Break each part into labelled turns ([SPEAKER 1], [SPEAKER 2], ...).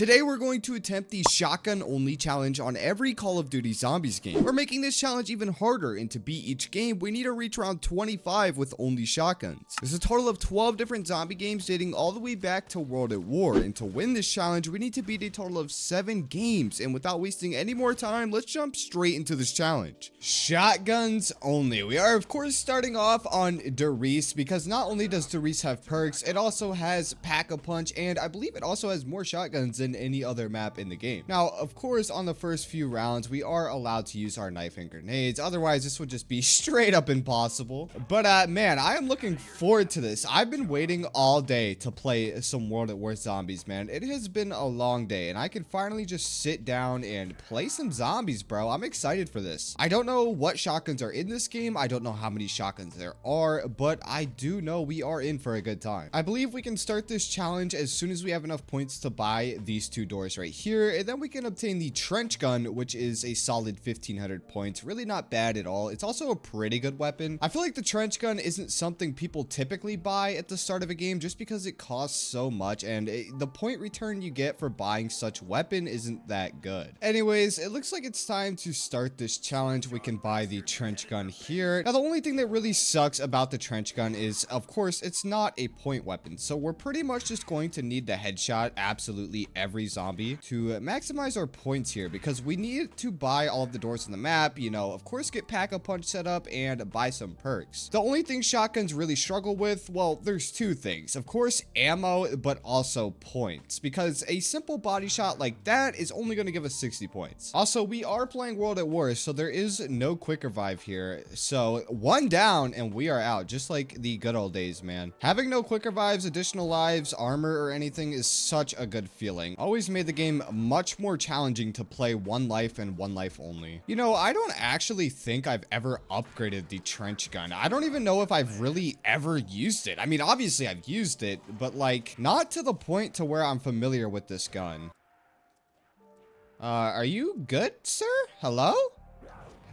[SPEAKER 1] Today we're going to attempt the shotgun only challenge on every Call of Duty Zombies game. We're making this challenge even harder, and to beat each game, we need to reach around 25 with only shotguns. There's a total of 12 different zombie games dating all the way back to World at War, and to win this challenge, we need to beat a total of 7 games, and without wasting any more time, let's jump straight into this challenge. Shotguns only. We are, of course, starting off on Derice, because not only does Derice have perks, it also has Pack-a-Punch, and I believe it also has more shotguns than any other map in the game. Now, of course, on the first few rounds, we are allowed to use our knife and grenades. Otherwise, this would just be straight up impossible. But man, I am looking forward to this. I've been waiting all day to play some World at War zombies, man. It has been a long day, and I can finally just sit down and play some zombies, bro. I'm excited for this. I don't know what shotguns are in this game. I don't know how many shotguns there are, but I do know we are in for a good time. I believe we can start this challenge as soon as we have enough points to buy these 2 doors right here, and then we can obtain the trench gun, which is a solid 1500 points. Really not bad at all. It's also a pretty good weapon. I feel like the trench gun isn't something people typically buy at the start of a game just because it costs so much, and the point return you get for buying such weapon isn't that good. Anyways, it looks like it's time to start this challenge. We can buy the trench gun here. Now, the only thing that really sucks about the trench gun is, of course, it's not a point weapon, so we're pretty much just going to need to headshot absolutely every zombie to maximize our points here, because we need to buy all of the doors in the map, you know, of course, get Pack-a-Punch set up and buy some perks. The only thing shotguns really struggle with, well, there's 2 things. Of course, ammo, but also points, because a simple body shot like that is only going to give us 60 points. Also, we are playing World at War, so there is no quick revive here. So 1 down and we are out, just like the good old days, man. Having no quick revives, additional lives, armor, or anything is such a good feeling. Always made the game much more challenging to play 1 life and 1 life only. You know, I don't actually think I've ever upgraded the trench gun. I don't even know if I've really ever used it. I mean, obviously I've used it, but like not to the point to where I'm familiar with this gun. Are you good, sir? Hello?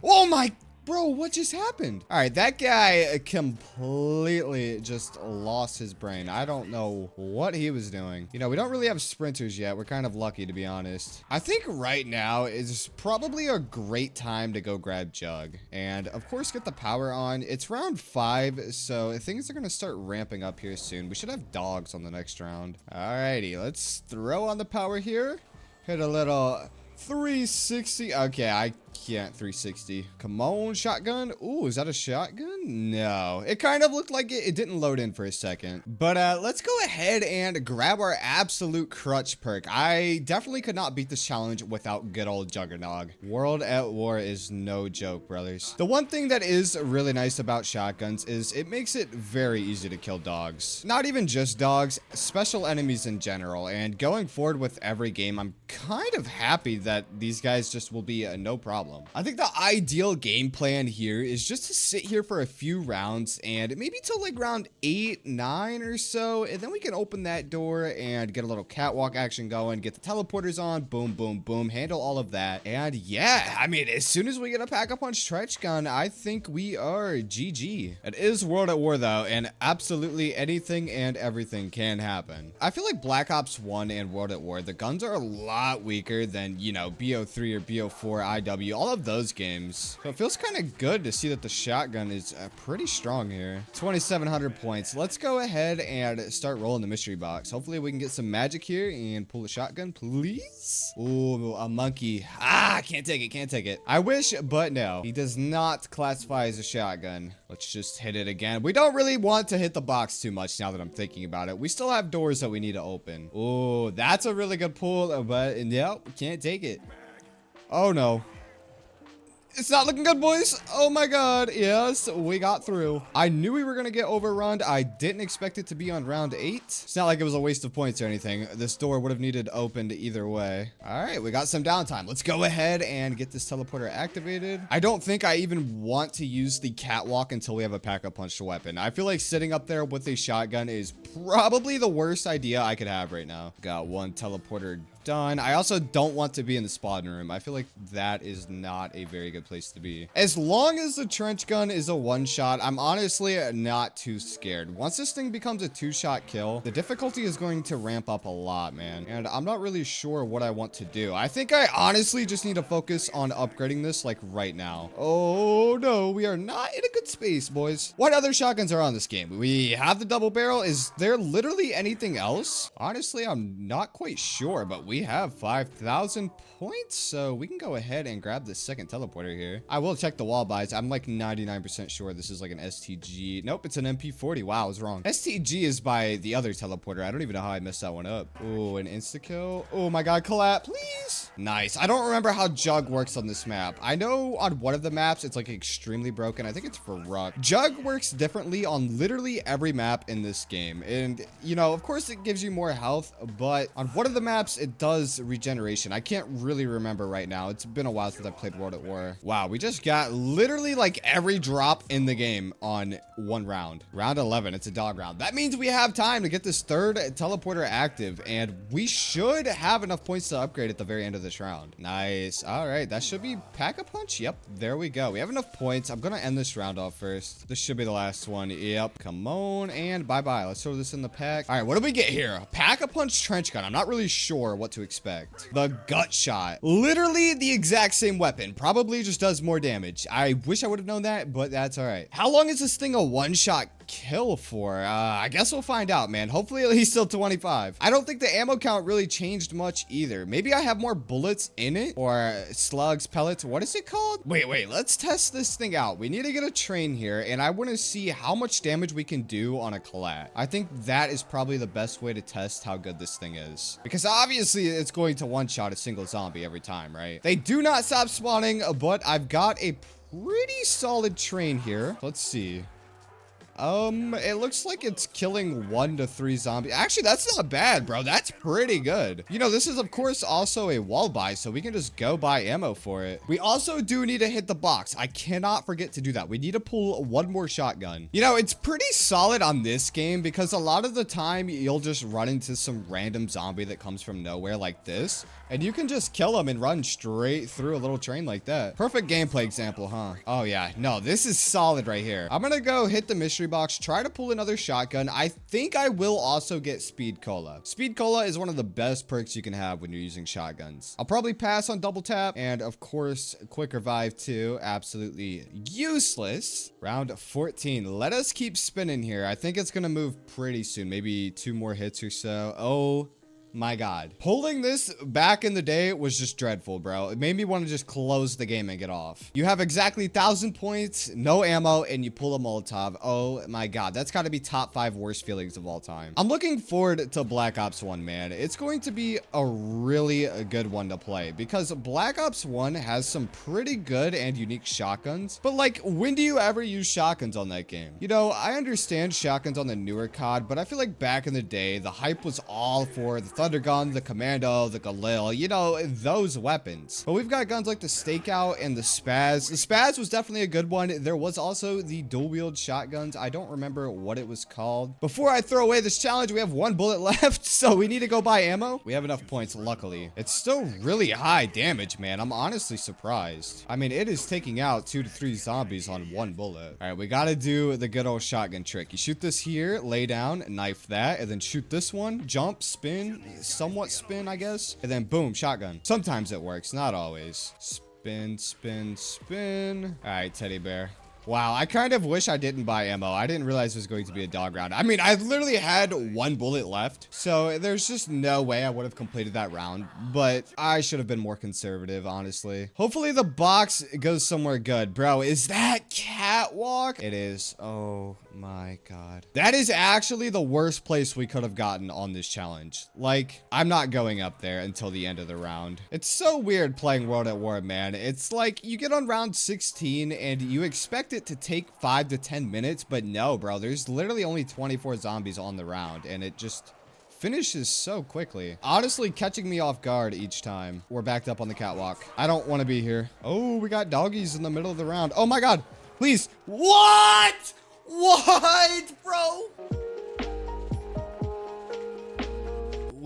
[SPEAKER 1] Oh my... Bro, what just happened? All right, that guy completely just lost his brain. I don't know what he was doing. You know, we don't really have sprinters yet. We're kind of lucky, to be honest. I think right now is probably a great time to go grab Jug. And, of course, get the power on. It's round 5, so things are going to start ramping up here soon. We should have dogs on the next round. All righty, let's throw on the power here. Hit a little 360. Okay, I can't 360. Come on, shotgun. Ooh, is that a shotgun? No, it kind of looked like it didn't load in for a second. But let's go ahead and grab our absolute crutch perk. I definitely could not beat this challenge without good old Juggernog. World at War is no joke, brothers. The one thing that is really nice about shotguns is it makes it very easy to kill dogs. Not even just dogs, special enemies in general. And going forward with every game, I'm kind of happy that these guys just will be no problem. I think the ideal game plan here is just to sit here for a few rounds and maybe till like round 8, 9 or so, and then we can open that door and get a little catwalk action going, get the teleporters on, boom, boom, boom, handle all of that. And yeah, I mean, as soon as we get a Pack-a-Punch trench gun, I think we are GG. It is World at War though, and absolutely anything and everything can happen. I feel like Black Ops 1 and World at War, the guns are a lot weaker than, you know, BO3 or BO4 IW, all of those games. So it feels kind of good to see that the shotgun is pretty strong here. 2700 points. Let's go ahead and start rolling the mystery box. Hopefully we can get some magic here and pull a shotgun, please. Ooh, a monkey. Ah, can't take it, can't take it. I wish, but no. He does not classify as a shotgun. Let's just hit it again. We don't really want to hit the box too much now that I'm thinking about it. We still have doors that we need to open. Ooh, that's a really good pull, but no, can't take it. Oh no. It's not looking good, boys. Oh my god. Yes, we got through. I knew we were going to get overrun. I didn't expect it to be on round 8. It's not like it was a waste of points or anything. This door would have needed opened either way. All right, we got some downtime. Let's go ahead and get this teleporter activated. I don't think I even want to use the catwalk until we have a Pack-a-Punch weapon. I feel like sitting up there with a shotgun is probably the worst idea I could have right now. Got one teleporter Done. I also don't want to be in the spawning room. I feel like that is not a very good place to be. As long as the trench gun is a one-shot, I'm honestly not too scared. Once this thing becomes a two-shot kill, the difficulty is going to ramp up a lot, man. And I'm not really sure what I want to do. I think I honestly just need to focus on upgrading this like right now. Oh no, we are not in a good space, boys. What other shotguns are on this game? We have the double barrel. Is there literally anything else? Honestly, I'm not quite sure, but we have 5,000 points, so we can go ahead and grab the second teleporter here. I will check the wall buys. I'm like 99% sure this is like an STG. Nope, it's an MP40. Wow, I was wrong. STG is by the other teleporter. I don't even know how I messed that one up. Oh, an insta-kill. Oh my god, collab, please. Nice. I don't remember how Jug works on this map. I know on one of the maps, it's like extremely broken. I think it's for Ruck. Jug works differently on literally every map in this game. And, you know, of course it gives you more health, but on one of the maps, it does regeneration. I can't really remember right now. It's been a while since I played World at War. Wow, we just got literally like every drop in the game on one round. Round 11, it's a dog round. That means we have time to get this third teleporter active, and we should have enough points to upgrade at the very end of this round. Nice. All right, that should be Pack-a-Punch. Yep, there we go. We have enough points. I'm gonna end this round off first. This should be the last one. Yep, come on, and bye-bye. Let's throw this in the pack. All right, what do we get here? Pack-a-Punch trench gun. I'm not really sure what to expect. The gut shot. Literally the exact same weapon. Probably just does more damage. I wish I would have known that, but that's all right. How long is this thing a one-shot kill for? I guess we'll find out, man. Hopefully at least till 25. I don't think the ammo count really changed much either. Maybe I have more bullets in it, or slugs, pellets. What is it called? Wait, let's test this thing out. We need to get a train here, and I want to see how much damage we can do on a collat. I think that is probably the best way to test how good this thing is, because obviously it's going to one-shot a single zombie every time, right? They do not stop spawning, but I've got a pretty solid train here. Let's see. It looks like it's killing 1 to 3 zombies. Actually, that's not bad, bro. That's pretty good. You know, this is, of course, also a wall buy, so we can just go buy ammo for it. We also do need to hit the box. I cannot forget to do that. We need to pull one more shotgun. You know, it's pretty solid on this game because a lot of the time you'll just run into some random zombie that comes from nowhere like this, and you can just kill them and run straight through a little train like that. Perfect gameplay example, huh? Oh, yeah. No, this is solid right here. I'm gonna go hit the mystery box, try to pull another shotgun. I think I will also get Speed Cola. Speed Cola is one of the best perks you can have when you're using shotguns. I'll probably pass on double tap, and of course, quick revive too. Absolutely useless. Round 14. Let us keep spinning here. I think it's gonna move pretty soon. Maybe 2 more hits or so. Oh my god. Pulling this back in the day was just dreadful, bro. It made me want to just close the game and get off. You have exactly 1,000 points, no ammo, and you pull a Molotov. Oh my god. That's got to be top 5 worst feelings of all time. I'm looking forward to Black Ops 1, man. It's going to be a really good one to play because Black Ops 1 has some pretty good and unique shotguns. But like, when do you ever use shotguns on that game? You know, I understand shotguns on the newer COD, but I feel like back in the day, the hype was all for the Thunder Gun, the Commando, the Galil, you know, those weapons. But we've got guns like the Stakeout and the Spaz. The Spaz was definitely a good one. There was also the dual wield shotguns. I don't remember what it was called. Before I throw away this challenge, we have 1 bullet left, so we need to go buy ammo. We have enough points, luckily. It's still really high damage, man. I'm honestly surprised. I mean, it is taking out 2 to 3 zombies on 1 bullet. All right, we got to do the good old shotgun trick. You shoot this here, lay down, knife that, and then shoot this one, jump, spin, somewhat spin, I guess, and then boom, shotgun. Sometimes it works, not always. Spin, spin, spin. All right, teddy bear. Wow, I kind of wish I didn't buy ammo. I didn't realize it was going to be a dog round. I mean, I literally had 1 bullet left, so there's just no way I would have completed that round, but I should have been more conservative, honestly. Hopefully the box goes somewhere good. Bro, is that catwalk? It is. Oh my god. That is actually the worst place we could have gotten on this challenge. Like, I'm not going up there until the end of the round. It's so weird playing World at War, man. It's like you get on round 16 and you expect it to take 5 to 10 minutes, but no, bro. There's literally only 24 zombies on the round, and it just finishes so quickly. Honestly, catching me off guard each time. We're backed up on the catwalk. I don't want to be here. Oh, we got doggies in the middle of the round. Oh my god. Please. What? What, bro?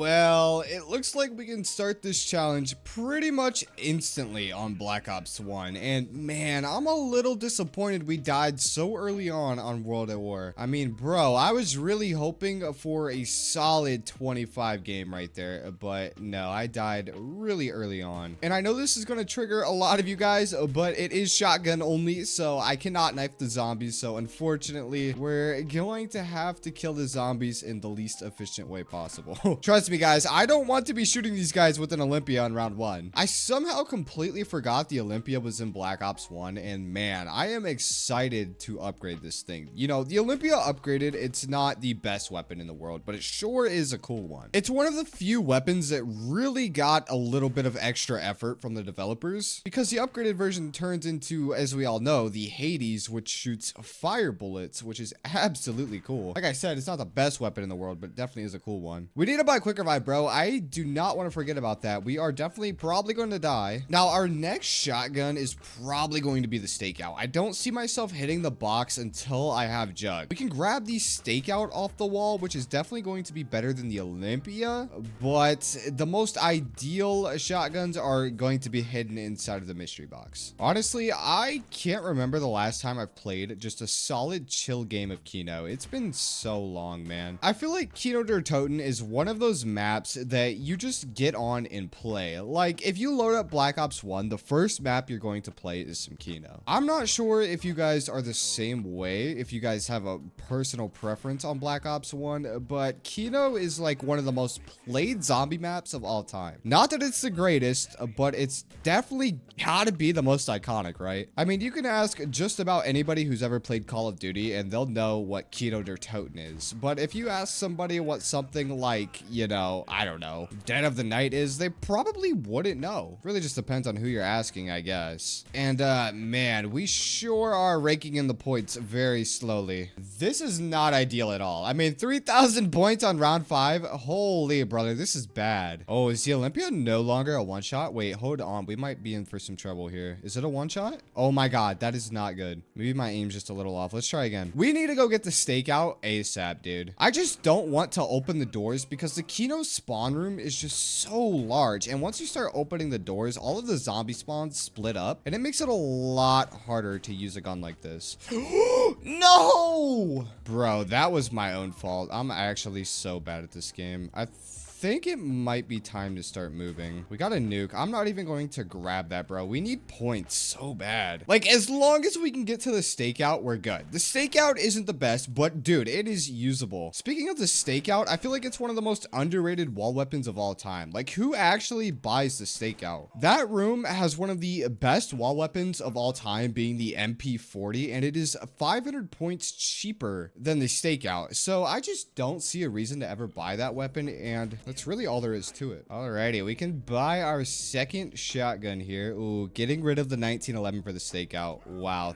[SPEAKER 1] Well, it looks like we can start this challenge pretty much instantly on Black Ops 1. And man, I'm a little disappointed we died so early on World at War. I mean, bro, I was really hoping for a solid 25 game right there, but no, I died really early on. And I know this is going to trigger a lot of you guys, but it is shotgun only, so I cannot knife the zombies. So unfortunately, we're going to have to kill the zombies in the least efficient way possible. Trust me, guys, I don't want to be shooting these guys with an Olympia on round 1. I somehow completely forgot the Olympia was in Black Ops 1, and man, I am excited to upgrade this thing. You know, the Olympia upgraded, it's not the best weapon in the world, but it sure is a cool one. It's one of the few weapons that really got a little bit of extra effort from the developers, because the upgraded version turns into, as we all know, the Hades, which shoots fire bullets, which is absolutely cool. Like I said, it's not the best weapon in the world, but it definitely is a cool one. We need to buy quick revive, bro. I do not want to forget about that. We are definitely probably going to die. Now, our next shotgun is probably going to be the stakeout. I don't see myself hitting the box until I have Jug. We can grab the stakeout off the wall, which is definitely going to be better than the Olympia, but the most ideal shotguns are going to be hidden inside of the mystery box. Honestly, I can't remember the last time I've played just a solid chill game of Kino. It's been so long, man. I feel like Kino der Toten is one of those maps that you just get on and play. Like, if you load up Black Ops 1, the first map you're going to play is some Kino. I'm not sure if you guys are the same way, if you guys have a personal preference on Black Ops 1, but Kino is like one of the most played zombie maps of all time. Not that it's the greatest, but it's definitely gotta be the most iconic, right? I mean, you can ask just about anybody who's ever played Call of Duty and they'll know what Kino der Toten is. But if you ask somebody what something like, you know, I don't know, Dead of the Night is, they probably wouldn't know. Really just depends on who you're asking, I guess. And man, we sure are raking in the points very slowly. This is not ideal at all. I mean, 3,000 points on round 5. Holy brother, this is bad. Oh, is the Olympia no longer a one-shot? Wait, hold on. We might be in for some trouble here. Is it a one-shot? Oh my god, that is not good. Maybe my aim's just a little off. Let's try again. We need to go get the stakeout ASAP, dude. I just don't want to open the doors because the Kino spawn room is just so large. And once you start opening the doors, all of the zombie spawns split up. And it makes it a lot harder to use a gun like this. No! Bro, that was my own fault. I'm actually so bad at this game. I think it might be time to start moving. We got a nuke. I'm not even going to grab that, bro. We need points so bad. Like, as long as we can get to the stakeout, we're good. The stakeout isn't the best, but dude, it is usable. Speaking of the stakeout, I feel like it's one of the most underrated wall weapons of all time. Like, who actually buys the stakeout? That room has one of the best wall weapons of all time, being the MP40, and it is 500 points cheaper than the stakeout. So I just don't see a reason to ever buy that weapon, and that's really all there is to it. Alrighty, we can buy our second shotgun here. Ooh, getting rid of the 1911 for the stakeout. Wow.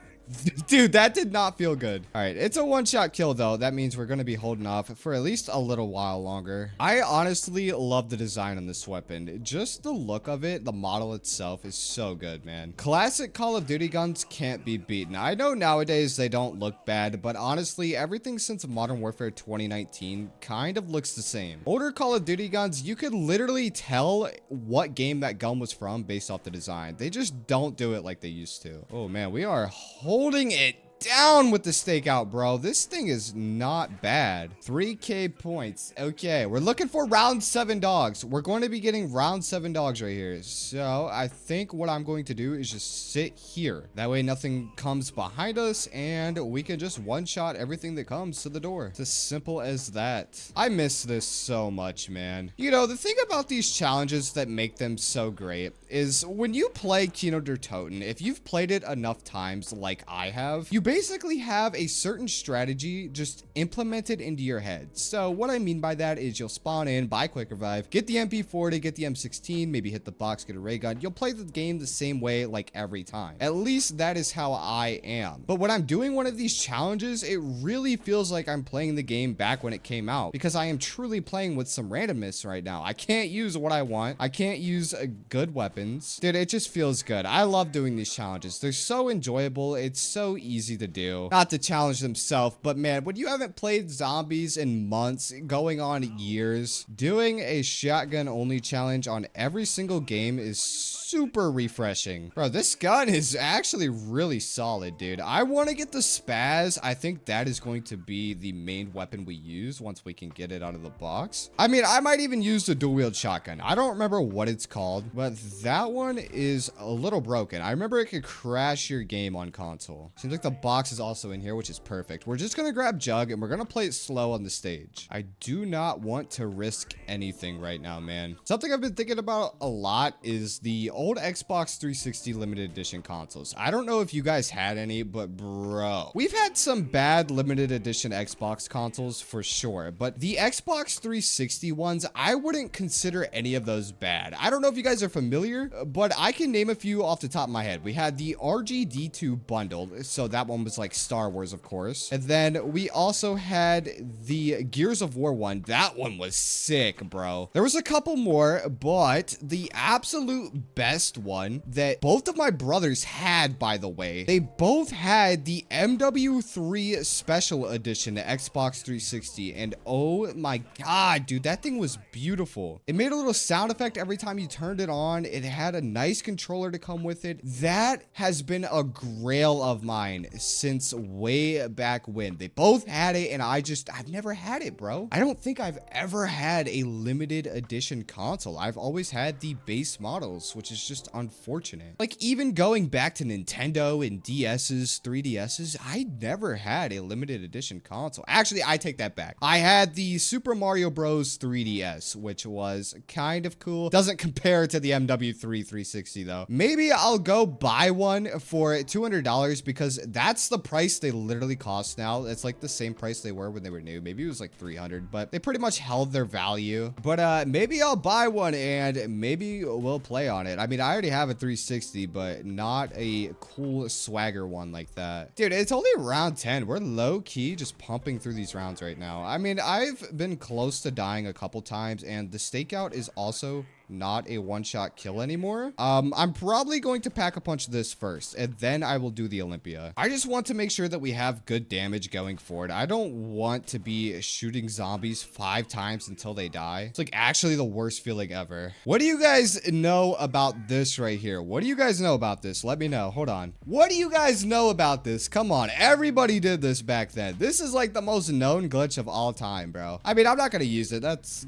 [SPEAKER 1] Dude, that did not feel good. All right, it's a one-shot kill, though. That means we're going to be holding off for at least a little while longer. I honestly love the design on this weapon. Just the look of it, the model itself is so good, man. Classic Call of Duty guns can't be beaten. I know nowadays they don't look bad, but honestly, everything since Modern Warfare 2019 kind of looks the same. Older Call of Duty guns, you could literally tell what game that gun was from based off the design. They just don't do it like they used to. Oh, man, we are holding it down with the stakeout, bro. This thing is not bad. 3K points. Okay, we're looking for round 7 dogs. We're going to be getting round 7 dogs right here. So I think what I'm going to do is just sit here. That way nothing comes behind us and we can just one-shot everything that comes to the door. It's as simple as that. I miss this so much, man. You know, the thing about these challenges that make them so great is when you play Kino der Toten, if you've played it enough times like I have, you basically have a certain strategy just implemented into your head. So what I mean by that is you'll spawn in, buy quick revive, get the MP40, get the M16, maybe hit the box, get a ray gun. You'll play the game the same way like every time. At least that is how I am. But when I'm doing one of these challenges, it really feels like I'm playing the game back when it came out, because I am truly playing with some randomness right now. I can't use what I want. I can't use good weapons. Dude, it just feels good. I love doing these challenges. They're so enjoyable. It's so easy easy to do. Not to challenge themselves, but man, when you haven't played zombies in months, going on years, doing a shotgun only challenge on every single game is super refreshing. Bro, this gun is actually really solid, dude. I want to get the spaz. I think that is going to be the main weapon we use once we can get it out of the box. I mean, I might even use the dual-wield shotgun. I don't remember what it's called, but that one is a little broken. I remember it could crash your game on console. Seems like the box is also in here, which is perfect. We're just gonna grab Jug and we're gonna play it slow on the stage. I do not want to risk anything right now, man. Something I've been thinking about a lot is the old Xbox 360 limited edition consoles. I don't know if you guys had any, but bro, we've had some bad limited edition Xbox consoles for sure, but the Xbox 360 ones, I wouldn't consider any of those bad. I don't know if you guys are familiar, but I can name a few off the top of my head. We had the RGD2 bundle, so that one was like Star Wars, of course. And then we also had the Gears of War one. That one was sick, bro. There was a couple more, but the absolute best one that both of my brothers had, by the way, they both had the MW3 Special Edition Xbox 360, and oh my god, dude, that thing was beautiful. It made a little sound effect every time you turned it on. It had a nice controller to come with it. That has been a grail of mine since way back when. They both had it, and I've never had it, bro. I don't think I've ever had a limited edition console. I've always had the base models, which is just unfortunate. Like, even going back to Nintendo and DS's, 3DS's, I never had a limited edition console. Actually, I take that back. I had the Super Mario Bros. 3DS, which was kind of cool. Doesn't compare to the MW3 360 though. Maybe I'll go buy one for $200 because that's the price they literally cost now. It's like the same price they were when they were new. Maybe it was like 300, but they pretty much held their value. But maybe I'll buy one and maybe we'll play on it. I mean, I already have a 360, but not a cool swagger one like that. Dude, it's only round 10. We're low key just pumping through these rounds right now. I mean, I've been close to dying a couple times, and the stakeout is also not a one-shot kill anymore. I'm probably going to pack a punch this first, and then I will do the Olympia. I just want to make sure that we have good damage going forward. I don't want to be shooting zombies 5 times until they die. It's like actually the worst feeling ever. What do you guys know about this right here? What do you guys know about this? Let me know. Hold on. What do you guys know about this? Come on. Everybody did this back then. This is like the most known glitch of all time, bro. I mean, I'm not gonna use it. That's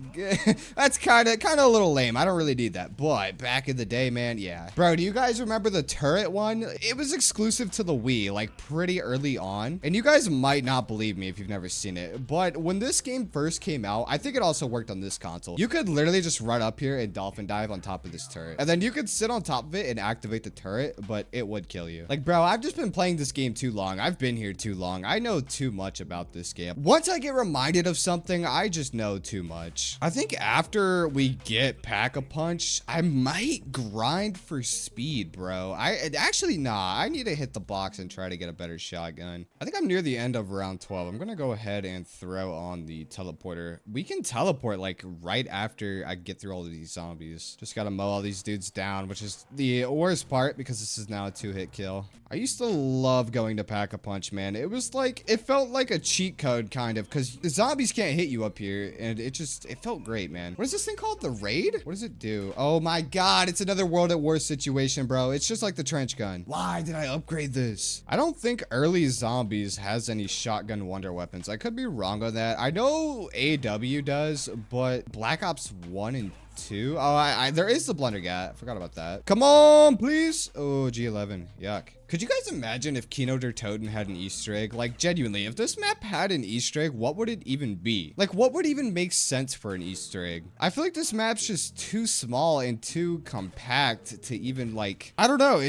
[SPEAKER 1] kind of a little lame. I don't really need that, but back in the day, man, yeah. Bro, do you guys remember the turret one? It was exclusive to the Wii, like pretty early on, and you guys might not believe me if you've never seen it, but when this game first came out, I think it also worked on this console. You could literally just run up here and dolphin dive on top of this turret, and then you could sit on top of it and activate the turret, but it would kill you. Like, bro, I've just been playing this game too long. I've been here too long. I know too much about this game. Once I get reminded of something, I just know too much. I think after we get Pack-a-Punch, I might grind for speed, bro. I need to hit the box and try to get a better shotgun. I think I'm near the end of round 12. I'm gonna go ahead and throw on the teleporter. We can teleport like right after I get through all of these zombies. Just gotta mow all these dudes down, which is the worst part because this is now a 2-hit kill. I used to love going to Pack-a-Punch, man. It was like, it felt like a cheat code kind of, because the zombies can't hit you up here, and it felt great, man. What is this thing called? The raid? What does it do? Oh my god, it's another World at War situation, bro. It's just like the trench gun. Why did I upgrade this? I don't think early zombies has any shotgun wonder weapons. I could be wrong on that. I know AW does, but Black Ops 1 and 2. Oh, there is the blunder gat. I forgot about that. Come on, please. Oh, G11. Yuck. Could you guys imagine if Kino der Toten had an Easter egg? Like, genuinely, if this map had an Easter egg, what would it even be? Like, what would even make sense for an Easter egg? I feel like this map's just too small and too compact to even, like, I don't know.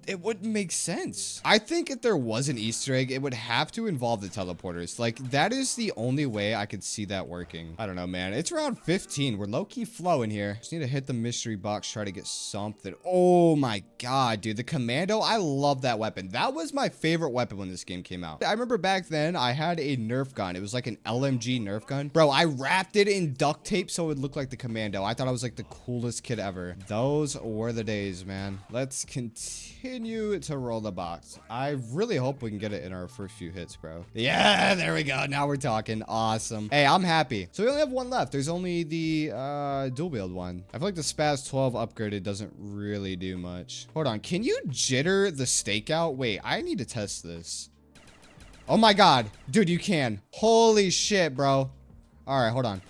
[SPEAKER 1] It wouldn't make sense. I think if there was an Easter egg, it would have to involve the teleporters. Like, that is the only way I could see that working. I don't know, man. It's around 15. We're low-key flowing here. Just need to hit the mystery box, try to get something. Oh my god, dude. The commando, I love that that weapon. That was my favorite weapon when this game came out. I remember back then I had a Nerf gun. It was like an LMG Nerf gun. Bro, I wrapped it in duct tape so it would look like the Commando. I thought I was like the coolest kid ever. Those were the days, man. Let's continue to roll the box. I really hope we can get it in our first few hits, bro. Yeah, there we go. Now we're talking. Awesome. Hey, I'm happy. So we only have one left. There's only the dual wield one. I feel like the Spaz 12 upgraded doesn't really do much. Hold on. Can you jitter the stakeout? Wait, I need to test this. Oh my God. Dude, you can. Holy shit, bro. All right, hold on.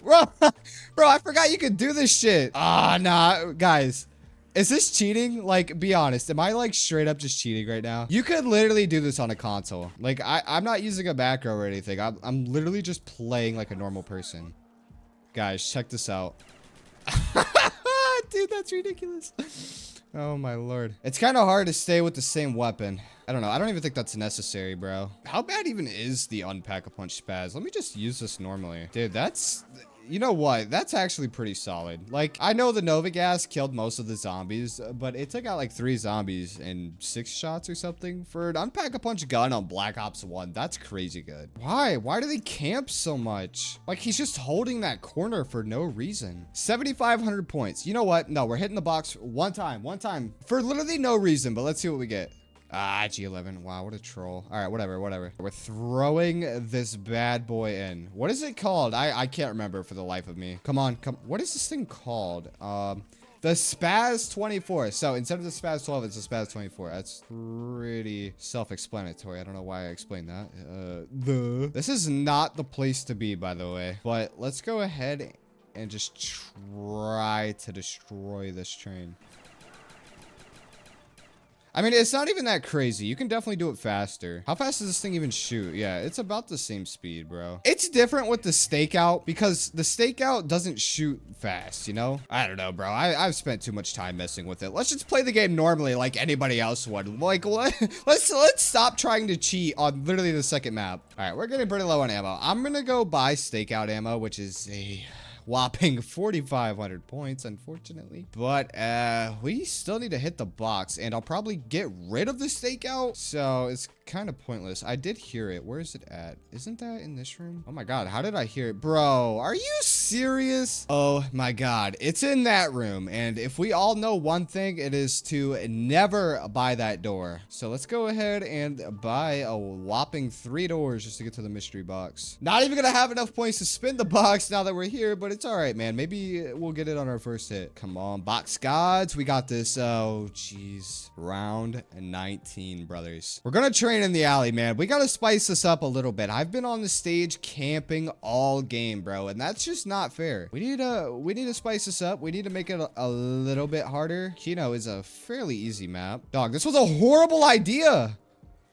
[SPEAKER 1] Bro, I forgot you could do this shit. Ah, nah, guys. Is this cheating? Like, be honest. Am I like straight up just cheating right now? You could literally do this on a console. Like, I'm not using a macro or anything. I'm literally just playing like a normal person. Guys, check this out. Dude, that's ridiculous. Oh my Lord. It's kind of hard to stay with the same weapon. I don't know. I don't even think that's necessary, bro. How bad even is the Unpack-a-Punch Spaz? Let me just use this normally. Dude, that's... You know what? That's actually pretty solid. Like, I know the Nova Gas killed most of the zombies, but it took out like 3 zombies in 6 shots or something. For an Unpack-a-Punch gun on Black Ops 1, that's crazy good. Why? Why do they camp so much? Like, he's just holding that corner for no reason. 7,500 points. You know what? No, we're hitting the box one time. For literally no reason, but let's see what we get. Ah, G11. Wow, what a troll. All right, whatever. We're throwing this bad boy in. What is it called? I can't remember for the life of me. Come on, come. What is this thing called? The Spaz 24. So instead of the Spaz 12, it's the Spaz 24. That's pretty self-explanatory. I don't know why I explained that. This is not the place to be, by the way. But let's go ahead and just try to destroy this train. I mean, it's not even that crazy. You can definitely do it faster. How fast does this thing even shoot? Yeah, it's about the same speed, bro. It's different with the stakeout because the stakeout doesn't shoot fast, you know? I don't know, bro. I've spent too much time messing with it. Let's just play the game normally like anybody else would. Like, what? Let's stop trying to cheat on literally the second map. All right, we're getting pretty low on ammo. I'm gonna go buy stakeout ammo, which is a whopping 4,500 points, unfortunately. But we still need to hit the box, and I'll probably get rid of the stakeout, so it's kind of pointless. I did hear it. Where is it at? Isn't that in this room? Oh my God, how did I hear it? Bro, are you serious? Oh my God, it's in that room, and if we all know one thing, it is to never buy that door. So let's go ahead and buy a whopping 3 doors just to get to the mystery box. Not even gonna have enough points to spin the box now that we're here, but it's all right, man. Maybe we'll get it on our first hit. Come on, box gods. We got this. Oh, jeez. Round 19, brothers. We're gonna train in the alley, man. We gotta spice this up a little bit. I've been on the stage camping all game, bro, and that's just not fair. We need to spice this up. We need to make it a little bit harder. Kino is a fairly easy map. Dog, this was a horrible idea.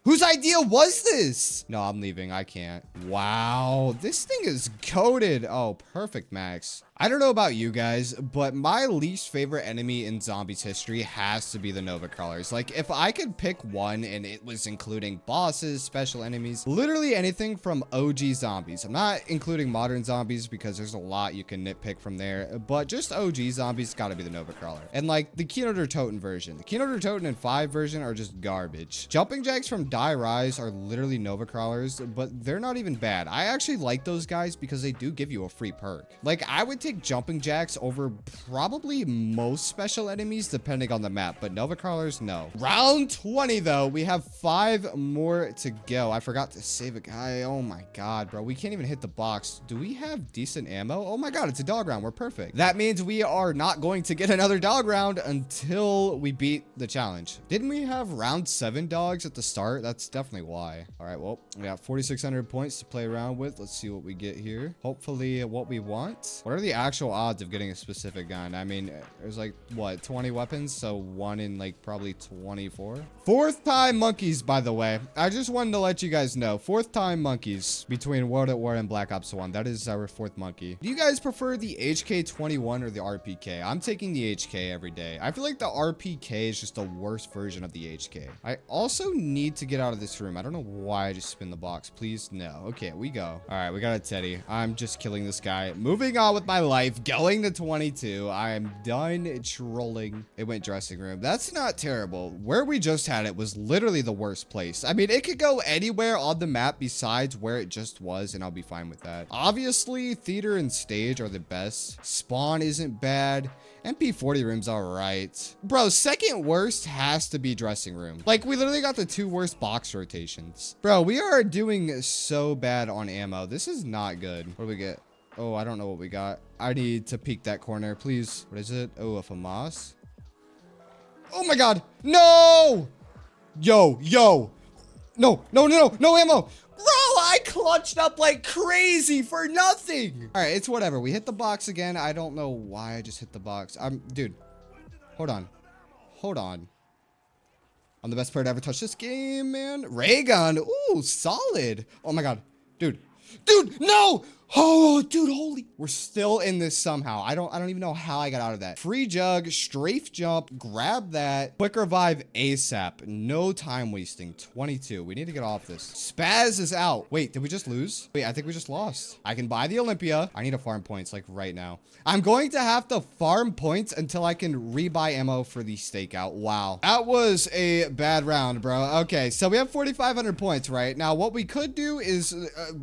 [SPEAKER 1] Whose idea was this? No, I'm leaving. I can't. Wow. This thing is coated. Oh, perfect, Max. I don't know about you guys, but my least favorite enemy in Zombies history has to be the Nova Crawlers. Like, if I could pick one and it was including bosses, special enemies, literally anything from OG Zombies. I'm not including modern zombies because there's a lot you can nitpick from there, but just OG Zombies gotta be the Nova Crawler. And like the Kino der Toten version. The Kino der Toten and 5 version are just garbage. Jumping jacks from Die Rise are literally Nova Crawlers, but they're not even bad. I actually like those guys because they do give you a free perk. Like, I would take jumping jacks over probably most special enemies depending on the map, but Nova Crawlers, no. Round 20 though, we have 5 more to go. I forgot to save a guy. Oh my God, bro, we can't even hit the box. Do we have decent ammo? Oh my God, it's a dog round. We're perfect. That means we are not going to get another dog round until we beat the challenge. Didn't we have round 7 dogs at the start? That's definitely why. All right, well, we got 4,600 points to play around with. Let's see what we get here. Hopefully what we want. What are the actual odds of getting a specific gun? I mean, there's like, what, 20 weapons? So 1 in like probably 24. 4th time monkeys, by the way. I just wanted to let you guys know. 4th time monkeys between World at War and Black Ops 1. That is our 4th monkey. Do you guys prefer the HK-21 or the RPK? I'm taking the HK every day. I feel like the RPK is just the worst version of the HK. I also need to get out of this room. I don't know why I just spin the box. Please, no. Okay, we go. All right, we got a Teddy. I'm just killing this guy. Moving on with my life going to 22. I am done trolling. It went dressing room. That's not terrible. Where we just had it was literally the worst place. I mean, it could go anywhere on the map besides where it just was, and I'll be fine with that. Obviously, theater and stage are the best. Spawn isn't bad. MP40 room's all right. Bro, second worst has to be dressing room. Like, we literally got the 2 worst box rotations. Bro, we are doing so bad on ammo. This is not good. What do we get? Oh, I don't know what we got. I need to peek that corner, please. What is it? Oh, a FAMAS. Oh my God. No! Yo. No ammo. Bro, I clutched up like crazy for nothing. All right, it's whatever. We hit the box again. I don't know why I just hit the box. Dude, hold on. I'm the best player to ever touch this game, man. Ray gun. Ooh, solid. Oh my God. Dude, no. Oh, dude, holy. We're still in this somehow. I don't even know how I got out of that. Free jug, strafe jump, grab that. Quick revive ASAP. No time wasting. 22. We need to get off this. Spaz is out. Wait, did we just lose? Wait, I think we just lost. I can buy the Olympia. I need to farm points like right now. I'm going to have to farm points until I can rebuy ammo for the stakeout. Wow. That was a bad round, bro. Okay, so we have 4,500 points, right? Now, what we could do is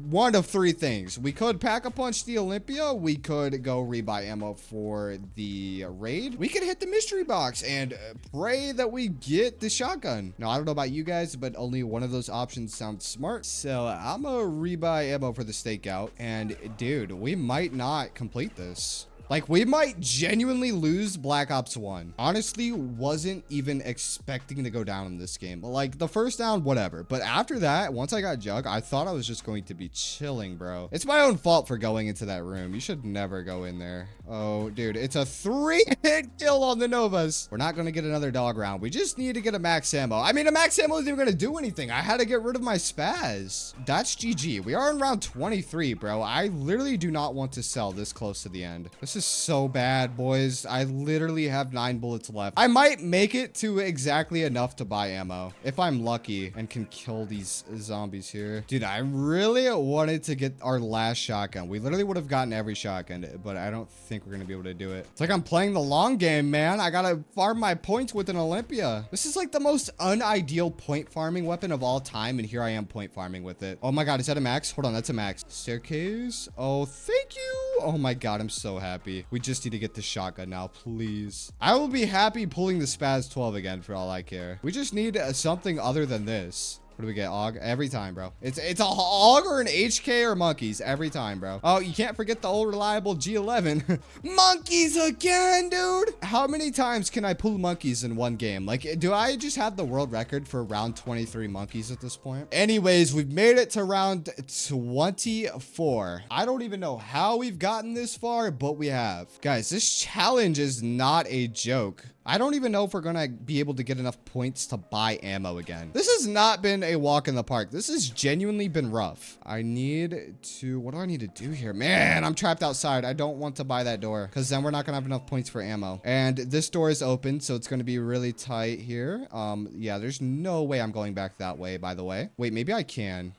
[SPEAKER 1] one of 3 things. We could pack-a-punch the Olympia. We could go rebuy ammo for the raid. We could hit the mystery box and pray that we get the shotgun. Now, I don't know about you guys, but only one of those options sounds smart. So I'm gonna rebuy ammo for the stakeout. And dude, we might not complete this. Like, we might genuinely lose Black Ops 1. Honestly, wasn't even expecting to go down in this game. Like, the first down, whatever. But after that, once I got Jug, I thought I was just going to be chilling, bro. It's my own fault for going into that room. You should never go in there. Oh, dude, it's a 3-hit kill on the Novas. We're not going to get another dog round. We just need to get a max ammo. I mean, a max ammo isn't even going to do anything. I had to get rid of my spaz. That's GG. We are in round 23, bro. I literally do not want to sell this close to the end. This is so bad, boys. I literally have 9 bullets left. I might make it to exactly enough to buy ammo if I'm lucky and can kill these zombies here. Dude, I really wanted to get our last shotgun. We literally would have gotten every shotgun, but I don't think we're gonna be able to do it. It's like I'm playing the long game, man. I gotta farm my points with an Olympia. This is like the most unideal point farming weapon of all time, and here I am point farming with it. Oh my God, is that a max? Hold on, that's a max. Staircase. Oh, thank you. Oh my God, I'm so happy. We just need to get the shotgun now, please. I will be happy pulling the Spaz 12 again for all I care. We just need something other than this. What do we get? AUG? Every time, bro. It's a AUG or an HK or monkeys every time, bro. Oh, you can't forget the old reliable G11. Monkeys again, dude. How many times can I pull monkeys in one game? Like, do I just have the world record for round 23 monkeys at this point? Anyways, we've made it to round 24. I don't even know how we've gotten this far, but we have. Guys, this challenge is not a joke. I don't even know if we're gonna be able to get enough points to buy ammo again. This has not been a walk in the park. This has genuinely been rough. I need to, what do I need to do here? Man, I'm trapped outside. I don't want to buy that door because then we're not gonna have enough points for ammo. And this door is open, so it's gonna be really tight here. Yeah, there's no way I'm going back that way, by the way. Wait, maybe I can.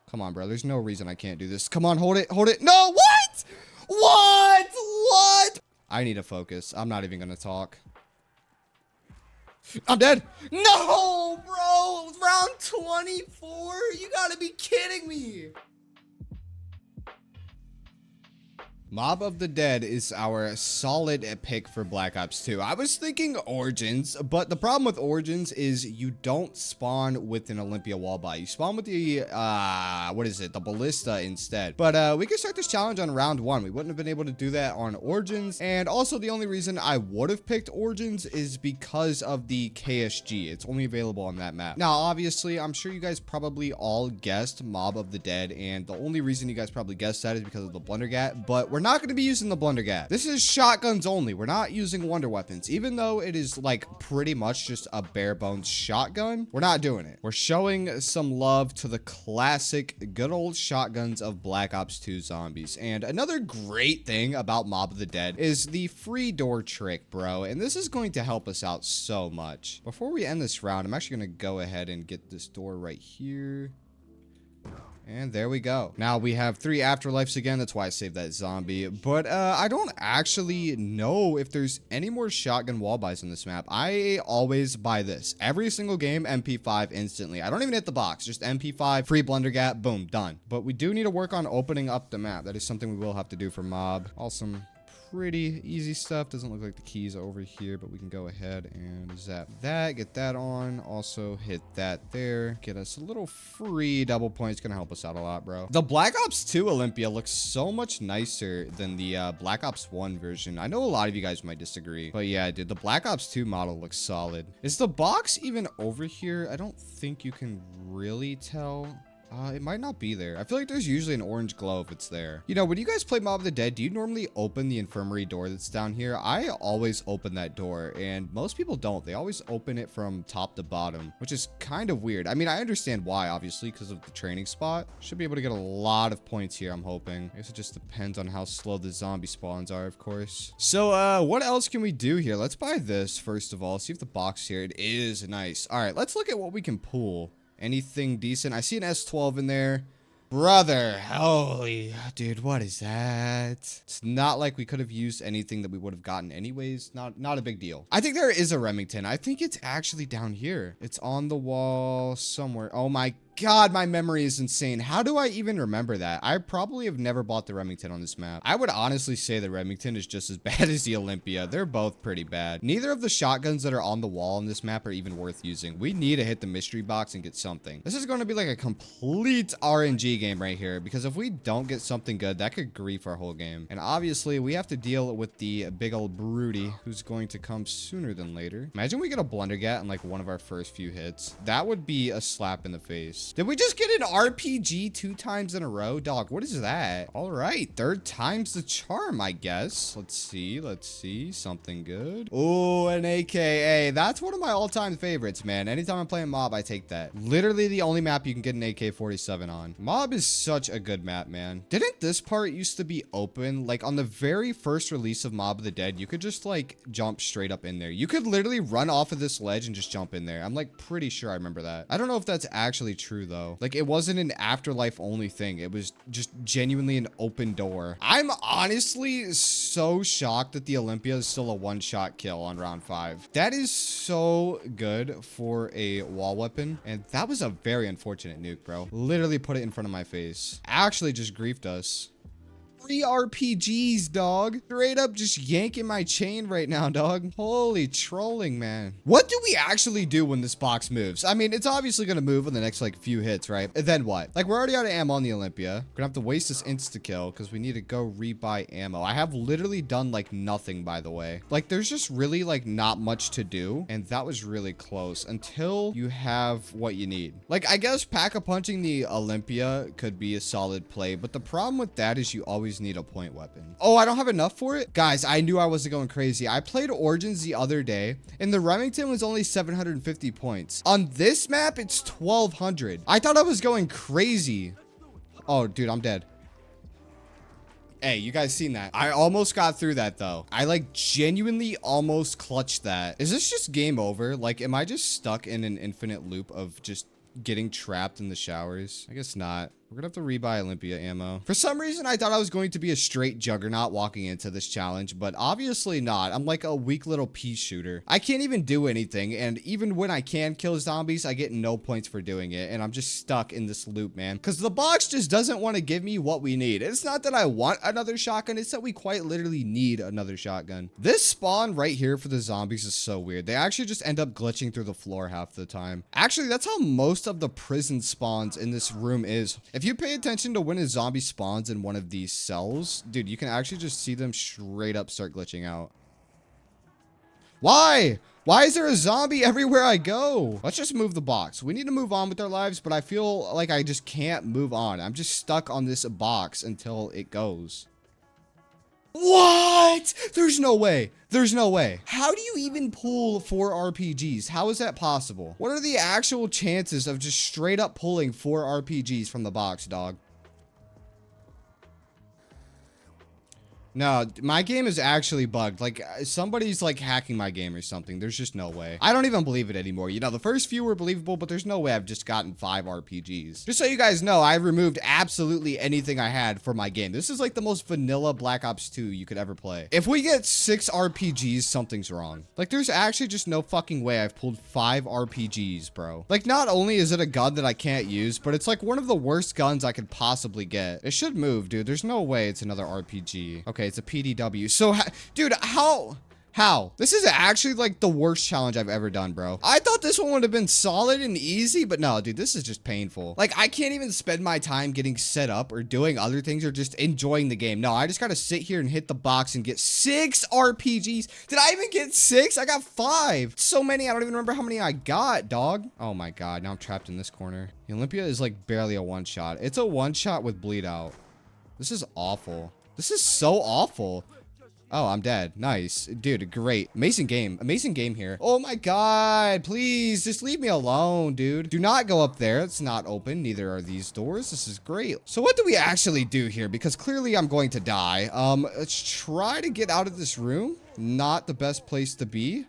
[SPEAKER 1] Come on, bro. There's no reason I can't do this. Come on, hold it, hold it. No, what? What? I need to focus. I'm not even gonna talk. I'm dead. No, bro. Round 24? You gotta be kidding me. Mob of the Dead is our solid pick for Black Ops 2. I was thinking Origins, but the problem with Origins is you don't spawn with an Olympia wall buy. You spawn with the, what is it? The Ballista instead. But we could start this challenge on round 1. We wouldn't have been able to do that on Origins. And also the only reason I would have picked Origins is because of the KSG. It's only available on that map. Now, obviously, I'm sure you guys probably all guessed Mob of the Dead. And the only reason you guys probably guessed that is because of the Blundergat. But we're not going to be using the Blundergat. This is shotguns only. We're not using wonder weapons. Even though it is like pretty much just a bare bones shotgun, we're not doing it. We're showing some love to the classic good old shotguns of Black Ops 2 zombies. And another great thing about Mob of the Dead is the free door trick, bro. And this is going to help us out so much. Before we end this round, I'm actually going to go ahead and get this door right here. And there we go. Now we have 3 afterlives again. That's why I saved that zombie. But I don't actually know if there's any more shotgun wall buys on this map. I always buy this. Every single game, MP5 instantly. I don't even hit the box. Just MP5, free blunder gap, boom, done. But we do need to work on opening up the map. That is something we will have to do for mob. Awesome. Pretty easy stuff. Doesn't look like the keys are over here, but we can go ahead and zap that, get that on. Also hit that there, get us a little free double point. It's gonna help us out a lot, bro. The Black Ops 2 Olympia looks so much nicer than the Black Ops 1 version. I know a lot of you guys might disagree, but yeah, dude, the Black Ops 2 model looks solid. Is the box even over here? I don't think you can really tell. It might not be there. I feel like there's usually an orange glow if it's there. You know, when you guys play Mob of the Dead, do you normally open the infirmary door that's down here? I always open that door, and most people don't. They always open it from top to bottom, which is kind of weird. I mean, I understand why, obviously, because of the training spot. Should be able to get a lot of points here, I'm hoping. I guess it just depends on how slow the zombie spawns are, of course. So, what else can we do here? Let's buy this, first of all. See if the box here, it is nice. All right, let's look at what we can pull. Anything decent? I see an S12 in there. Brother, holy, dude, what is that? It's not like we could have used anything that we would have gotten anyways. Not a big deal. I think there is a Remington. I think it's actually down here. It's on the wall somewhere. Oh my God, my memory is insane. How do I even remember that? I probably have never bought the Remington on this map. I would honestly say the Remington is just as bad as the Olympia. They're both pretty bad. Neither of the shotguns that are on the wall on this map are even worth using. We need to hit the mystery box and get something. This is going to be like a complete RNG game right here, because if we don't get something good, that could grief our whole game. And obviously, we have to deal with the big old broody who's going to come sooner than later. Imagine we get a blundergat in like one of our first few hits. That would be a slap in the face. Did we just get an RPG 2 times in a row? Dog, what is that? All right, 3rd time's the charm, I guess. Let's see. Something good. Oh, an AKA. That's one of my all-time favorites, man. Anytime I'm playing Mob, I take that. Literally the only map you can get an AK-47 on. Mob is such a good map, man. Didn't this part used to be open? Like, on the very first release of Mob of the Dead, you could just, like, jump straight up in there. You could literally run off of this ledge and just jump in there. I'm, like, pretty sure I remember that. I don't know if that's actually true, though. Like, it wasn't an afterlife only thing. It was just genuinely an open door. I'm honestly so shocked that the Olympia is still a one-shot kill on round 5. That is so good for a wall weapon, and that was a very unfortunate nuke, bro. Literally put it in front of my face. Actually just griefed us. 3 RPGs, dog. Straight up just yanking my chain right now, dog. Holy trolling, man. What do we actually do when this box moves? I mean, it's obviously gonna move in the next, like, few hits, right? And then what? Like, we're already out of ammo on the Olympia. We're gonna have to waste this insta-kill because we need to go rebuy ammo. I have literally done, like, nothing, by the way. Like, there's just really, like, not much to do. And that was really close until you have what you need. Like, I guess pack-a-punching the Olympia could be a solid play, but the problem with that is you always need a point weapon. Oh, I don't have enough for it? Guys, I knew I wasn't going crazy. I played Origins the other day, and the Remington was only 750 points. On this map, it's 1,200. I thought I was going crazy. Oh, dude, I'm dead. Hey, you guys seen that? I almost got through that, though. I, like, genuinely almost clutched that. Is this just game over? Like, am I just stuck in an infinite loop of just getting trapped in the showers? I guess not. We're gonna have to rebuy Olympia ammo. For some reason, I thought I was going to be a straight juggernaut walking into this challenge, but obviously not. I'm like a weak little pea shooter. I can't even do anything, and even when I can kill zombies, I get no points for doing it, and I'm just stuck in this loop, man. Because the box just doesn't want to give me what we need. It's not that I want another shotgun, it's that we quite literally need another shotgun. This spawn right here for the zombies is so weird. They actually just end up glitching through the floor half the time. Actually, that's how most of the prison spawns in this room is. If you pay attention to when a zombie spawns in one of these cells, dude, you can actually just see them straight up start glitching out. Why? Why is there a zombie everywhere I go? Let's just move the box. We need to move on with our lives, but I feel like I just can't move on. I'm just stuck on this box until it goes. What? There's no way. There's no way. How do you even pull 4 RPGs? How is that possible? What are the actual chances of just straight up pulling 4 RPGs from the box, dog? No, my game is actually bugged. Like, somebody's like hacking my game or something. There's just no way. I don't even believe it anymore. You know, the first few were believable, but there's no way I've just gotten 5 RPGs. Just so you guys know, I removed absolutely anything I had for my game. This is like the most vanilla Black Ops 2 you could ever play. If we get 6 RPGs, something's wrong. Like, there's actually just no fucking way I've pulled 5 RPGs, bro. Like, not only is it a gun that I can't use, but it's like one of the worst guns I could possibly get. It should move, dude. There's no way it's another RPG. Okay, it's a PDW. So, dude, how? This is actually like the worst challenge I've ever done, bro. I thought this one would have been solid and easy, but no, dude, this is just painful. Like, I can't even spend my time getting set up or doing other things or just enjoying the game. No, I just got to sit here and hit the box and get 6 RPGs. Did I even get 6? I got 5. So many, I don't even remember how many I got, dog. Oh my God, now I'm trapped in this corner. The Olympia is like barely a one-shot. It's a one-shot with bleed out. This is awful. This is so awful. Oh, I'm dead. Nice. Dude, great. Amazing game. Amazing game here. Oh my God. Please, just leave me alone, dude. Do not go up there. It's not open. Neither are these doors. This is great. So what do we actually do here? Because clearly I'm going to die. Let's try to get out of this room. Not the best place to be.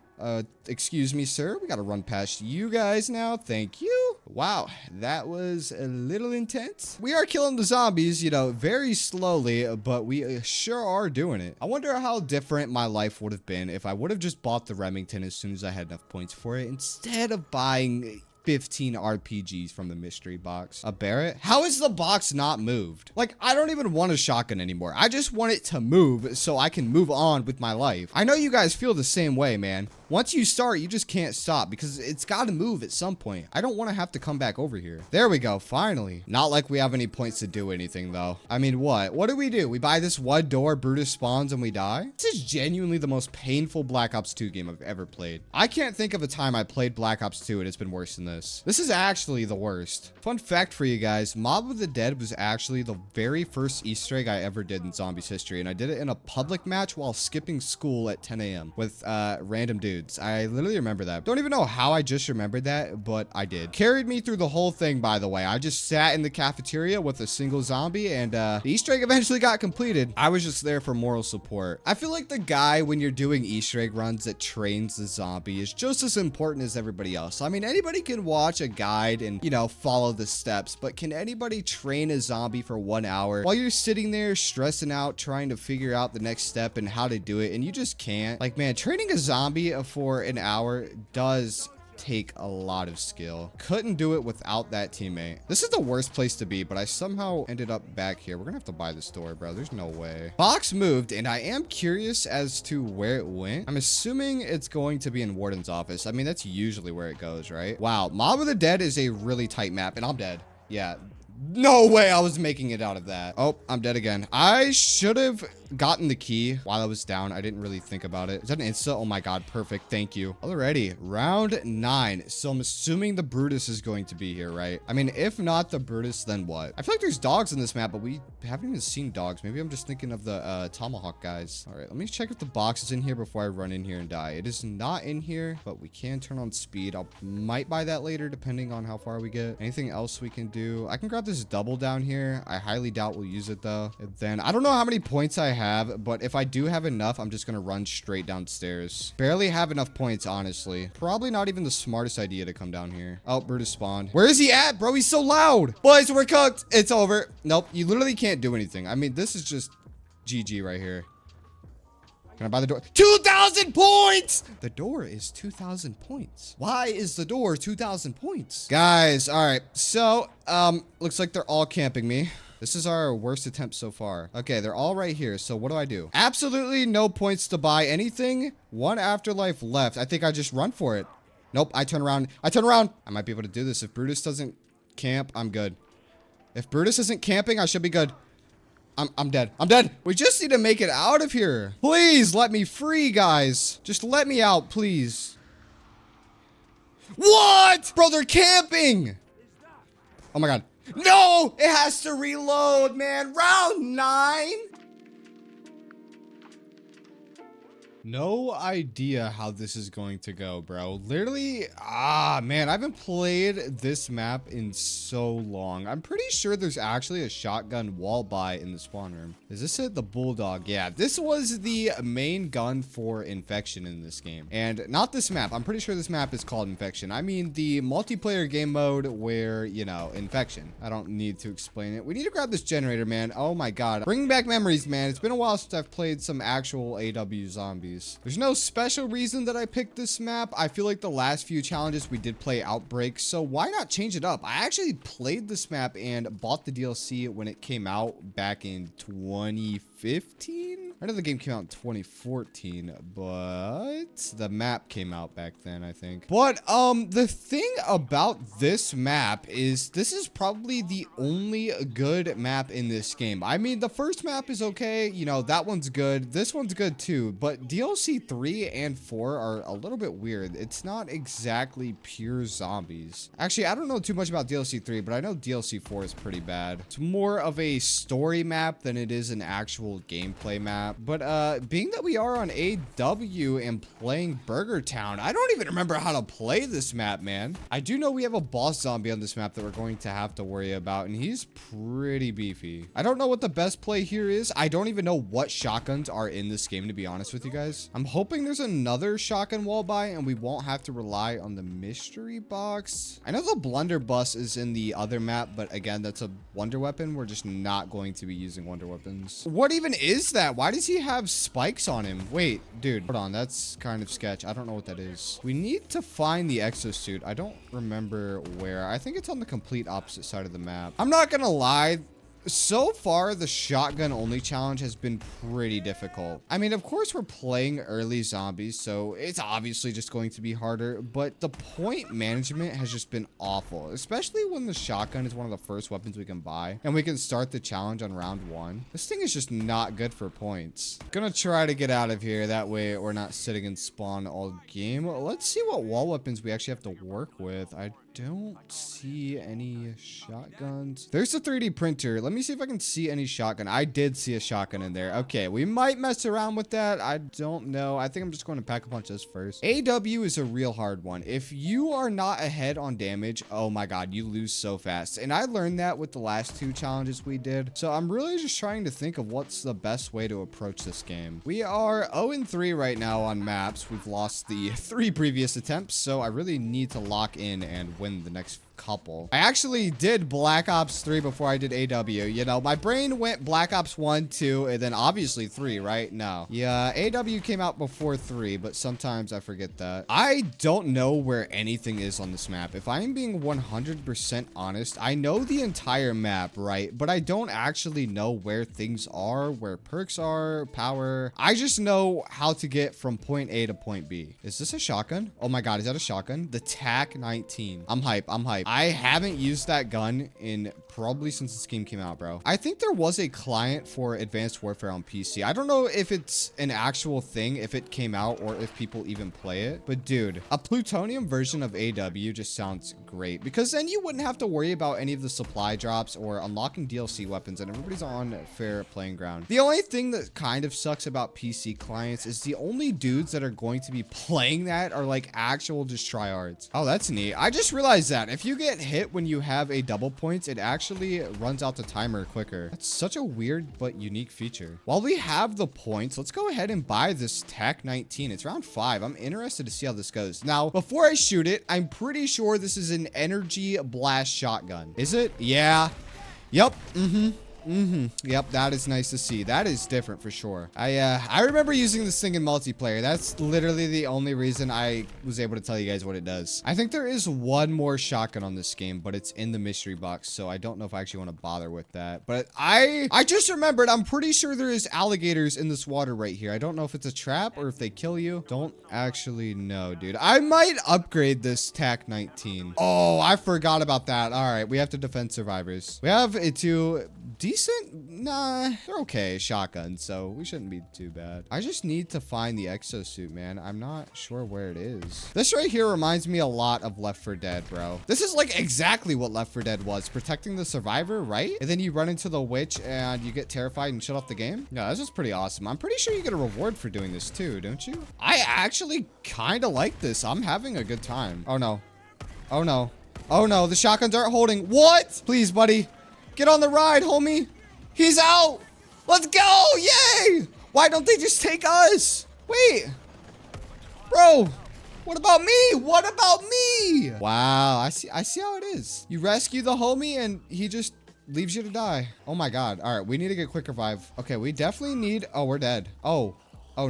[SPEAKER 1] Excuse me, sir. We gotta run past you guys now. Thank you. Wow, that was a little intense. We are killing the zombies, you know, very slowly, but we sure are doing it. I wonder how different my life would have been if I would have just bought the Remington as soon as I had enough points for it, instead of buying 15 RPGs from the mystery box. A Barrett? How is the box not moved? Like, I don't even want a shotgun anymore. I just want it to move so I can move on with my life. I know you guys feel the same way, man. Once you start, you just can't stop because it's got to move at some point. I don't want to have to come back over here. There we go, finally. Not like we have any points to do anything, though. I mean, what? What do? We buy this one door, Brutus spawns, and we die? This is genuinely the most painful Black Ops 2 game I've ever played. I can't think of a time I played Black Ops 2 and it's been worse than this. This is actually the worst. Fun fact for you guys, Mob of the Dead was actually the very first Easter egg I ever did in Zombies history, and I did it in a public match while skipping school at 10 a.m. with random dudes. I literally remember that. Don't even know how I just remembered that, but I did. Carried me through the whole thing, by the way. I just sat in the cafeteria with a single zombie, and the Easter egg eventually got completed. I was just there for moral support. I feel like the guy, when you're doing Easter egg runs, that trains the zombie is just as important as everybody else. I mean, anybody can watch a guide and, you know, follow the steps, but can anybody train a zombie for 1 hour while you're sitting there stressing out, trying to figure out the next step and how to do it, and you just can't? Like, man, training a zombie for an hour does take a lot of skill. Couldn't do it without that teammate. This is the worst place to be, but I somehow ended up back here. We're gonna have to buy this door, bro. There's no way. Box moved, and I am curious as to where it went. I'm assuming it's going to be in Warden's office. I mean, that's usually where it goes, right? Wow, Mob of the Dead is a really tight map, and I'm dead. Yeah. No way I was making it out of that. Oh, I'm dead again. I should have gotten the key while I was down. I didn't really think about it. Is that an insta? Oh my God, perfect. Thank you. Alrighty, round 9. So I'm assuming the Brutus is going to be here, right? I mean, if not the Brutus, then what? I feel like there's dogs in this map, but we haven't even seen dogs. Maybe I'm just thinking of the Tomahawk guys. All right, let me check if the box is in here before I run in here and die. It is not in here, but we can turn on speed. I might buy that later, depending on how far we get. Anything else we can do? I can grab this double down here. I highly doubt we'll use it though. And then I don't know how many points I have, but if I do have enough, I'm just gonna run straight downstairs. Barely have enough points, honestly. Probably not even the smartest idea to come down here. Oh, Brutus spawned. Where is he at, bro? He's so loud. Boys, we're cooked. It's over. Nope, you literally can't do anything. I mean, this is just GG right here. Can I buy the door? 2,000 points! The door is 2,000 points. Why is the door 2,000 points? Guys, all right. So, looks like they're all camping me. This is our worst attempt so far. Okay, they're all right here. So what do I do? Absolutely no points to buy anything. 1 afterlife left. I think I just run for it. Nope, I turn around. I turn around. I might be able to do this. If Brutus doesn't camp, I'm good. If Brutus isn't camping, I should be good. I'm dead. I'm dead. We just need to make it out of here. Please let me free, guys. Just let me out, please. What? Bro, they're camping. Oh my God. No, it has to reload, man. Round 9. No idea how this is going to go, bro. Literally, man, I haven't played this map in so long. I'm pretty sure there's actually a shotgun wall buy in the spawn room. Is this it? The bulldog. Yeah, this was the main gun for infection in this game. And not this map. I'm pretty sure this map is called infection. I mean, the multiplayer game mode where, you know, infection. I don't need to explain it. We need to grab this generator, man. Oh my God. Bringing back memories, man. It's been a while since I've played some actual AW zombies. There's no special reason that I picked this map. I feel like the last few challenges we did play Outbreak, so why not change it up? I actually played this map and bought the DLC when it came out back in 2015. I know the game came out in 2014, but the map came out back then, I think. But the thing about this map is this is probably the only good map in this game. I mean, the first map is okay. You know, that one's good. This one's good too, but DLC 3 and 4 are a little bit weird. It's not exactly pure zombies. Actually, I don't know too much about DLC 3, but I know DLC 4 is pretty bad. It's more of a story map than it is an actual gameplay map. But being that we are on AW and playing Burger Town, I don't even remember how to play this map, man. I do know we have a boss zombie on this map that we're going to have to worry about, and he's pretty beefy. I don't know what the best play here is. I don't even know what shotguns are in this game, to be honest with you guys. I'm hoping there's another shotgun wall buy and we won't have to rely on the mystery box. I know the blunderbuss is in the other map, but again, that's a wonder weapon. We're just not going to be using wonder weapons. What even is that? Why does he have spikes on him? Wait, dude, hold on. That's kind of sketch. I don't know what that is. We need to find the exosuit. I don't remember where. I think it's on the complete opposite side of the map. I'm not gonna lie. So far, the shotgun only challenge has been pretty difficult. I mean, of course, we're playing early zombies, so it's obviously just going to be harder, but the point management has just been awful, especially when the shotgun is one of the first weapons we can buy, and we can start the challenge on round 1. This thing is just not good for points. Gonna try to get out of here. That way, we're not sitting in spawn all game. Let's see what wall weapons we actually have to work with. I don't see any shotguns. There's a 3D printer. Let me see if I can see any shotgun. I did see a shotgun in there. Okay, we might mess around with that. I don't know. I think I'm just going to pack a punch this first. AW is a real hard one. If you are not ahead on damage, oh my God, you lose so fast. And I learned that with the last 2 challenges we did. So I'm really just trying to think of what's the best way to approach this game. We are 0-3 right now on maps. We've lost the 3 previous attempts, so I really need to lock in and win the next couple. I actually did Black Ops 3 before I did AW. You know, my brain went Black Ops 1, 2, and then obviously 3, right? No. Yeah, AW came out before 3, but sometimes I forget that. I don't know where anything is on this map. If I'm being 100% honest, I know the entire map, right? But I don't actually know where things are, where perks are, power. I just know how to get from point A to point B. Is this a shotgun? Oh my God, is that a shotgun? The TAC 19. I'm hype. I'm hype. I haven't used that gun in probably since this game came out, bro. I think there was a client for Advanced Warfare on PC. I don't know if it's an actual thing, if it came out, or if people even play it. But dude, a plutonium version of AW just sounds great, because then you wouldn't have to worry about any of the supply drops or unlocking DLC weapons, and everybody's on fair playing ground. The only thing that kind of sucks about PC clients is the only dudes that are going to be playing that are like actual just tryhards. Oh, that's neat. I just realized that if you get hit when you have a double points, it actually runs out the timer quicker. That's such a weird but unique feature. While we have the points, let's go ahead and buy this TAC 19. It's round 5. I'm interested to see how this goes. Now, before I shoot it, I'm pretty sure this is an energy blast shotgun. Is it? Yeah. Yep. Yep, that is nice to see. That is different for sure. I remember using this thing in multiplayer. That's literally the only reason I was able to tell you guys what it does. I think there is one more shotgun on this game, but it's in the mystery box, so I don't know if I actually want to bother with that. But I just remembered, I'm pretty sure there is alligators in this water right here. I don't know if it's a trap or if they kill you. Don't actually know, dude. I might upgrade this TAC 19. Oh, I forgot about that. All right, we have to defend survivors. We have to decent? Nah, they're okay shotguns, so we shouldn't be too bad. I just need to find the exosuit, man. I'm not sure where it is. This right here reminds me a lot of Left 4 Dead, bro. This is like exactly what Left 4 Dead was, protecting the survivor, right? And then you run into the witch and you get terrified and shut off the game. Yeah, that's just pretty awesome. I'm pretty sure you get a reward for doing this too, don't you? I actually kind of like this. I'm having a good time. Oh no. Oh no. Oh no, the shotguns aren't holding. What? Please, buddy. Get on the ride, homie. He's out. Let's go. Yay. Why don't they just take us? Wait. Bro. What about me? What about me? Wow, I see how it is. You rescue the homie and he just leaves you to die. Oh my God. All right, we need to get quick revive. Okay, we definitely need, oh, we're dead. Oh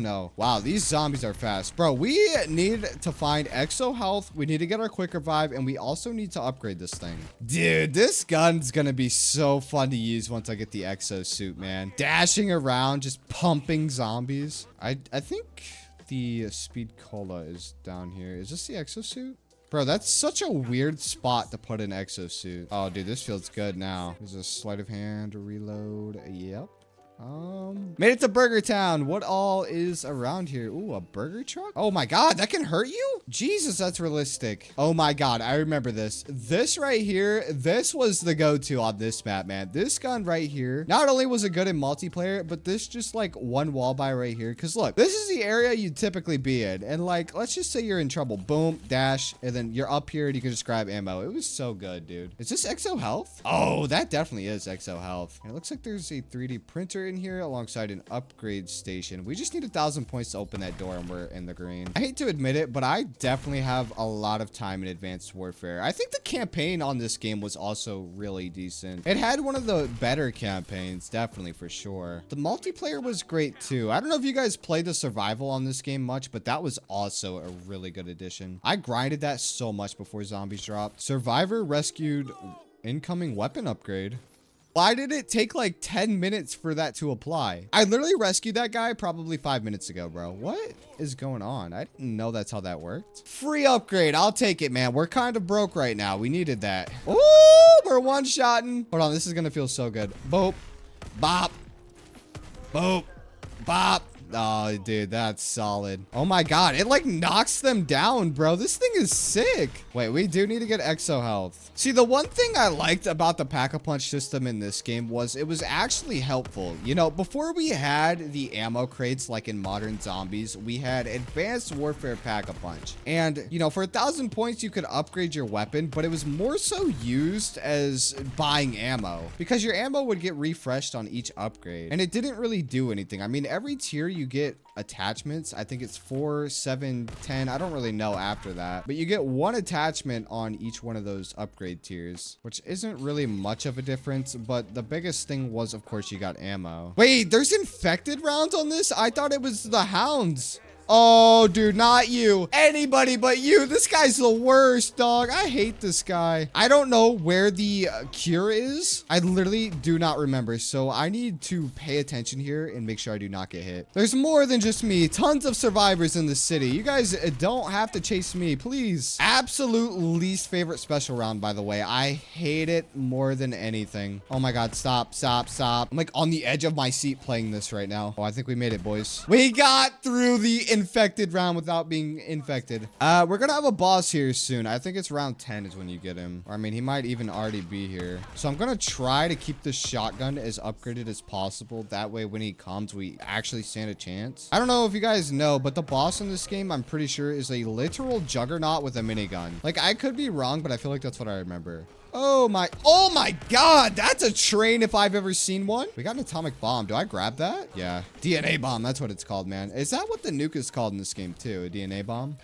[SPEAKER 1] no. Wow, these zombies are fast. Bro, we need to find exo health. We need to get our quick revive, and we also need to upgrade this thing. Dude, this gun's gonna be so fun to use once I get the exo suit, man. Dashing around, just pumping zombies. I think the speed cola is down here. Is this the exosuit? Bro, that's such a weird spot to put an exosuit. Oh, dude, this feels good now. There's a sleight of hand, a reload. Yep. Made it to Burger Town. What all is around here? Ooh, a burger truck? Oh my God, that can hurt you? Jesus, that's realistic. Oh my God, I remember this. This right here, this was the go-to on this map, man. This gun right here, not only was it good in multiplayer, but this just like one wall by right here. Cause look, this is the area you'd typically be in. And like, let's just say you're in trouble. Boom, dash, and then you're up here and you can just grab ammo. It was so good, dude. Is this exo health? Oh, that definitely is exo health. And it looks like there's a 3D printer in here alongside an upgrade station. We just need 1,000 points to open that door and we're in the green. I hate to admit it, but I definitely have a lot of time in Advanced Warfare. I think the campaign on this game was also really decent. It had one of the better campaigns, definitely, for sure. The multiplayer was great too. I don't know if you guys played the survival on this game much, but that was also a really good addition. I grinded that so much before zombies dropped. Survivor rescued incoming weapon upgrade. Why did it take like 10 minutes for that to apply? I literally rescued that guy probably 5 minutes ago, bro. What is going on? I didn't know that's how that worked. Free upgrade. I'll take it, man. We're kind of broke right now. We needed that. Ooh, we're one-shotting. Hold on. This is going to feel so good. Boop. Bop. Boop. Bop. Oh, dude, that's solid. Oh my God, it like knocks them down, bro. This thing is sick. Wait, we do need to get exo health. See, the one thing I liked about the pack-a-punch system in this game was it was actually helpful. You know, before we had the ammo crates like in Modern Zombies, we had Advanced Warfare pack-a-punch. And, you know, for 1,000 points, you could upgrade your weapon, but it was more so used as buying ammo because your ammo would get refreshed on each upgrade. And it didn't really do anything. I mean, every tier you get attachments. I think it's 4, 7, 10. I don't really know after that, but you get one attachment on each one of those upgrade tiers, which isn't really much of a difference. But the biggest thing was, of course, you got ammo. Wait, there's infected rounds on this? I thought it was the hounds. Oh, dude, not you. Anybody but you. This guy's the worst, dog. I hate this guy. I don't know where the cure is. I literally do not remember. So I need to pay attention here and make sure I do not get hit. There's more than just me. Tons of survivors in the city. You guys don't have to chase me, please. Absolute least favorite special round, by the way. I hate it more than anything. Oh my God, stop, stop, stop. I'm like on the edge of my seat playing this right now. Oh, I think we made it, boys. We got through the infected round without being infected. We're gonna have a boss here soon. I think it's round 10 is when you get him. Or I mean, he might even already be here. So I'm gonna try to keep this shotgun as upgraded as possible. That way when he comes, we actually stand a chance. I don't know if you guys know, but the boss in this game, I'm pretty sure, is a literal juggernaut with a minigun. Like, I could be wrong, but I feel like that's what I remember. Oh my God, that's a train if I've ever seen one. We got an atomic bomb. Do I grab that? Yeah, DNA bomb, that's what it's called, man. Is that what the nuke is called in this game too, a DNA bomb?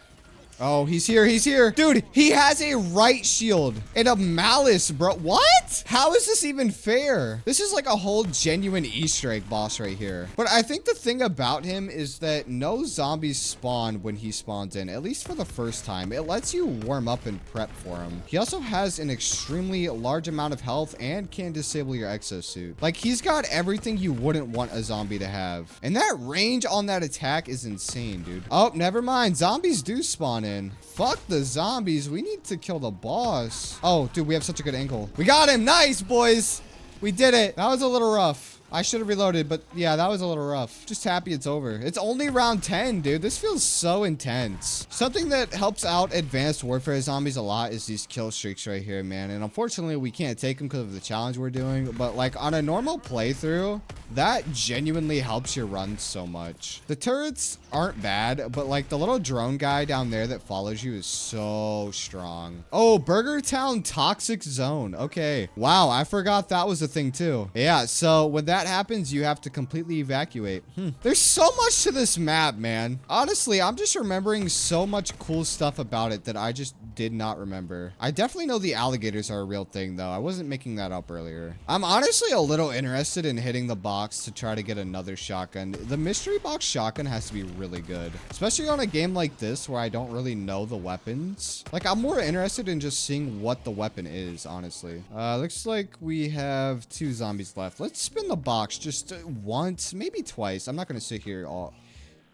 [SPEAKER 1] Oh, he's here. He's here. Dude, he has a right shield and a malice, bro. What? How is this even fair? This is like a whole genuine Easter egg boss right here. But I think the thing about him is that no zombies spawn when he spawns in, at least for the first time. It lets you warm up and prep for him. He also has an extremely large amount of health and can disable your exosuit. Like, he's got everything you wouldn't want a zombie to have. And that range on that attack is insane, dude. Oh, never mind. Zombies do spawn in. Fuck the zombies. We need to kill the boss. Oh, dude, we have such a good angle. We got him. Nice, boys. We did it. That was a little rough. I should have reloaded, but yeah, that was a little rough. Just happy it's over. It's only round 10, dude. This feels so intense. Something that helps out Advanced Warfare zombies a lot is these kill streaks right here, man. And unfortunately, we can't take them because of the challenge we're doing. But like on a normal playthrough, that genuinely helps your run so much. The turrets aren't bad, but like the little drone guy down there that follows you is so strong. Oh, Burger Town Toxic Zone. Okay. Wow, I forgot that was a thing too. Yeah, so when that happens, you have to completely evacuate. There's so much to this map, man. Honestly, I'm just remembering so much cool stuff about it that I just did not remember. I definitely know the alligators are a real thing, though. I wasn't making that up earlier. I'm honestly a little interested in hitting the box to try to get another shotgun. The mystery box shotgun has to be really good, especially on a game like this where I don't really know the weapons. Like, I'm more interested in just seeing what the weapon is, honestly. Looks like we have 2 zombies left. Let's spin the box just once, maybe twice. I'm not gonna sit here all...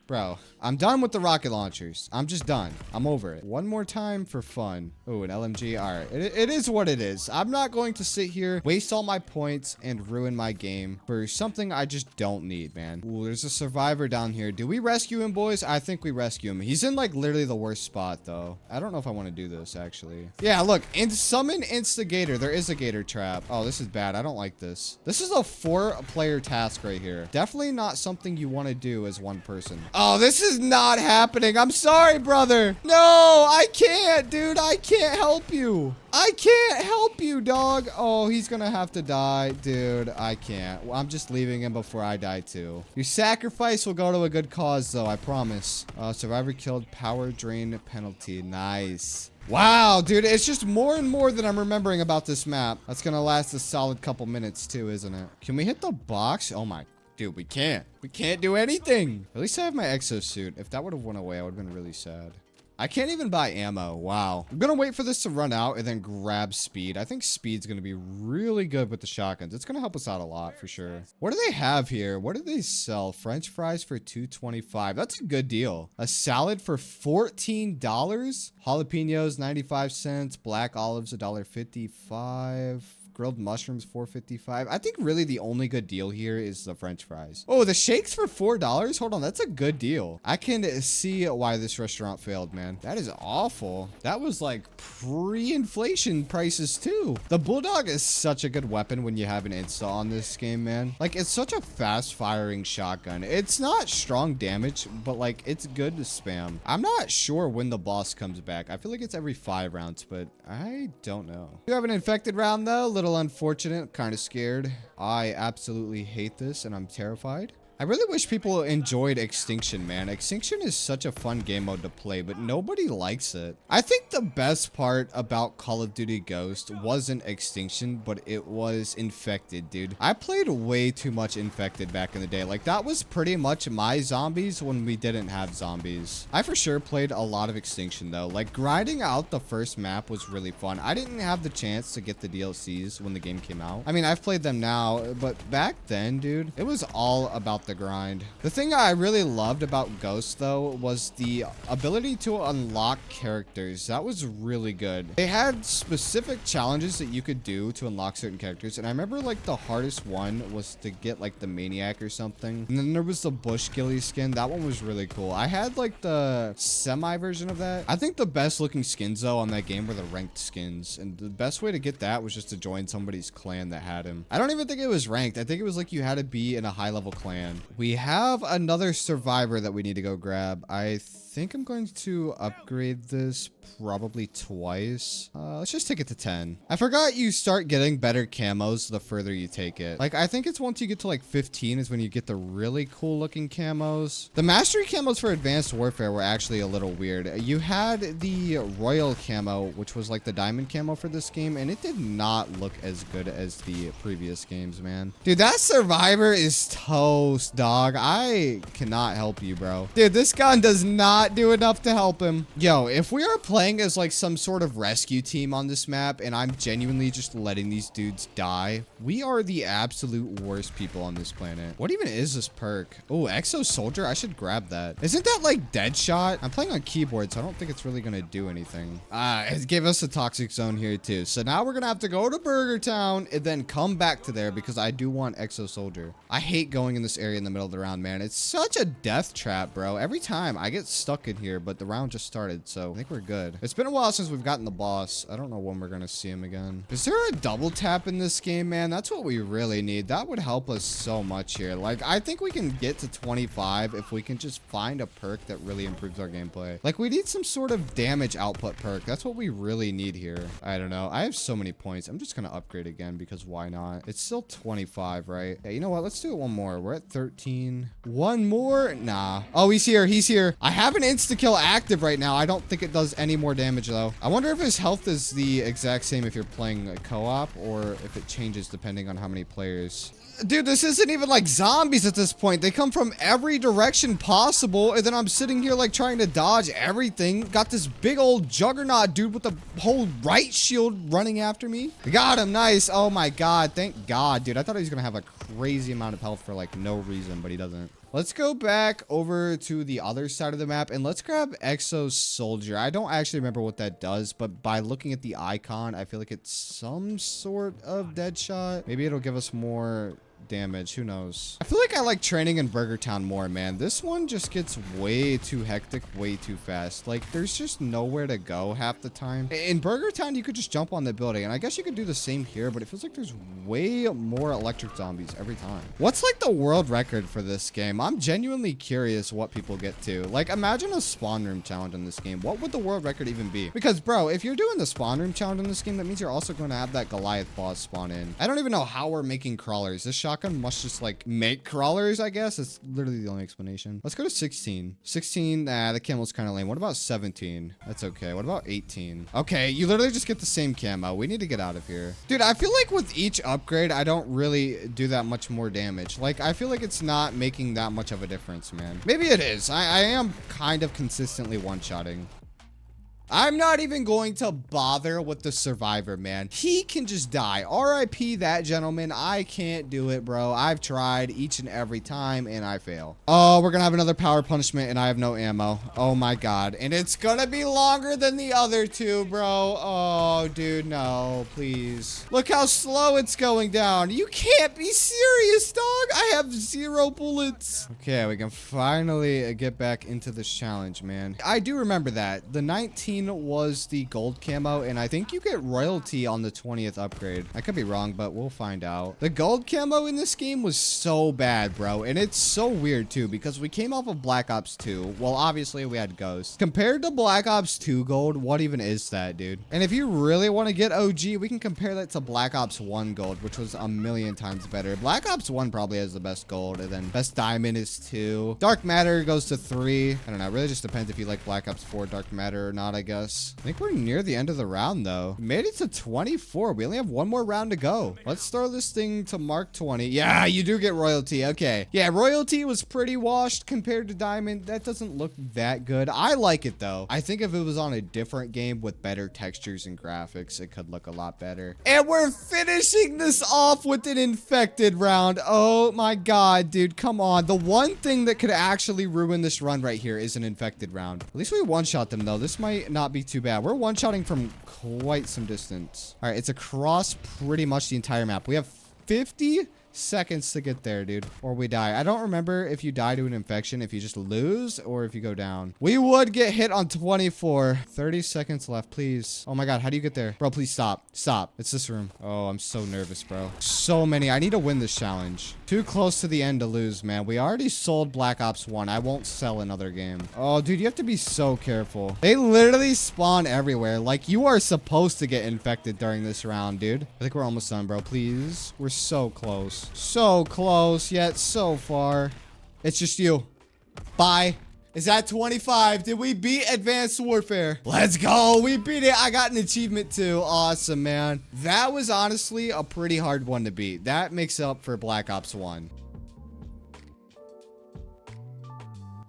[SPEAKER 1] Bro, I'm done with the rocket launchers. I'm just done. I'm over it. One more time for fun. Oh, an LMG. All right. It is what it is. I'm not going to sit here, waste all my points, and ruin my game for something I just don't need, man. Ooh, there's a survivor down here. Do we rescue him, boys? I think we rescue him. He's in, like, literally the worst spot, though. I don't know if I want to do this, actually. Yeah, look. Summon Instigator. There is a gator trap. Oh, this is bad. I don't like this. This is a 4-player task right here. Definitely not something you want to do as one person. Oh, this is not happening. I'm sorry, brother. No, I can't, dude. I can't help you. I can't help you, dog. Oh, he's gonna have to die. Dude, I can't. I'm just leaving him before I die, too. Your sacrifice will go to a good cause, though. I promise. Survivor killed, power drain penalty. Nice. Wow, dude, it's just more and more that I'm remembering about this map. That's gonna last a solid couple minutes, too, isn't it? Can we hit the box? Oh, my... Dude, we can't. We can't do anything. At least I have my exosuit. If that would have went away, I would have been really sad. I can't even buy ammo. Wow. I'm going to wait for this to run out and then grab speed. I think speed's going to be really good with the shotguns. It's going to help us out a lot for sure. What do they have here? What do they sell? French fries for $2.25. That's a good deal. A salad for $14. Jalapenos, 95 cents. Black olives, $1.55. Grilled mushrooms, $4.55. I think really the only good deal here is the French fries. Oh, the shakes for $4? Hold on, that's a good deal. I can see why this restaurant failed, man. That is awful. That was like pre-inflation prices too. The Bulldog is such a good weapon when you have an install on this game, man. Like, it's such a fast firing shotgun. It's not strong damage, but like it's good to spam. I'm not sure when the boss comes back. I feel like it's every 5 rounds, but I don't know. You have an infected round though. Little unfortunate, kind of scared. I absolutely hate this and I'm terrified. I really wish people enjoyed Extinction, man. Extinction is such a fun game mode to play, but nobody likes it. I think the best part about Call of Duty Ghost wasn't Extinction, but it was Infected, dude. I played way too much Infected back in the day. Like, that was pretty much my zombies when we didn't have zombies. I for sure played a lot of Extinction, though. Like, grinding out the first map was really fun. I didn't have the chance to get the DLCs when the game came out. I mean, I've played them now, but back then, dude, it was all about the grind. The thing I really loved about Ghost, though, was the ability to unlock characters. That was really good. They had specific challenges that you could do to unlock certain characters, and I remember like the hardest one was to get like the Maniac or something, and then there was the Bush Ghillie skin. That one was really cool. I had like the semi version of that. I think the best looking skins though on that game were the ranked skins, and the best way to get that was just to join somebody's clan that had him. I don't even think it was ranked. I think it was like you had to be in a high level clan. We have another survivor that we need to go grab. I think I'm going to upgrade this probably twice. Let's just take it to 10. I forgot you start getting better camos the further you take it. Like, I think it's once you get to like 15 is when you get the really cool looking camos. The mastery camos for Advanced Warfare were actually a little weird. You had the royal camo, which was like the diamond camo for this game, and it did not look as good as the previous games, man. Dude, that survivor is toast, dog. I cannot help you, bro. Dude, this gun does not not do enough to help him. Yo, if we are playing as like some sort of rescue team on this map and I'm genuinely just letting these dudes die, we are the absolute worst people on this planet. What even is this perk? Oh, Exo Soldier. I should grab that. Isn't that like Deadshot? I'm playing on keyboard, so I don't think it's really gonna do anything. It gave us a toxic zone here too. So now we're gonna have to go to Burger Town and then come back to there because I do want Exo Soldier. I hate going in this area in the middle of the round, man. It's such a death trap, bro. Every time I get stuck in here, but the round just started, so I think we're good. It's been a while since we've gotten the boss. I don't know when we're gonna see him again. Is there a double tap in this game, man? That's what we really need. That would help us so much here. Like, I think we can get to 25 if we can just find a perk that really improves our gameplay. Like, we need some sort of damage output perk. That's what we really need here. I don't know. I have so many points. I'm just gonna upgrade again because why not? It's still 25, right? Yeah, you know what? Let's do it one more. We're at 13. One more? Nah. Oh, he's here. He's here. I have an insta-kill active right now. I don't think it does any more damage, though. I wonder if his health is the exact same if you're playing a co-op or if it changes depending on how many players. Dude, this isn't even like zombies at this point. They come from every direction possible, and then I'm sitting here like trying to dodge everything. Got this big old juggernaut dude with the whole right shield running after me. Got him. Nice. Oh my god. Thank god, dude. I thought he was gonna have a crazy amount of health for like no reason, but he doesn't. Let's go back over to the other side of the map and let's grab Exo Soldier. I don't actually remember what that does, but by looking at the icon, I feel like it's some sort of Deadshot. Maybe it'll give us more damage. Who knows? I feel like I like training in Burger Town more, man. This one just gets way too hectic, way too fast. Like, there's just nowhere to go half the time. In Burger Town, you could just jump on the building, and I guess you could do the same here, but it feels like there's way more electric zombies every time. What's like the world record for this game? I'm genuinely curious what people get to. Like, imagine a spawn room challenge in this game. What would the world record even be? Because, bro, if you're doing the spawn room challenge in this game, that means you're also going to have that Goliath boss spawn in. I don't even know how we're making crawlers. This shotgun must just like make crawlers, I guess. It's literally the only explanation. Let's go to 16. 16, the camel's kind of lame. What about 17? That's okay. What about 18? Okay, you literally just get the same camo. We need to get out of here. Dude, I feel like with each upgrade, I don't really do that much more damage. Like, I feel like it's not making that much of a difference, man. Maybe it is. I am kind of consistently one-shotting. I'm not even going to bother with the survivor, man. He can just die. RIP that gentleman. I can't do it, bro. I've tried each and every time, and I fail. Oh, we're gonna have another power punishment, and I have no ammo. Oh, my God. And it's gonna be longer than the other two, bro. Oh, dude, no. Please. Look how slow it's going down. You can't be serious, dog. I have 0 bullets. Okay, we can finally get back into this challenge, man. I do remember that. The 19 was the gold camo, and I think you get royalty on the 20th upgrade. I could be wrong, but we'll find out. The gold camo in this game was so bad, bro, and it's so weird too because we came off of Black Ops 2. Well, obviously we had Ghost. Compared to Black Ops 2 gold, what even is that, dude? And if you really want to get OG, we can compare that to Black Ops 1 gold, which was a million times better. Black Ops 1 probably has the best gold, and then best diamond is 2. Dark Matter goes to 3. I don't know. It really just depends if you like Black Ops 4 Dark Matter or not, I guess. I think we're near the end of the round, though. We made it to 24. We only have one more round to go. Let's throw this thing to Mark 20. Yeah, you do get royalty. Okay. Yeah, royalty was pretty washed compared to diamond. That doesn't look that good. I like it, though. I think if it was on a different game with better textures and graphics, it could look a lot better. And we're finishing this off with an infected round. Oh, my God, dude. Come on. The one thing that could actually ruin this run right here is an infected round. At least we one-shot them, though. This might not be too bad. We're one-shotting from quite some distance. All right, it's across pretty much the entire map. We have 50 seconds to get there, dude, or we die. I don't remember if you die to an infection, if you just lose, or if you go down. We would get hit on 24. 30 seconds left, please. Oh my God, how do you get there? Bro, please stop. Stop. It's this room. Oh, I'm so nervous, bro. So many. I need to win this challenge. Too close to the end to lose, man. We already sold Black Ops 1. I won't sell another game. Oh, dude, you have to be so careful. They literally spawn everywhere. Like, you are supposed to get infected during this round, dude. I think we're almost done, bro. Please. We're so close. So close, yet so far. It's just you. Bye. Is that 25? Did we beat Advanced Warfare? Let's go. We beat it. I got an achievement too. Awesome, man. That was honestly a pretty hard one to beat. That makes up for Black Ops 1.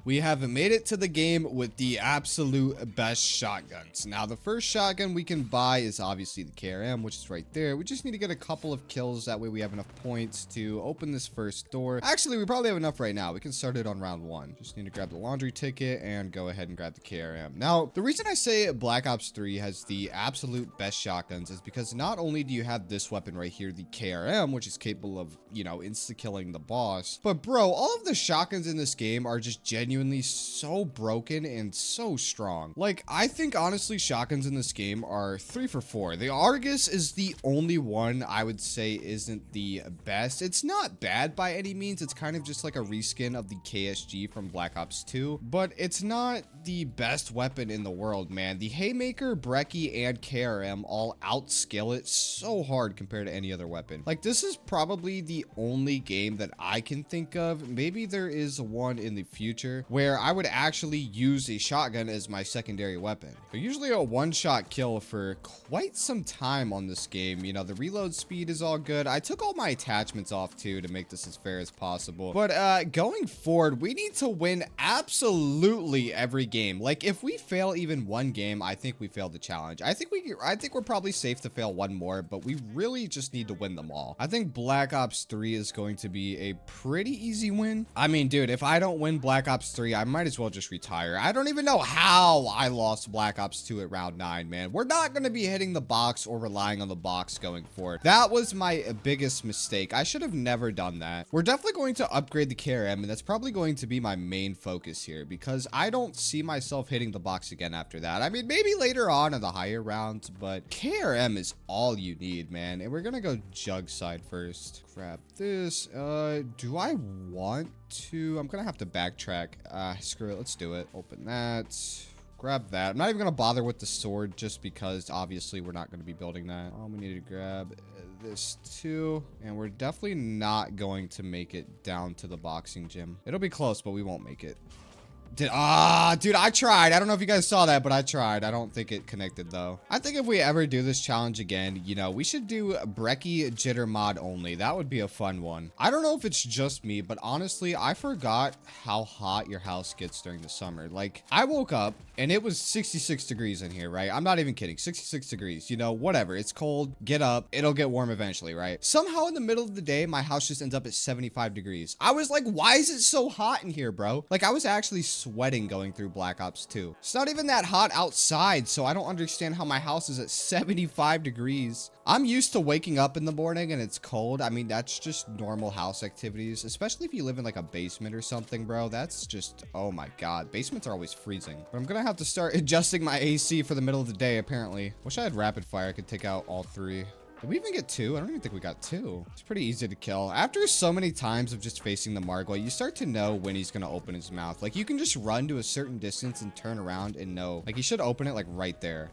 [SPEAKER 1] We have made it to the game with the absolute best shotguns. Now, the first shotgun we can buy is obviously the KRM, which is right there. We just need to get a couple of kills. That way we have enough points to open this first door. Actually, we probably have enough right now. We can start it on round 1. Just need to grab the laundry ticket and go ahead and grab the KRM. Now, the reason I say Black Ops 3 has the absolute best shotguns is because not only do you have this weapon right here, the KRM, which is capable of, you know, insta-killing the boss, but bro, all of the shotguns in this game are just genuinely so broken and so strong. Like, I think honestly shotguns in this game are 3 for 4. The Argus is the only one I would say isn't the best. It's not bad by any means. It's kind of just like a reskin of the KSG from Black Ops 2, but it's not the best weapon in the world, man. The Haymaker, Brecci, and KRM all outscale it so hard compared to any other weapon. Like, this is probably the only game that I can think of, maybe there is one in the future, where I would actually use a shotgun as my secondary weapon. They're usually a one-shot kill for quite some time on this game. You know, the reload speed is all good. I took all my attachments off too to make this as fair as possible. But going forward, we need to win absolutely every game. Like, if we fail even one game, I think we failed the challenge. I think we're probably safe to fail one more, but we really just need to win them all. I think Black Ops 3 is going to be a pretty easy win. I mean, dude, if I don't win Black Ops 3, I might as well just retire. I don't even know how I lost Black Ops 2 at round 9, man. We're not going to be hitting the box or relying on the box going forward. That was my biggest mistake. I should have never done that. We're definitely going to upgrade the KRM, and that's probably going to be my main focus here because I don't see myself hitting the box again after that. I mean, maybe later on in the higher rounds, but KRM is all you need, man. And we're going to go jug side first. Grab this. Do I want to? I'm going to have to backtrack. Screw it. Let's do it. Open that. Grab that. I'm not even going to bother with the sword just because obviously we're not going to be building that. We need to grab this too. And we're definitely not going to make it down to the boxing gym. It'll be close, but we won't make it. Dude, I tried. I don't know if you guys saw that, but I tried. I don't think it connected though. I think if we ever do this challenge again, you know, we should do Brecci jitter mod only. That would be a fun one. I don't know if it's just me, but honestly, I forgot how hot your house gets during the summer. Like, I woke up and it was 66 degrees in here, right? I'm not even kidding. 66 degrees, you know, whatever. It's cold. Get up. It'll get warm eventually, right? Somehow in the middle of the day, my house just ends up at 75 degrees. I was like, why is it so hot in here, bro? Like, I was actually sweating going through Black Ops 2. It's not even that hot outside, so I don't understand how my house is at 75 degrees. I'm used to waking up in the morning and it's cold. I mean, that's just normal house activities, especially if you live in like a basement or something, bro. That's just, oh my God. Basements are always freezing. But I'm gonna have to start adjusting my AC for the middle of the day, apparently. Wish I had rapid fire. I could take out all 3. Did we even get 2? I don't even think we got 2. It's pretty easy to kill. After so many times of just facing the Margwa, you start to know when he's going to open his mouth. Like, you can just run to a certain distance and turn around and know. Like, he should open it, like, right there.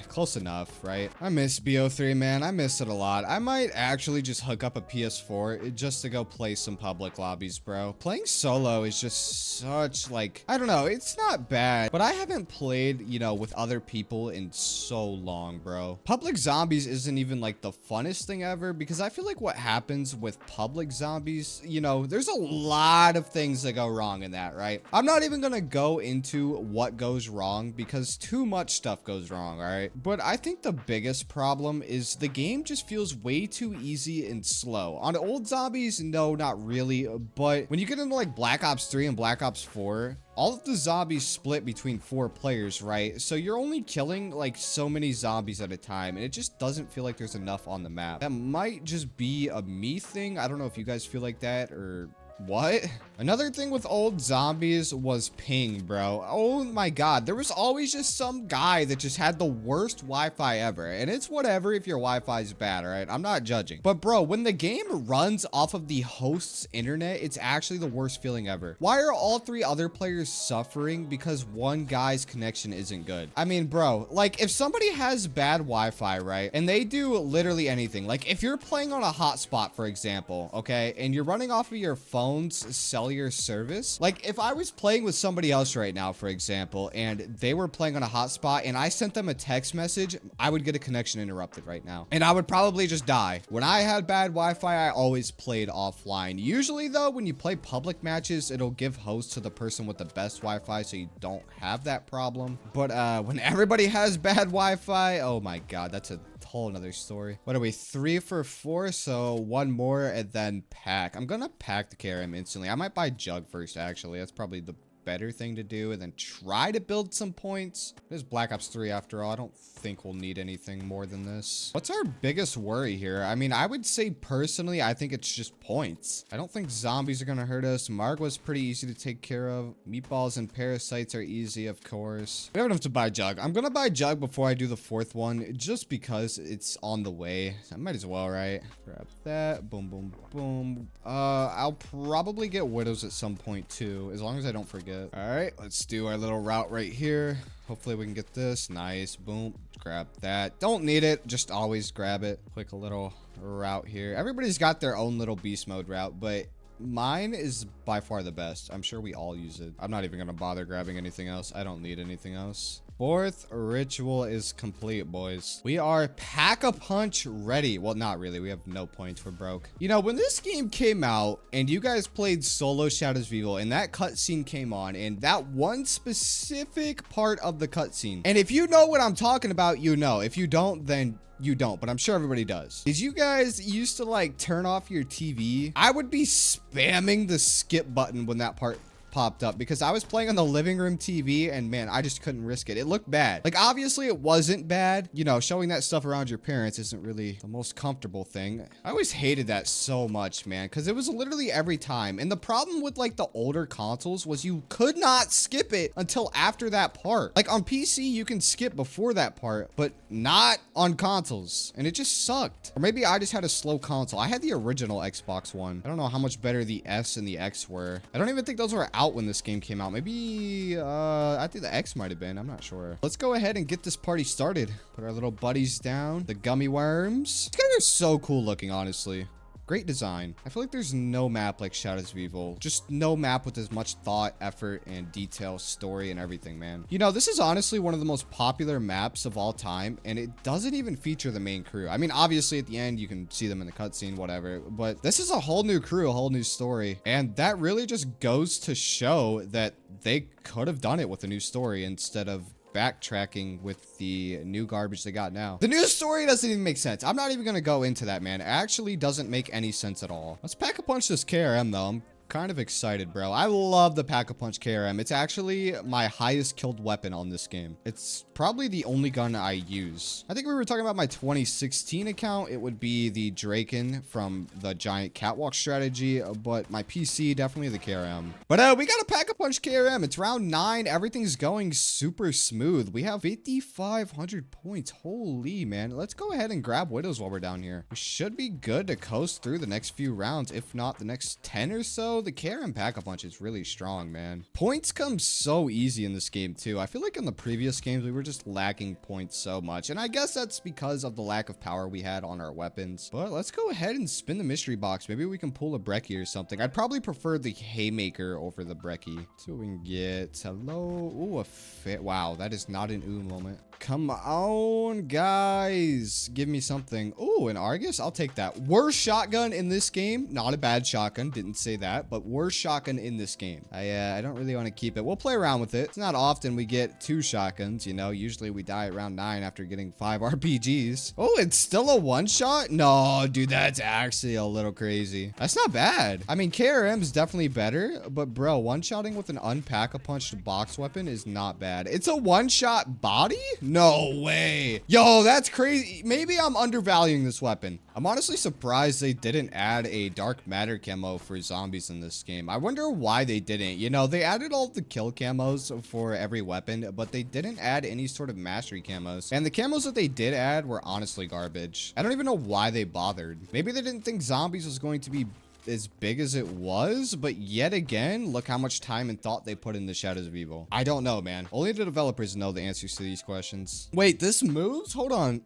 [SPEAKER 1] Close enough, right? I miss BO3, man. I miss it a lot. I might actually just hook up a PS4 just to go play some public lobbies, bro. Playing solo is just such, like, I don't know. It's not bad, but I haven't played, you know, with other people in so long, bro. Public zombies isn't even, like, the funnest thing ever because I feel like what happens with public zombies, you know, there's a lot of things that go wrong in that, right? I'm not even gonna go into what goes wrong because too much stuff goes wrong, all right? But I think the biggest problem is the game just feels way too easy and slow. On old zombies, no, not really, but when you get into like Black Ops 3 and Black Ops 4, all of the zombies split between 4 players, right? So you're only killing like so many zombies at a time, and it just doesn't feel like there's enough on the map. That might just be a me thing. I don't know if you guys feel like that or what. Another thing with old zombies was ping, bro. Oh my God. There was always just some guy that just had the worst Wi-Fi ever. And it's whatever if your Wi-Fi is bad, all right? I'm not judging. But bro, when the game runs off of the host's internet, it's actually the worst feeling ever. Why are all 3 other players suffering because one guy's connection isn't good? I mean, bro, like if somebody has bad Wi-Fi, right? And they do literally anything. Like if you're playing on a hotspot, for example, okay? And you're running off of your phone phone's cellular service. Like, if I was playing with somebody else right now, for example, and they were playing on a hotspot and I sent them a text message, I would get a connection interrupted right now. And I would probably just die. When I had bad Wi-Fi, I always played offline. Usually, though, when you play public matches, it'll give host to the person with the best Wi-Fi, so you don't have that problem. But when everybody has bad Wi-Fi, oh my God, that's a whole another story. What are we, 3 for 4? So 1 more and then pack. I'm gonna pack the KRM instantly. I might buy Jug first, actually. That's probably the better thing to do, and then try to build some points. There's Black Ops 3 after all. I don't think we'll need anything more than this. What's our biggest worry here? I mean, I would say personally, I think it's just points. I don't think zombies are gonna hurt us. Margwa's pretty easy to take care of. Meatballs and parasites are easy, of course. We have enough to buy Jug. I'm gonna buy Jug before I do the 4th one, just because it's on the way. I might as well, right? Grab that. Boom, boom, boom. I'll probably get Widows at some point too, as long as I don't forget. All right, let's do our little route right here. Hopefully we can get this. Nice. Boom. Grab that. Don't need it. Just always grab it. Click a little route here. Everybody's got their own little beast mode route, but mine is by far the best. I'm sure we all use it. I'm not even going to bother grabbing anything else. I don't need anything else. 4th ritual is complete, boys. We are pack-a-punch ready. Well, not really. We have no points. We're broke. You know, when this game came out and you guys played solo Shadows of Evil and that cutscene came on, and that one specific part of the cutscene, and if you know what I'm talking about, you know. If you don't, then you don't, but I'm sure everybody does. Did you guys used to like turn off your TV? I would be spamming the skip button when that part popped up because I was playing on the living room TV and man, I just couldn't risk it. It looked bad. Like, obviously it wasn't bad. You know, showing that stuff around your parents isn't really the most comfortable thing. I always hated that so much, man, because it was literally every time. And the problem with like the older consoles was you could not skip it until after that part. Like on PC, you can skip before that part, but not on consoles. And it just sucked. Or maybe I just had a slow console. I had the original Xbox One. I don't know how much better the S and the X were. I don't even think those were out when this game came out. Maybe I think the X might have been. I'm not sure. Let's go ahead and get this party started. Put our little buddies down. The gummy worms. These guys are so cool looking, honestly. Great design. I feel like there's no map like Shadows of Evil. Just no map with as much thought, effort, and detail, story, and everything, man. You know, this is honestly one of the most popular maps of all time, and it doesn't even feature the main crew. I mean, obviously, at the end, you can see them in the cutscene, whatever, but this is a whole new crew, a whole new story, and that really just goes to show that they could have done it with a new story instead of backtracking with the new garbage they got now. The new story doesn't even make sense. I'm not even gonna go into that, man. It actually doesn't make any sense at all. Let's pack-a-punch this KRM, though. I'm kind of excited, bro. I love the pack-a-punch KRM. It's actually my highest killed weapon on this game. It's probably the only gun I use. I think we were talking about my 2016 account. It would be the Draken from the giant catwalk strategy, but my PC, definitely the KRM. But we got a pack-a-punch KRM. It's round 9. Everything's going super smooth. We have 5,500 points. Holy, man. Let's go ahead and grab Widows while we're down here. We should be good to coast through the next few rounds, if not the next 10 or so. The KRM pack-a-punch is really strong, man. Points come so easy in this game, too. I feel like in the previous games, we were just lacking points so much. And I guess that's because of the lack of power we had on our weapons. But let's go ahead and spin the mystery box. Maybe we can pull a brekkie or something. I'd probably prefer the haymaker over the brekkie. So we can get, hello. Ooh, a fit. Wow, that is not an ooh moment. Come on, guys. Give me something. Ooh, an Argus? I'll take that. Worst shotgun in this game. Not a bad shotgun. Didn't say that. But worst shotgun in this game. I don't really want to keep it. We'll play around with it. It's not often we get 2 shotguns, you know. Usually we die at round 9 after getting 5 RPGs. Oh, it's still a one-shot? No, dude, that's actually a little crazy. That's not bad. I mean, KRM is definitely better. But, bro, one-shotting with an unpack-a-punched box weapon is not bad. It's a one-shot body? No way. Yo, that's crazy. Maybe I'm undervaluing this weapon. I'm honestly surprised they didn't add a dark matter camo for zombies in this game. I wonder why they didn't. You know, they added all the kill camos for every weapon, but they didn't add any sort of mastery camos. And the camos that they did add were honestly garbage. I don't even know why they bothered. Maybe they didn't think zombies was going to be as big as it was, but yet again, look how much time and thought they put into Shadows of Evil. I don't know, man. Only the developers know the answers to these questions. Wait, this moves? Hold on.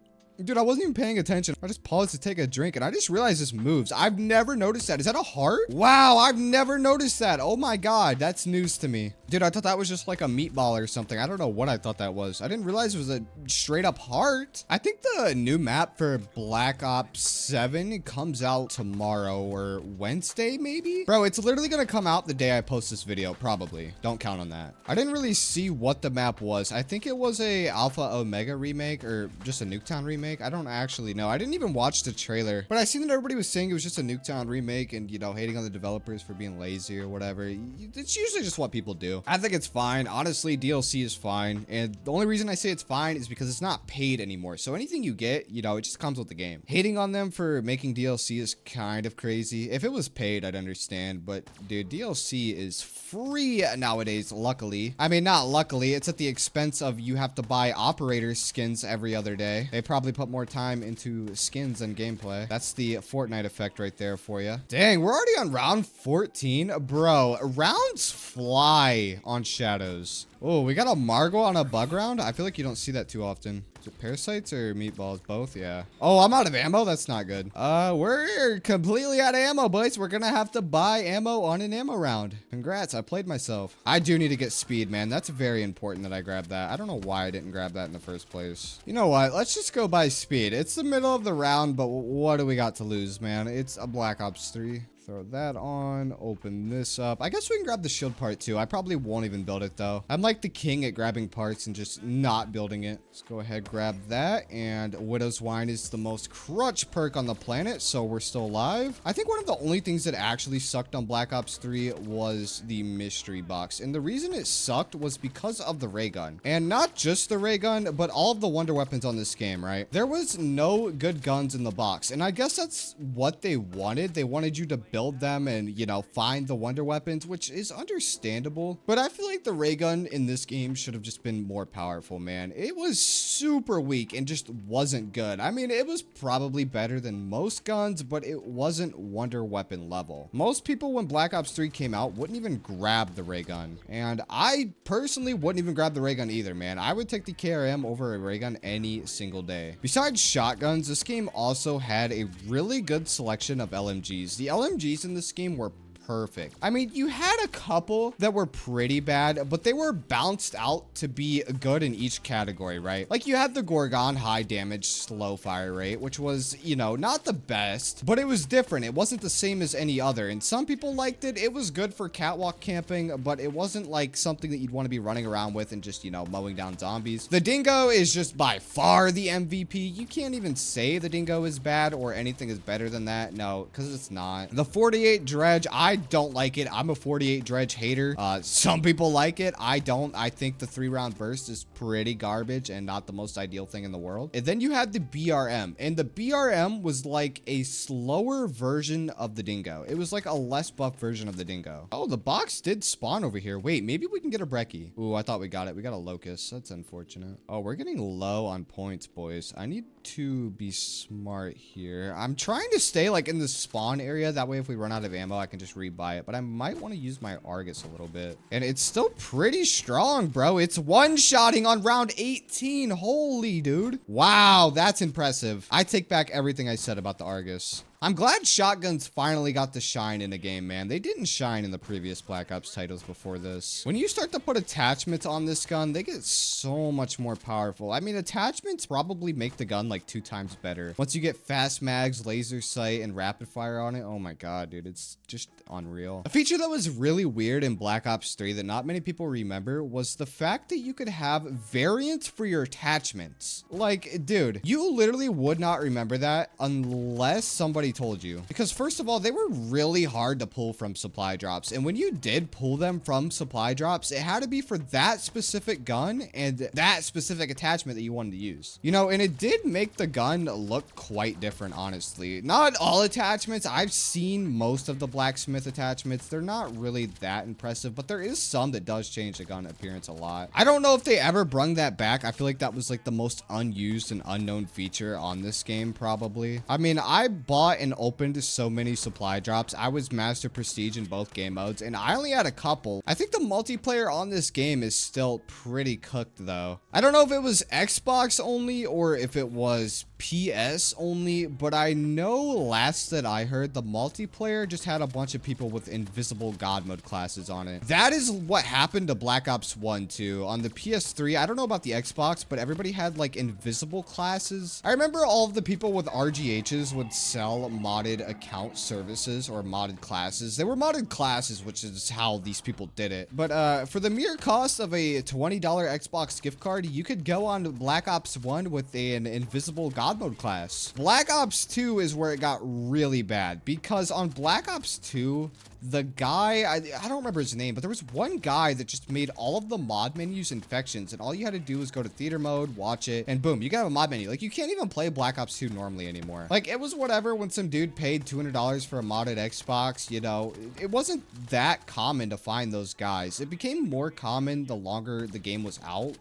[SPEAKER 1] Dude, I wasn't even paying attention. I just paused to take a drink and I just realized this moves. I've never noticed that. Is that a heart? Wow, I've never noticed that. Oh my God, that's news to me. Dude, I thought that was just like a meatball or something. I don't know what I thought that was. I didn't realize it was a straight up heart. I think the new map for Black Ops 7 comes out tomorrow or Wednesday, maybe? Bro, it's literally gonna come out the day I post this video, probably. Don't count on that. I didn't really see what the map was. I think it was a Alpha Omega remake or just a Nuketown remake. I don't actually know. I didn't even watch the trailer, but I seen that everybody was saying it was just a Nuketown remake and, you know, hating on the developers for being lazy or whatever. It's usually just what people do. I think it's fine. Honestly, DLC is fine. And the only reason I say it's fine is because it's not paid anymore. So anything you get, you know, it just comes with the game. Hating on them for making DLC is kind of crazy. If it was paid, I'd understand. But dude, DLC is free nowadays, luckily. I mean, not luckily. It's at the expense of you have to buy operator skins every other day. They probably put more time into skins than gameplay. That's the Fortnite effect right there for you. Dang, we're already on round 14. Bro, rounds fly on shadows. Oh, we got a Margot on a bug round? I feel like you don't see that too often. Is it parasites or meatballs? Both, yeah. Oh, I'm out of ammo? That's not good. We're completely out of ammo, boys. We're gonna have to buy ammo on an ammo round. Congrats, I played myself. I do need to get speed, man. That's very important that I grab that. I don't know why I didn't grab that in the first place. You know what? Let's just go buy speed. It's the middle of the round, but what do we got to lose, man? It's a Black Ops 3. Throw that on, open this up. I guess we can grab the shield part too. I probably won't even build it though. I'm like the king at grabbing parts and just not building it. Let's go ahead, grab that. And Widow's Wine is the most crutch perk on the planet, so we're still alive. I think one of the only things that actually sucked on Black Ops 3 was the mystery box. And the reason it sucked was because of the ray gun. And not just the ray gun, but all of the wonder weapons on this game, right? There was no good guns in the box. And I guess that's what they wanted. They wanted you to build them and, you know, find the wonder weapons, which is understandable. But I feel like the ray gun in this game should have just been more powerful, man. It was super weak and just wasn't good. I mean, it was probably better than most guns, but it wasn't wonder weapon level. Most people, when Black Ops 3 came out, wouldn't even grab the ray gun. And I personally wouldn't even grab the ray gun either, man. I would take the KRM over a ray gun any single day. Besides shotguns, this game also had a really good selection of LMGs. The LMGs in this game were perfect. I mean, you had a couple that were pretty bad, but they were bounced out to be good in each category, right? Like you had the Gorgon high damage, slow fire rate, which was, you know, not the best, but it was different. It wasn't the same as any other. And some people liked it. It was good for catwalk camping, but it wasn't like something that you'd want to be running around with and just, you know, mowing down zombies. The Dingo is just by far the MVP. You can't even say the Dingo is bad or anything is better than that. No, because it's not. The 48 Dredge, I don't like it. I'm a 48 Dredge hater. Some people like it. I don't. I think the 3-round burst is pretty garbage and not the most ideal thing in the world. And then you had the BRM, and the BRM was like a slower version of the Dingo. It was like a less buff version of the Dingo. Oh, the box did spawn over here. Wait, maybe we can get a Brecci. Ooh, I thought we got it. We got a Locust. That's unfortunate. Oh, we're getting low on points, boys. I need to be smart here. I'm trying to stay like in the spawn area. That way, if we run out of ammo, I can just rebuy it. But I might want to use my Argus a little bit. And it's still pretty strong, bro. It's one-shotting on round 18. Holy dude. Wow, that's impressive. I take back everything I said about the Argus. I'm glad shotguns finally got to shine in a game, man. They didn't shine in the previous Black Ops titles before this. When you start to put attachments on this gun, they get so much more powerful. I mean, attachments probably make the gun like 2 times better. Once you get fast mags, laser sight, and rapid fire on it, oh my god, dude, it's just unreal. A feature that was really weird in Black Ops 3 that not many people remember was the fact that you could have variants for your attachments. Like, dude, you literally would not remember that unless somebody told you, because first of all, they were really hard to pull from supply drops, and when you did pull them from supply drops, it had to be for that specific gun and that specific attachment that you wanted to use, you know. And it did make the gun look quite different, honestly. Not all attachments. I've seen most of the blacksmith attachments. They're not really that impressive, but there is some that does change the gun appearance a lot. I don't know if they ever brung that back. I feel like that was like the most unused and unknown feature on this game, probably. I mean, I bought and opened so many supply drops. I was Master Prestige in both game modes, and I only had a couple. I think the multiplayer on this game is still pretty cooked, though. I don't know if it was Xbox only or if it was PS only, but I know last that I heard, the multiplayer just had a bunch of people with invisible God mode classes on it. That is what happened to Black Ops 1 too. On the PS3, I don't know about the Xbox, but everybody had like invisible classes. I remember all of the people with RGHs would sell modded account services or modded classes. They were modded classes, which is how these people did it. But for the mere cost of a $20 Xbox gift card, you could go on Black Ops 1 with an invisible God mode class. Black Ops 2 is where it got really bad, because on Black Ops 2, the guy, I don't remember his name, but there was one guy that just made all of the mod menus infections, and all you had to do was go to theater mode, watch it, and boom, you got a mod menu. Like, you can't even play Black Ops 2 normally anymore. Like, it was whatever when some dude paid $200 for a modded Xbox, you know. It wasn't that common to find those guys. It became more common the longer the game was out.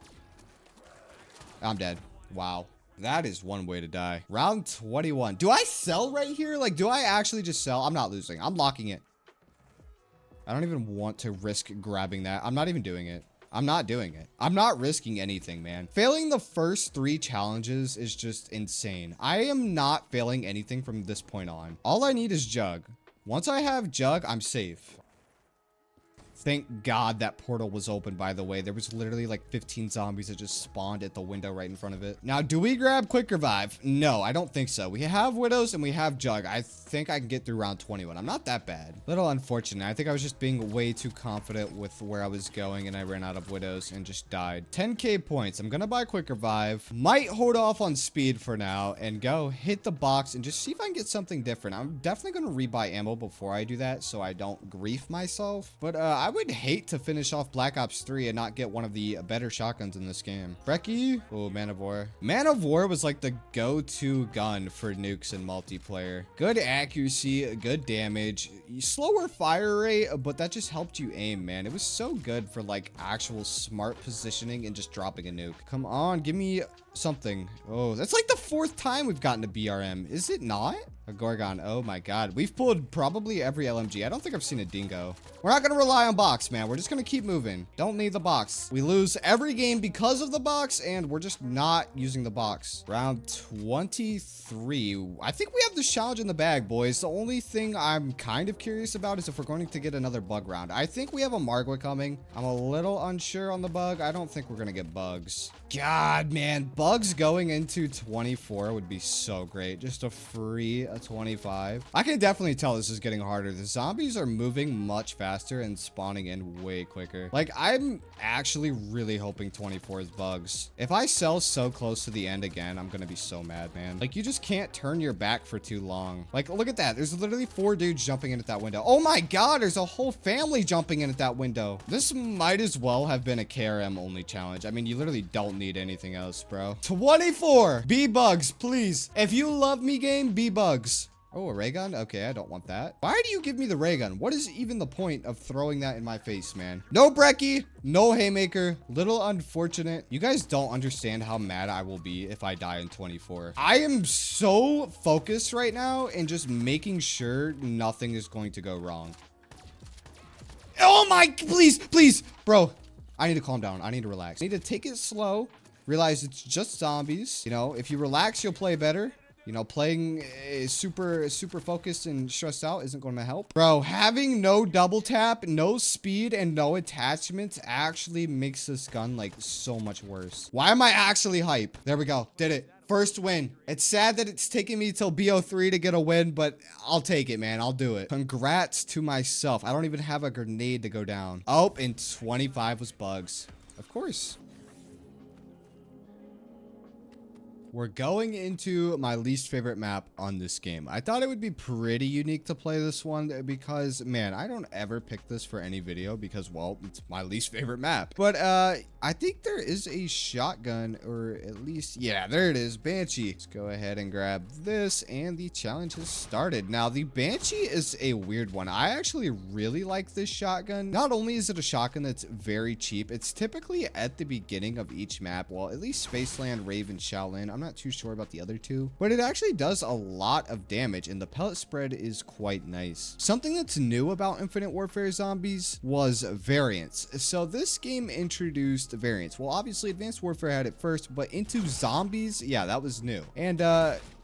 [SPEAKER 1] I'm dead. Wow. That is one way to die. Round 21. Do I sell right here? Like, do I actually just sell? I'm not losing. I'm locking it. I don't even want to risk grabbing that. I'm not even doing it. I'm not doing it. I'm not risking anything, man. Failing the first 3 challenges is just insane. I am not failing anything from this point on. All I need is Jug. Once I have Jug, I'm safe. Thank God that portal was open, by the way. There was literally like 15 zombies that just spawned at the window right in front of it. Now, do we grab Quick Revive? No, I don't think so. We have Widows and we have Jug. I think I can get through round 21. I'm not that bad. Little unfortunate. I think I was just being way too confident with where I was going, and I ran out of Widows and just died. 10k points. I'm gonna buy Quick Revive. Might hold off on speed for now and go hit the box and just see if I can get something different. I'm definitely gonna rebuy ammo before I do that so I don't grief myself. But I would hate to finish off Black Ops 3 and not get one of the better shotguns in this game. Brecci. Oh, Man of War. Man of War was like the go-to gun for nukes in multiplayer. Good accuracy, good damage, slower fire rate, but that just helped you aim, man. It was so good for like actual smart positioning and just dropping a nuke. Come on, give me something. Oh, that's like the 4th time we've gotten a BRM. Is it not? A Gorgon. Oh my God. We've pulled probably every LMG. I don't think I've seen a Dingo. We're not going to rely on box, man. We're just going to keep moving. Don't need the box. We lose every game because of the box, and we're just not using the box. Round 23. I think we have the challenge in the bag, boys. The only thing I'm kind of curious about is if we're going to get another bug round. I think we have a Margwa coming. I'm a little unsure on the bug. I don't think we're going to get bugs. God, man. Bugs going into 24 would be so great. Just a free 25. I can definitely tell this is getting harder. The zombies are moving much faster and spawning in way quicker. Like, I'm actually really hoping 24 is bugs. If I sell so close to the end again, I'm gonna be so mad, man. Like, you just can't turn your back for too long. Like, look at that. There's literally 4 dudes jumping in at that window. Oh my God, there's a whole family jumping in at that window. This might as well have been a KRM only challenge. I mean, you literally don't need anything else, bro. 24. Be bugs, please. If you love me, game, be bugs. Oh, a ray gun? Okay, I don't want that. Why do you give me the ray gun? What is even the point of throwing that in my face, man? No Brecci, no Haymaker. Little unfortunate. You guys don't understand how mad I will be if I die in 24. I am so focused right now and just making sure nothing is going to go wrong. Oh my, please, bro. I need to calm down. I need to relax. I need to take it slow. Realize it's just zombies. You know, if you relax, you'll play better. You know, playing super focused and stressed out isn't going to help. Bro, having no double tap, no speed, and no attachments actually makes this gun, like, so much worse. Why am I actually hype? There we go. Did it. First win. It's sad that it's taking me till BO3 to get a win, but I'll take it, man. I'll do it. Congrats to myself. I don't even have a grenade to go down. Oh, and 25 was bugs. Of course. We're going into my least favorite map on this game. I thought it would be pretty unique to play this one because, man, I don't ever pick this for any video because, well, it's my least favorite map. But I think there is a shotgun, or at least, yeah, there it is, Banshee. Let's go ahead and grab this, and the challenge has started. Now, the Banshee is a weird one. I actually really like this shotgun. Not only is it a shotgun that's very cheap, it's typically at the beginning of each map. Well, at least Spaceland, Raven, Shaolin. I'm I'm not too sure about the other two, but it actually does a lot of damage, and the pellet spread is quite nice. Something that's new about Infinite Warfare Zombies was variants. So this game introduced variants. Well, obviously Advanced Warfare had it first, but into zombies, yeah, that was new. And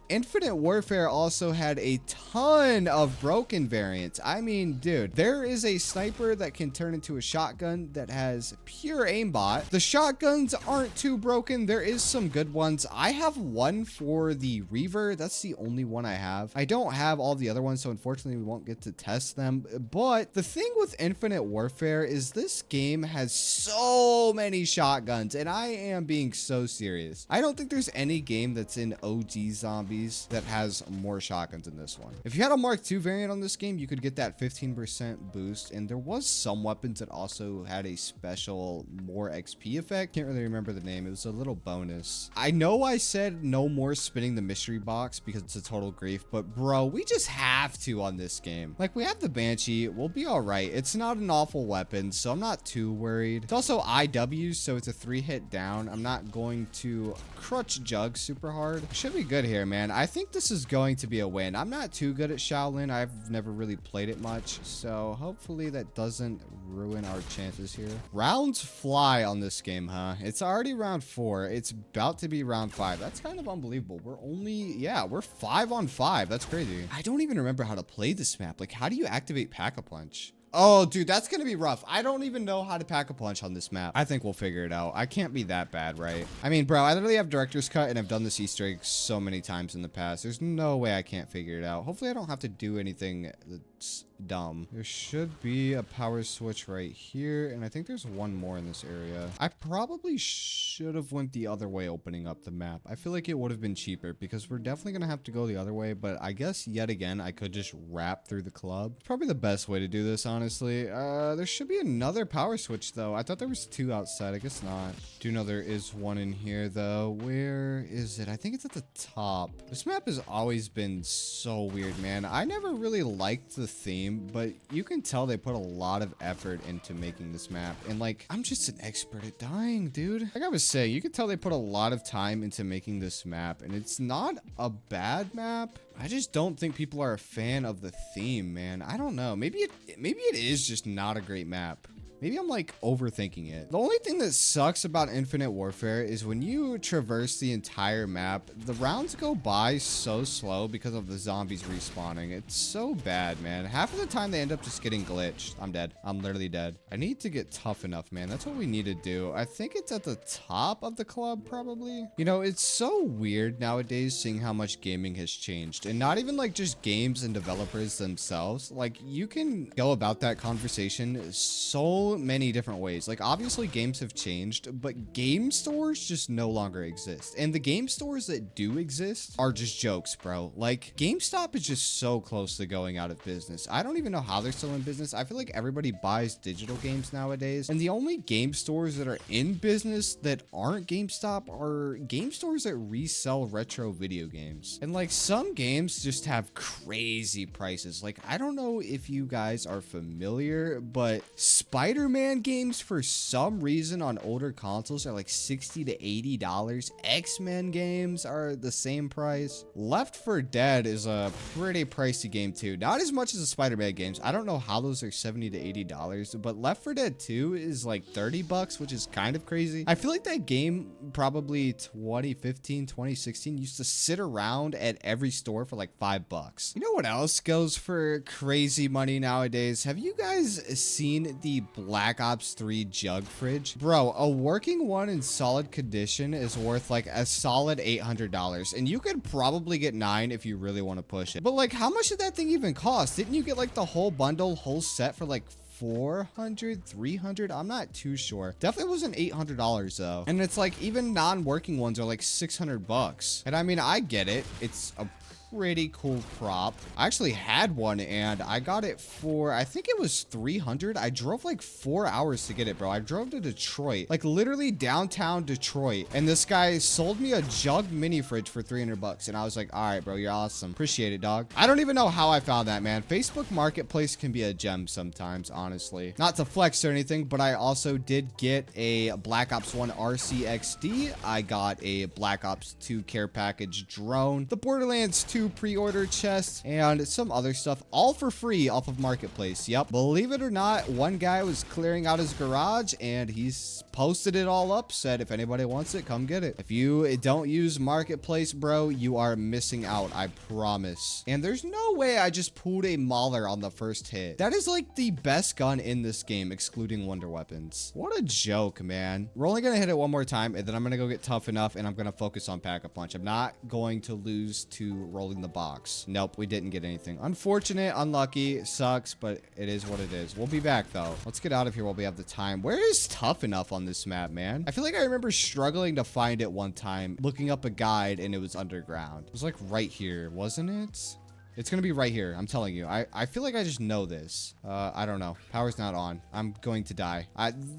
[SPEAKER 1] Infinite Warfare also had a ton of broken variants. I mean, dude, there is a sniper that can turn into a shotgun that has pure aimbot. The shotguns aren't too broken. There is some good ones. I have one for the Reaver. That's the only one I have. I don't have all the other ones, so unfortunately we won't get to test them. But the thing with Infinite Warfare is this game has so many shotguns, and I am being so serious. I don't think there's any game that's in OG Zombies that has more shotguns than this one. If you had a Mark II variant on this game, you could get that 15% boost, and there was some weapons that also had a special more XP effect. Can't really remember the name. It was a little bonus. I know I said no more spinning the mystery box because it's a total grief, but bro, we just have to on this game. Like, we have the Banshee. We'll be all right. It's not an awful weapon, so I'm not too worried. It's also IW, so it's a 3-hit down. I'm not going to crutch Jug super hard. Should be good here, man. I think this is going to be a win. I'm not too good at Shaolin. I've never really played it much, so hopefully that doesn't ruin our chances here. Rounds fly on this game, huh? It's already round 4. It's about to be round 5. That's kind of unbelievable. We're only, yeah, we're 5 on 5. That's crazy. I don't even remember how to play this map. Like, how do you activate Pack-a-Punch? Oh, dude, that's going to be rough. I don't even know how to pack a punch on this map. I think we'll figure it out. I can't be that bad, right? I mean, bro, I literally have director's cut and I've done this Easter egg so many times in the past. There's no way I can't figure it out. Hopefully I don't have to do anything that's dumb. There should be a power switch right here, and I think there's one more in this area. I probably should have went the other way opening up the map. I feel like it would have been cheaper because we're definitely gonna have to go the other way, but I guess yet again I could just wrap through the club. It's probably the best way to do this, honestly. There should be another power switch though. I thought there was 2 outside. I guess not. Do know there is one in here though. Where is it? I think it's at the top. This map has always been so weird, man. I never really liked the theme, but you can tell they put a lot of effort into making this map, and like, I'm just an expert at dying, dude. Like I was saying, you can tell they put a lot of time into making this map, and it's not a bad map. I just don't think people are a fan of the theme, man. I don't know. Maybe it is just not a great map. Maybe I'm like overthinking it. The only thing that sucks about Infinite Warfare is when you traverse the entire map, the rounds go by so slow because of the zombies respawning. It's so bad, man. Half of the time they end up just getting glitched. I'm dead. I'm literally dead. I need to get tough enough, man. That's what we need to do. I think it's at the top of the club, probably. You know, it's so weird nowadays seeing how much gaming has changed, and not even like just games and developers themselves. Like, you can go about that conversation so many different ways. Like, obviously games have changed, but game stores just no longer exist, and the game stores that do exist are just jokes, bro. Like, GameStop is just so close to going out of business. I don't even know how they're still in business. I feel like everybody buys digital games nowadays, and the only game stores that are in business that aren't GameStop are game stores that resell retro video games. And like, some games just have crazy prices. Like, I don't know if you guys are familiar, but Spider-Man games for some reason on older consoles are like $60 to $80. X-Men games are the same price. Left 4 Dead is a pretty pricey game too. Not as much as the Spider-Man games. I don't know how those are $70 to $80, but Left 4 Dead 2 is like $30, which is kind of crazy. I feel like that game probably 2015, 2016 used to sit around at every store for like $5. You know what else goes for crazy money nowadays? Have you guys seen the Black Ops 3 jug fridge? Bro, a working one in solid condition is worth like a solid $800, and you could probably get 9 if you really want to push it. But like, how much did that thing even cost? Didn't you get like the whole bundle, whole set for like 400, 300? I'm not too sure. Definitely wasn't $800 though. And it's like, even non-working ones are like $600. And I mean, I get it. It's a pretty cool prop. I actually had one and I got it for, I think it was 300. I drove like 4 hours to get it, bro. I drove to Detroit, like literally downtown Detroit. And this guy sold me a jug mini fridge for 300 bucks. And I was like, all right, bro, you're awesome. Appreciate it, dog. I don't even know how I found that, man. Facebook Marketplace can be a gem sometimes, honestly. Not to flex or anything, but I also did get a Black Ops 1 RCXD. I got a Black Ops 2 care package drone, the Borderlands 2 pre-order chest, and some other stuff, all for free off of Marketplace. Yep. Believe it or not, one guy was clearing out his garage and he's posted it all up, said if anybody wants it, come get it. If you don't use Marketplace, bro, you are missing out, I promise. And there's no way I just pulled a Mauler on the first hit. That is like the best gun in this game, excluding Wonder Weapons. What a joke, man. We're only gonna hit it one more time and then I'm gonna go get tough enough and I'm gonna focus on Pack-a-Punch. I'm not going to lose to rolling the box. Nope, we didn't get anything. Unfortunate, unlucky, sucks, but it is what it is. We'll be back though. Let's get out of here while we have the time. Where is tough enough on this map, man? I feel like I remember struggling to find it one time, looking up a guide and it was underground. It was like right here, wasn't it? It's gonna be right here. I'm telling you. I feel like I just know this. I don't know. Power's not on. I'm going to die.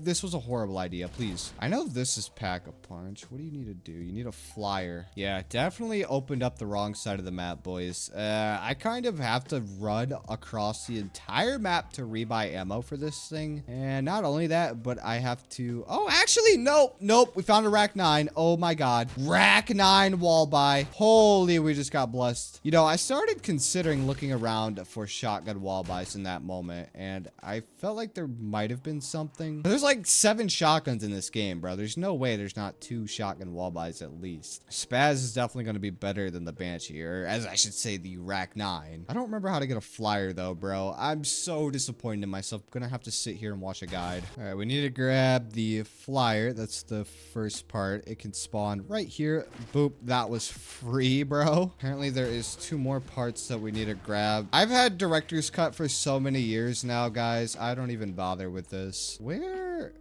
[SPEAKER 1] This was a horrible idea. Please. I know this is Pack-a-Punch. What do you need to do? You need a flyer. Yeah, definitely opened up the wrong side of the map, boys. I kind of have to run across the entire map to rebuy ammo for this thing. And not only that, but I have to... Oh, actually, nope. Nope. We found a Rack 9. Oh my God. Rack 9 wall buy. Holy, we just got blessed. You know, I started considering looking around for shotgun wall buys in that moment, and I felt like there might have been something. There's like 7 shotguns in this game, bro. There's no way there's not 2 shotgun wall buys at least. Spaz is definitely going to be better than the Banshee, or as I should say, the Rack 9. I don't remember how to get a flyer though, bro. I'm so disappointed in myself. I'm gonna have to sit here and watch a guide. All right, we need to grab the flyer. That's the first part. It can spawn right here. Boop. That was free, bro. Apparently there is 2 more parts that we need to grab. I've had director's cut for so many years now, guys. I don't even bother with this. Where?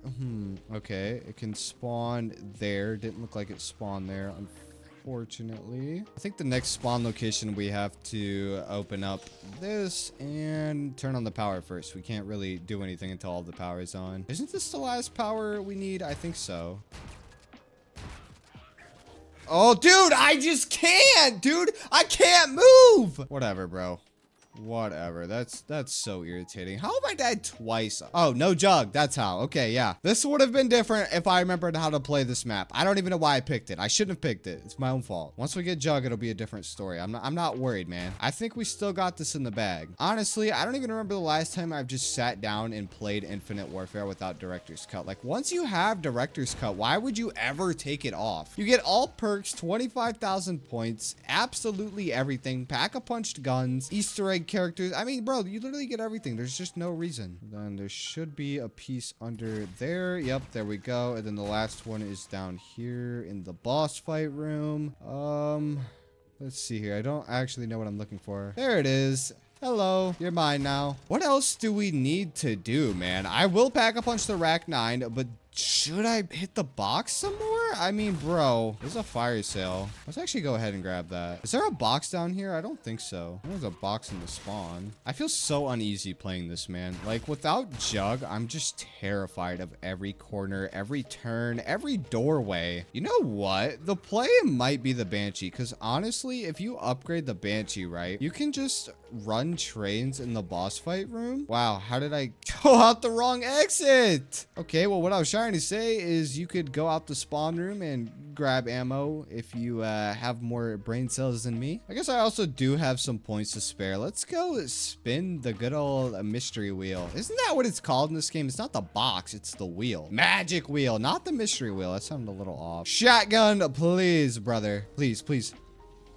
[SPEAKER 1] Okay, it can spawn there. Didn't look like it spawned there, unfortunately. I think the next spawn location we have to open up this and turn on the power first. We can't really do anything until all the power is on. Isn't this the last power we need? I think so. Oh, dude, I just can't, dude. I can't move. Whatever, bro. Whatever. That's so irritating. How have I died twice? Oh, no jug. That's how. Okay, yeah. This would have been different if I remembered how to play this map. I don't even know why I picked it. I shouldn't have picked it. It's my own fault. Once we get jug, it'll be a different story. I'm not worried, man. I think we still got this in the bag. Honestly, I don't even remember the last time I've just sat down and played Infinite Warfare without director's cut. Like, once you have director's cut, why would you ever take it off? You get all perks, 25,000 points, absolutely everything, Pack-a-Punched guns, Easter egg characters. I mean, bro, you literally get everything. There's just no reason. Then there should be a piece under there. Yep, there we go. And then the last one is down here in the boss fight room. Let's see here. I don't actually know what I'm looking for. There it is. Hello, you're mine now. What else do we need to do, man? I will Pack-a-Punch the Rack 9, but should I hit the box some more? I mean, bro, there's a fire sale. Let's actually go ahead and grab that. Is there a box down here? I don't think so. There's a box in the spawn. I feel so uneasy playing this, man. Like, without Jug, I'm just terrified of every corner, every turn, every doorway. You know what? The play might be the Banshee, because honestly, if you upgrade the Banshee, right, you can just run trains in the boss fight room. Wow, how did I go out the wrong exit? Okay, well, what I was trying to say is you could go out the spawn room and grab ammo if you have more brain cells than me. I guess I also do have some points to spare. Let's go spin the good old mystery wheel. Isn't that what it's called in this game? It's not the box, it's the wheel. Magic wheel, not the mystery wheel. That sounded a little off. Shotgun, please, brother. Please, please.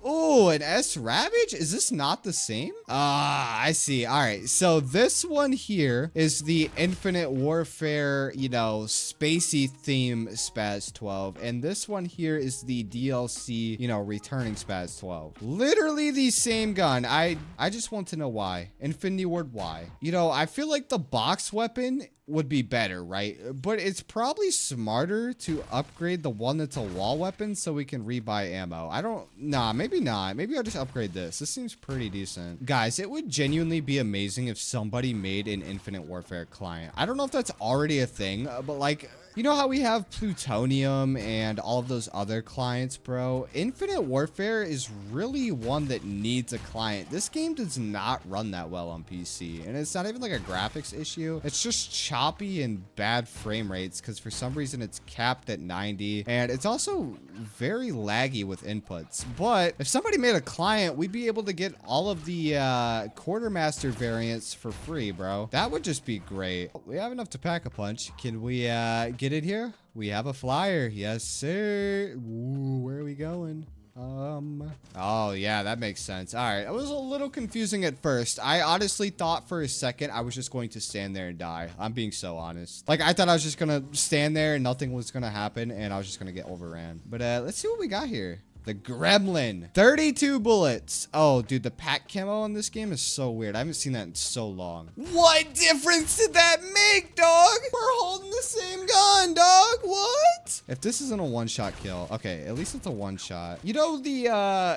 [SPEAKER 1] Oh, an S Ravage? Is this not the same? Ah, I see. All right. So this one here is the Infinite Warfare, you know, spacey theme Spaz 12. And this one here is the DLC, you know, returning Spaz 12. Literally the same gun. I just want to know why. Infinity Ward, why? You know, I feel like the box weapon would be better, right? But it's probably smarter to upgrade the one that's a wall weapon so we can rebuy ammo. Nah, maybe not. not. Maybe I'll just upgrade this. This seems pretty decent. Guys, it would genuinely be amazing if somebody made an Infinite Warfare client. I don't know if that's already a thing, but like, you know how we have Plutonium and all of those other clients, bro? Infinite Warfare is really one that needs a client. This game does not run that well on PC, and it's not even like a graphics issue. It's just choppy and bad frame rates because for some reason it's capped at 90, and it's also very laggy with inputs. But if somebody made a client, we'd be able to get all of the Quartermaster variants for free, bro. That would just be great. We have enough to pack a punch. Can we get it here? We have a flyer. Yes, sir. Ooh, where are we going? Oh yeah, that makes sense. All right, it was a little confusing at first. I honestly thought for a second I was just going to stand there and die. I'm being so honest. Like, I thought I was just gonna stand there and nothing was gonna happen and I was just gonna get overran. But let's see what we got here. The Gremlin. 32 bullets. Oh, dude, the pack camo in this game is so weird. I haven't seen that in so long. What difference did that make, dog? We're holding the same gun, dog. What? If this isn't a one-shot kill. Okay, at least it's a one-shot. You know the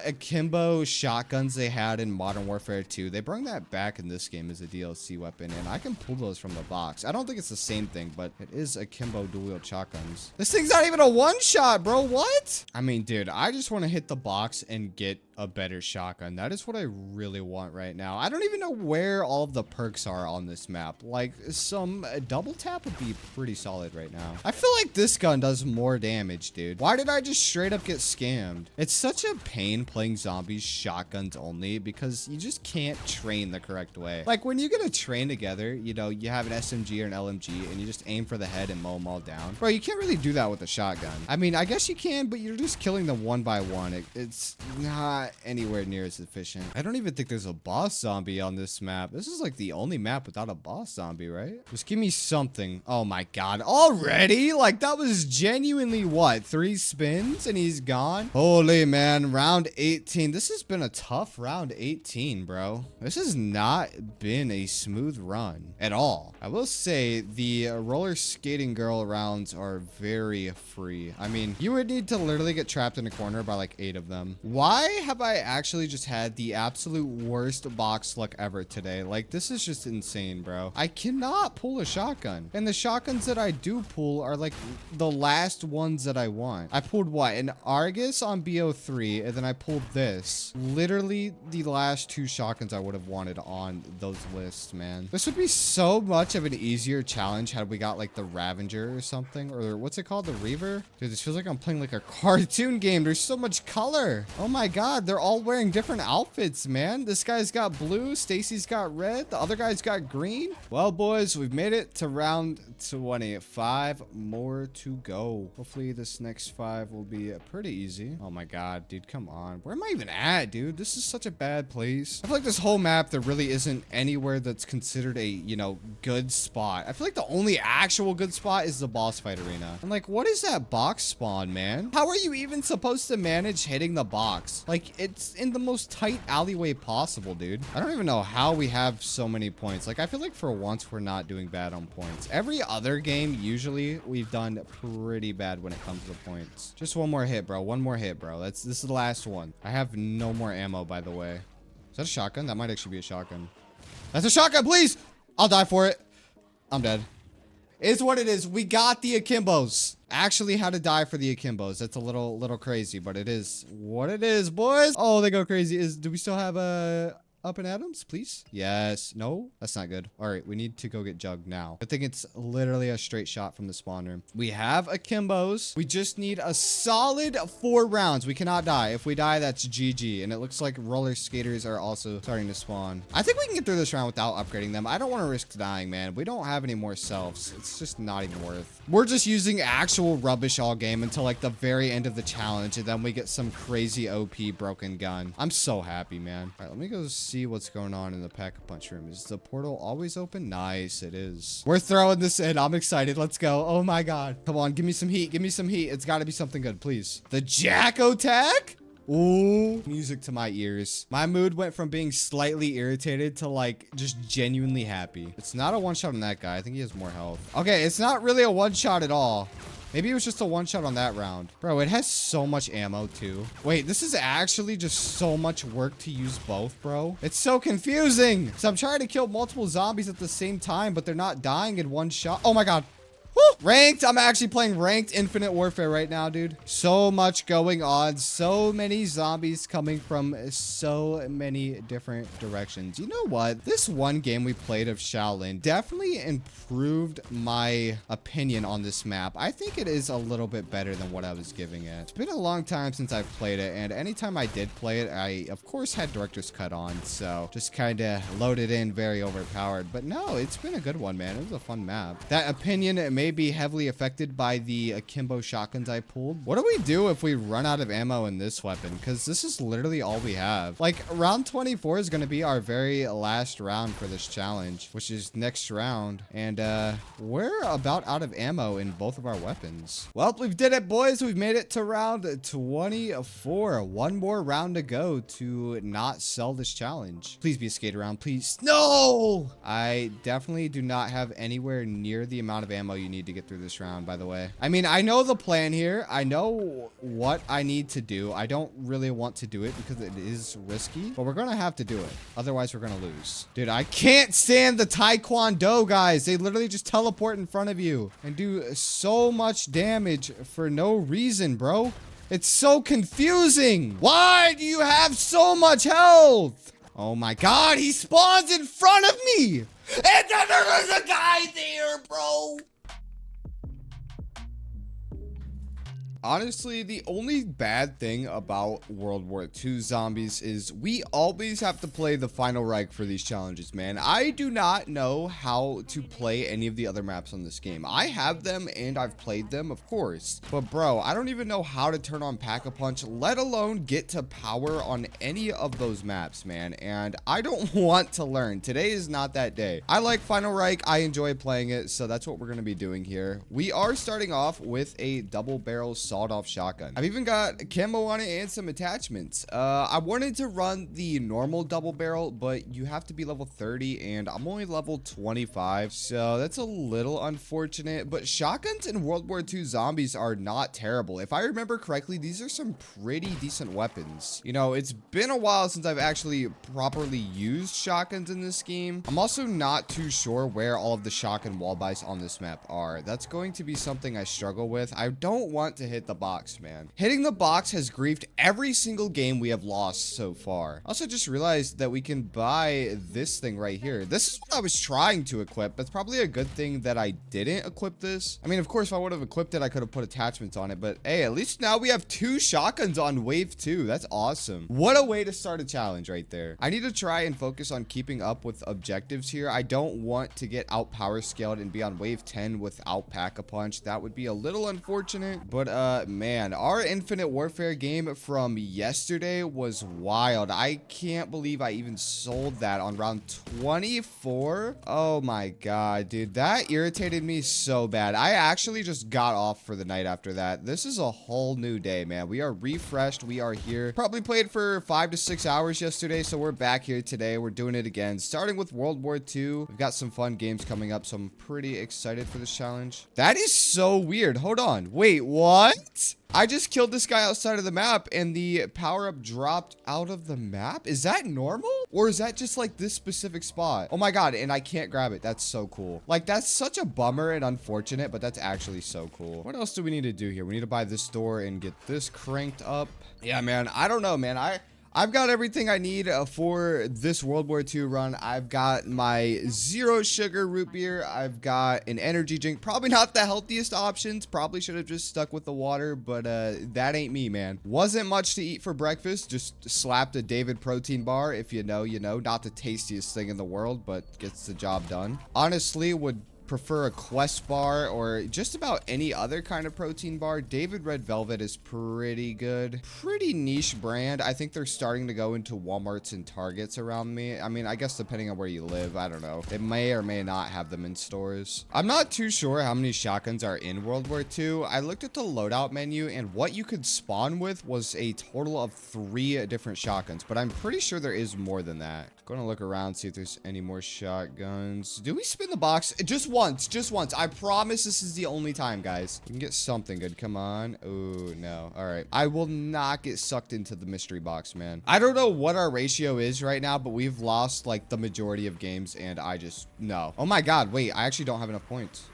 [SPEAKER 1] akimbo shotguns they had in Modern Warfare 2? They bring that back in this game as a DLC weapon, and I can pull those from the box. I don't think it's the same thing, but it is akimbo dual-wield shotguns. This thing's not even a one-shot, bro. What? I mean, dude, I just want to hit the box and get a better shotgun. That is what I really want right now. I don't even know where all of the perks are on this map. Like, some double tap would be pretty solid right now. I feel like this gun does more damage, dude. Why did I just straight up get scammed? It's such a pain playing zombies shotguns only because you just can't train the correct way. Like, when you get a train together, you know, you have an SMG or an LMG and you just aim for the head and mow them all down. Bro, you can't really do that with a shotgun. I mean, I guess you can, but you're just killing them one by one. It's not anywhere near as efficient. I don't even think there's a boss zombie on this map. This is like the only map without a boss zombie, right? Just give me something. Oh my god, already? Like, that was genuinely what, 3 spins and he's gone? Holy man, round 18. This has been a tough round 18, bro. This has not been a smooth run at all. I will say the roller skating girl rounds are very free. I mean, you would need to literally get trapped in a corner by like 8 of them. Why have I actually just had the absolute worst box luck ever today? Like, this is just insane, bro. I cannot pull a shotgun. And the shotguns that I do pull are like the last ones that I want. I pulled what? An Argus on BO3, and then I pulled this. Literally the last 2 shotguns I would have wanted on those lists, man. This would be so much of an easier challenge had we got like the Ravager or something, or what's it called? The Reaver? Dude, this feels like I'm playing like a cartoon game. There's so much color. Oh my god, they're all wearing different outfits, man. This guy's got blue, Stacy's got red, the other guy's got green. Well, boys, we've made it to round 20. 5 more to go. Hopefully this next 5 will be pretty easy. Oh my god, dude, come on. Where am I even at, dude? This is such a bad place. I feel like this whole map, there really isn't anywhere that's considered a, you know, good spot. I feel like the only actual good spot is the boss fight arena. And like, what is that box spawn, man? How are you even supposed to manage hitting the box? Like, it's in the most tight alleyway possible, dude. I don't even know how we have so many points. Like, I feel like for once we're not doing bad on points. Every other game, usually we've done pretty bad when it comes to points. Just one more hit, bro. One more hit, bro. This is the last one. I have no more ammo, by the way. Is that a shotgun? That might actually be a shotgun. That's a shotgun, please! I'll die for it. I'm dead. It's what it is. We got the akimbos. Actually had to die for the akimbos. That's a little crazy, but it is what it is, boys. Oh, they go crazy. Do we still have a up and Adams, please? Yes. No, that's not good. All right, we need to go get Jug now. I think it's literally a straight shot from the spawn room. We have akimbos. We just need a solid 4 rounds. We cannot die. If we die, that's GG. And it looks like roller skaters are also starting to spawn. I think we can get through this round without upgrading them. I don't want to risk dying, man. We don't have any more selves. It's just not even worth. We're just using actual rubbish all game until like the very end of the challenge, and then we get some crazy OP broken gun. I'm so happy, man. All right, let me go see what's going on in the pack-a-punch room. Is the portal always open? Nice, it is. We're throwing this in. I'm excited. Let's go. Oh my god. Come on, give me some heat. Give me some heat. It's got to be something good, please. The Jacko tag? Ooh, music to my ears. My mood went from being slightly irritated to like just genuinely happy. It's not a one-shot on that guy. I think he has more health. Okay, it's not really a one-shot at all. Maybe it was just a one-shot on that round. Bro, it has so much ammo, too. Wait, this is actually just so much work to use both, bro. It's so confusing. So I'm trying to kill multiple zombies at the same time, but they're not dying in one shot. Oh my God. Woo! Ranked. I'm actually playing ranked Infinite Warfare right now, dude. So much going on. So many zombies coming from so many different directions. You know what? This one game we played of Shaolin definitely improved my opinion on this map. I think it is a little bit better than what I was giving it. It's been a long time since I've played it, and anytime I did play it, I, of course, had Director's Cut on, so just kind of loaded in very overpowered. But no, it's been a good one, man. It was a fun map. That opinion may be heavily affected by the akimbo shotguns I pulled. What do we do if we run out of ammo in this weapon? Because this is literally all we have. Like, round 24 is going to be our very last round for this challenge, which is next round. And we're about out of ammo in both of our weapons. Well, we did it, boys. We've made it to round 24. One more round to go to not sell this challenge. Please be a skate around, please. No! I definitely do not have anywhere near the amount of ammo you need to get through this round, by the way. I mean, I know the plan here. I know what I need to do. I don't really want to do it because it is risky, but we're gonna have to do it. Otherwise, we're gonna lose. Dude, I can't stand the Taekwondo guys. They literally just teleport in front of you and do so much damage for no reason, bro. It's so confusing. Why do you have so much health? Oh my God, he spawns in front of me. And then there's a guy there, bro. Honestly, the only bad thing about World War II zombies is we always have to play the final rank for these challenges, man. I do not know how to play any of the other maps on this game. I have them and I've played them, of course. But bro, I don't even know how to turn on Pack-a-Punch, let alone get to power on any of those maps, man. And I don't want to learn. Today is not that day. I like final rank. I enjoy playing it. So that's what we're going to be doing here. We are starting off with a double barrel sawed-off shotgun. I've even got camo on it and some attachments. I wanted to run the normal double barrel, but you have to be level 30 and I'm only level 25, so that's a little unfortunate. But shotguns in World War II zombies are not terrible. If I remember correctly, these are some pretty decent weapons. You know, it's been a while since I've actually properly used shotguns in this game. I'm also not too sure where all of the shotgun wall buys on this map are. That's going to be something I struggle with. I don't want to hit the box, man. Hitting the box has griefed every single game we have lost so far. Also just realized that we can buy this thing right here. This is what I was trying to equip. That's probably a good thing that I didn't equip this. I mean, of course, if I would have equipped it, I could have put attachments on it, but hey, at least now we have 2 shotguns on wave 2. That's awesome. What a way to start a challenge right there. I need to try and focus on keeping up with objectives here. I don't want to get out power scaled and be on wave 10 without Pack-a-Punch. That would be a little unfortunate, but man, our Infinite Warfare game from yesterday was wild. I can't believe I even sold that on round 24. Oh my God, dude, that irritated me so bad. I actually just got off for the night after that. This is a whole new day, man. We are refreshed. We are here. Probably played for 5 to 6 hours yesterday, so we're back here today. We're doing it again, starting with World War II. We've got some fun games coming up, so I'm pretty excited for this challenge. That is so weird. Hold on. Wait, what? I just killed this guy outside of the map and the power-up dropped out of the map? Is that normal? Or is that just like this specific spot? Oh my God, and I can't grab it. That's so cool. Like, that's such a bummer and unfortunate, but that's actually so cool. What else do we need to do here? We need to buy this door and get this cranked up. Yeah, man, I don't know, man. I've got everything I need for this World War II run. I've got my 0 sugar root beer. I've got an energy drink. Probably not the healthiest options. Probably should have just stuck with the water, but that ain't me, man. Wasn't much to eat for breakfast. Just slapped a David protein bar. If you know, you know. Not the tastiest thing in the world, but gets the job done. Honestly, would prefer a Quest bar or just about any other kind of protein bar. David Red Velvet is pretty good. Pretty niche brand. I think they're starting to go into Walmarts and Targets around me. I mean, I guess depending on where you live, I don't know. They may or may not have them in stores. I'm not too sure how many shotguns are in World War II. I looked at the loadout menu and what you could spawn with was a total of 3 different shotguns, but I'm pretty sure there is more than that. Gonna look around, see if there's any more shotguns. Do we spin the box? Just one. once. Just once. I promise this is the only time, guys. We can get something good. Come on. Oh, no. All right. I will not get sucked into the mystery box, man. I don't know what our ratio is right now, but we've lost, like, the majority of games, and I just... No. Oh, my God. Wait. I actually don't have enough points.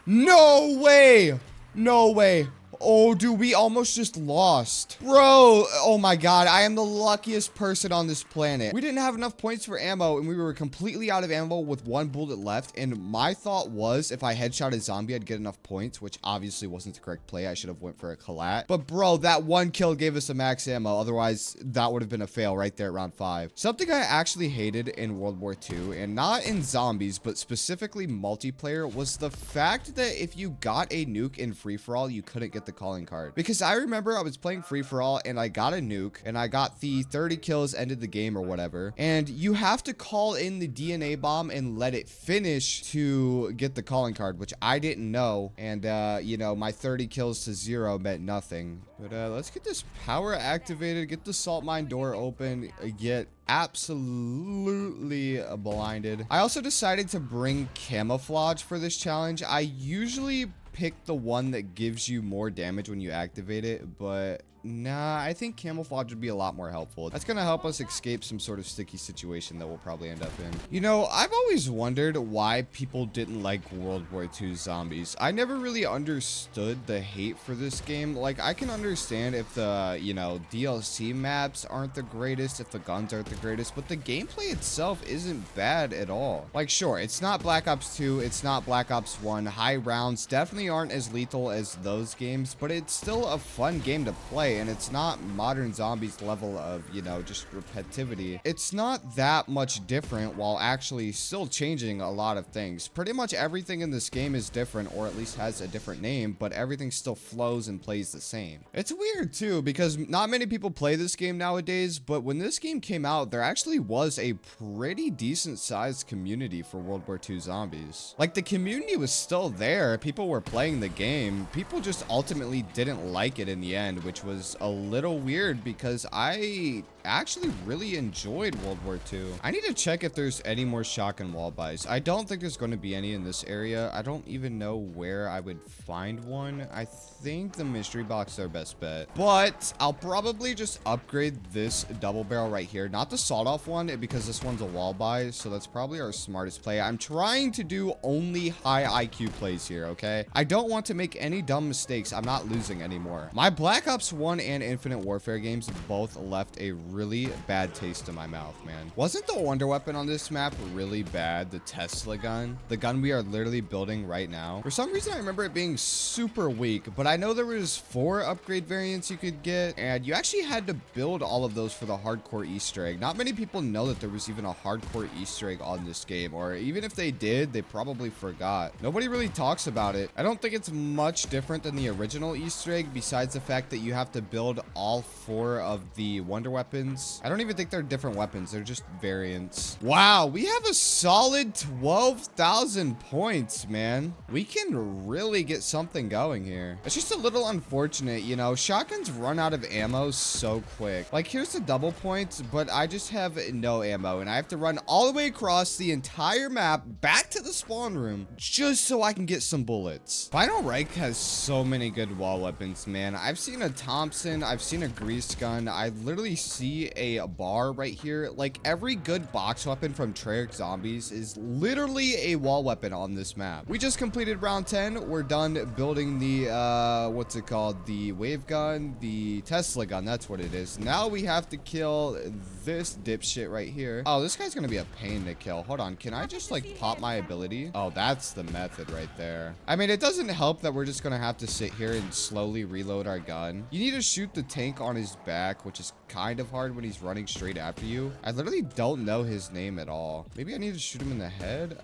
[SPEAKER 1] No way. No way. Oh, dude, we almost just lost. Bro, oh my God, I am the luckiest person on this planet. We didn't have enough points for ammo, and we were completely out of ammo with one bullet left, and my thought was if I headshot a zombie, I'd get enough points, which obviously wasn't the correct play. I should have went for a collat. But bro, that one kill gave us a max ammo. Otherwise, that would have been a fail right there at round 5. Something I actually hated in World War II, and not in zombies, but specifically multiplayer, was the fact that if you got a nuke in free-for-all, you couldn't get the calling card. Because I remember I was playing free-for-all and I got a nuke and I got the 30 kills, ended the game or whatever, and you have to call in the DNA bomb and let it finish to get the calling card, which I didn't know, and you know, my 30 kills to 0 meant nothing. But let's get this power activated, get the salt mine door open, get absolutely blinded. I also decided to bring camouflage for this challenge. I usually pick the one that gives you more damage when you activate it, but nah, I think camouflage would be a lot more helpful. That's gonna help us escape some sort of sticky situation that we'll probably end up in. You know, I've always wondered why people didn't like World War II zombies. I never really understood the hate for this game. Like, I can understand if the, you know, DLC maps aren't the greatest, if the guns aren't the greatest, but the gameplay itself isn't bad at all. Like, sure, it's not Black Ops 2, it's not Black Ops 1. High rounds definitely aren't as lethal as those games, but it's still a fun game to play. And it's not modern zombies level of, you know, just repetitivity. It's not that much different while actually still changing a lot of things. Pretty much everything in this game is different, or at least has a different name, but everything still flows and plays the same. It's weird too, because not many people play this game nowadays, but when this game came out, there actually was a pretty decent sized community for World War II zombies. Like, the community was still there. People were playing the game. People just ultimately didn't like it in the end, which was a little weird because I actually really enjoyed World War II. I need to check if there's any more shotgun wall buys. I don't think there's going to be any in this area. I don't even know where I would find one. I think the mystery box is our best bet, but I'll probably just upgrade this double barrel right here, not the sawed off one, because this one's a wall buy, so that's probably our smartest play. I'm trying to do only high IQ plays here, okay? I don't want to make any dumb mistakes. I'm not losing anymore. My Black Ops 1 and Infinite Warfare games both left a really bad taste in my mouth, man. Wasn't the wonder weapon on this map really bad? The Tesla gun? The gun we are literally building right now. For some reason, I remember it being super weak, but I know there was 4 upgrade variants you could get, and you actually had to build all of those for the hardcore Easter egg. Not many people know that there was even a hardcore Easter egg on this game, or even if they did, they probably forgot. Nobody really talks about it. I don't think it's much different than the original Easter egg, besides the fact that you have to build all 4 of the wonder weapons. I don't even think they're different weapons. They're just variants. Wow, we have a solid 12,000 points, man. We can really get something going here. It's just a little unfortunate, you know, shotguns run out of ammo so quick. Like, here's the double points, but I just have no ammo, and I have to run all the way across the entire map back to the spawn room just so I can get some bullets. Final Reich has so many good wall weapons, man. I've seen a Thompson, I've seen a grease gun, I literally see a bar right here. Like, every good box weapon from Treyarch Zombies is literally a wall weapon on this map. We just completed round 10. We're done building the what's it called, the wave gun, the Tesla gun, that's what it is. Now we have to kill this dipshit right here. Oh, this guy's gonna be a pain to kill. Hold on, can I just like pop my ability? Oh, that's the method right there. I mean, it doesn't help that we're just gonna have to sit here and slowly reload our gun. You need to shoot the tank on his back, which is kind of hard when he's running straight after you. I literally don't know his name at all. Maybe I need to shoot him in the head.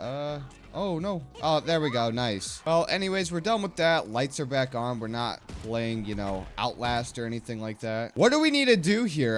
[SPEAKER 1] Oh, no. Oh, there we go. Nice. Well, anyways, we're done with that. Lights are back on. We're not playing, you know, Outlast or anything like that. What do we need to do here?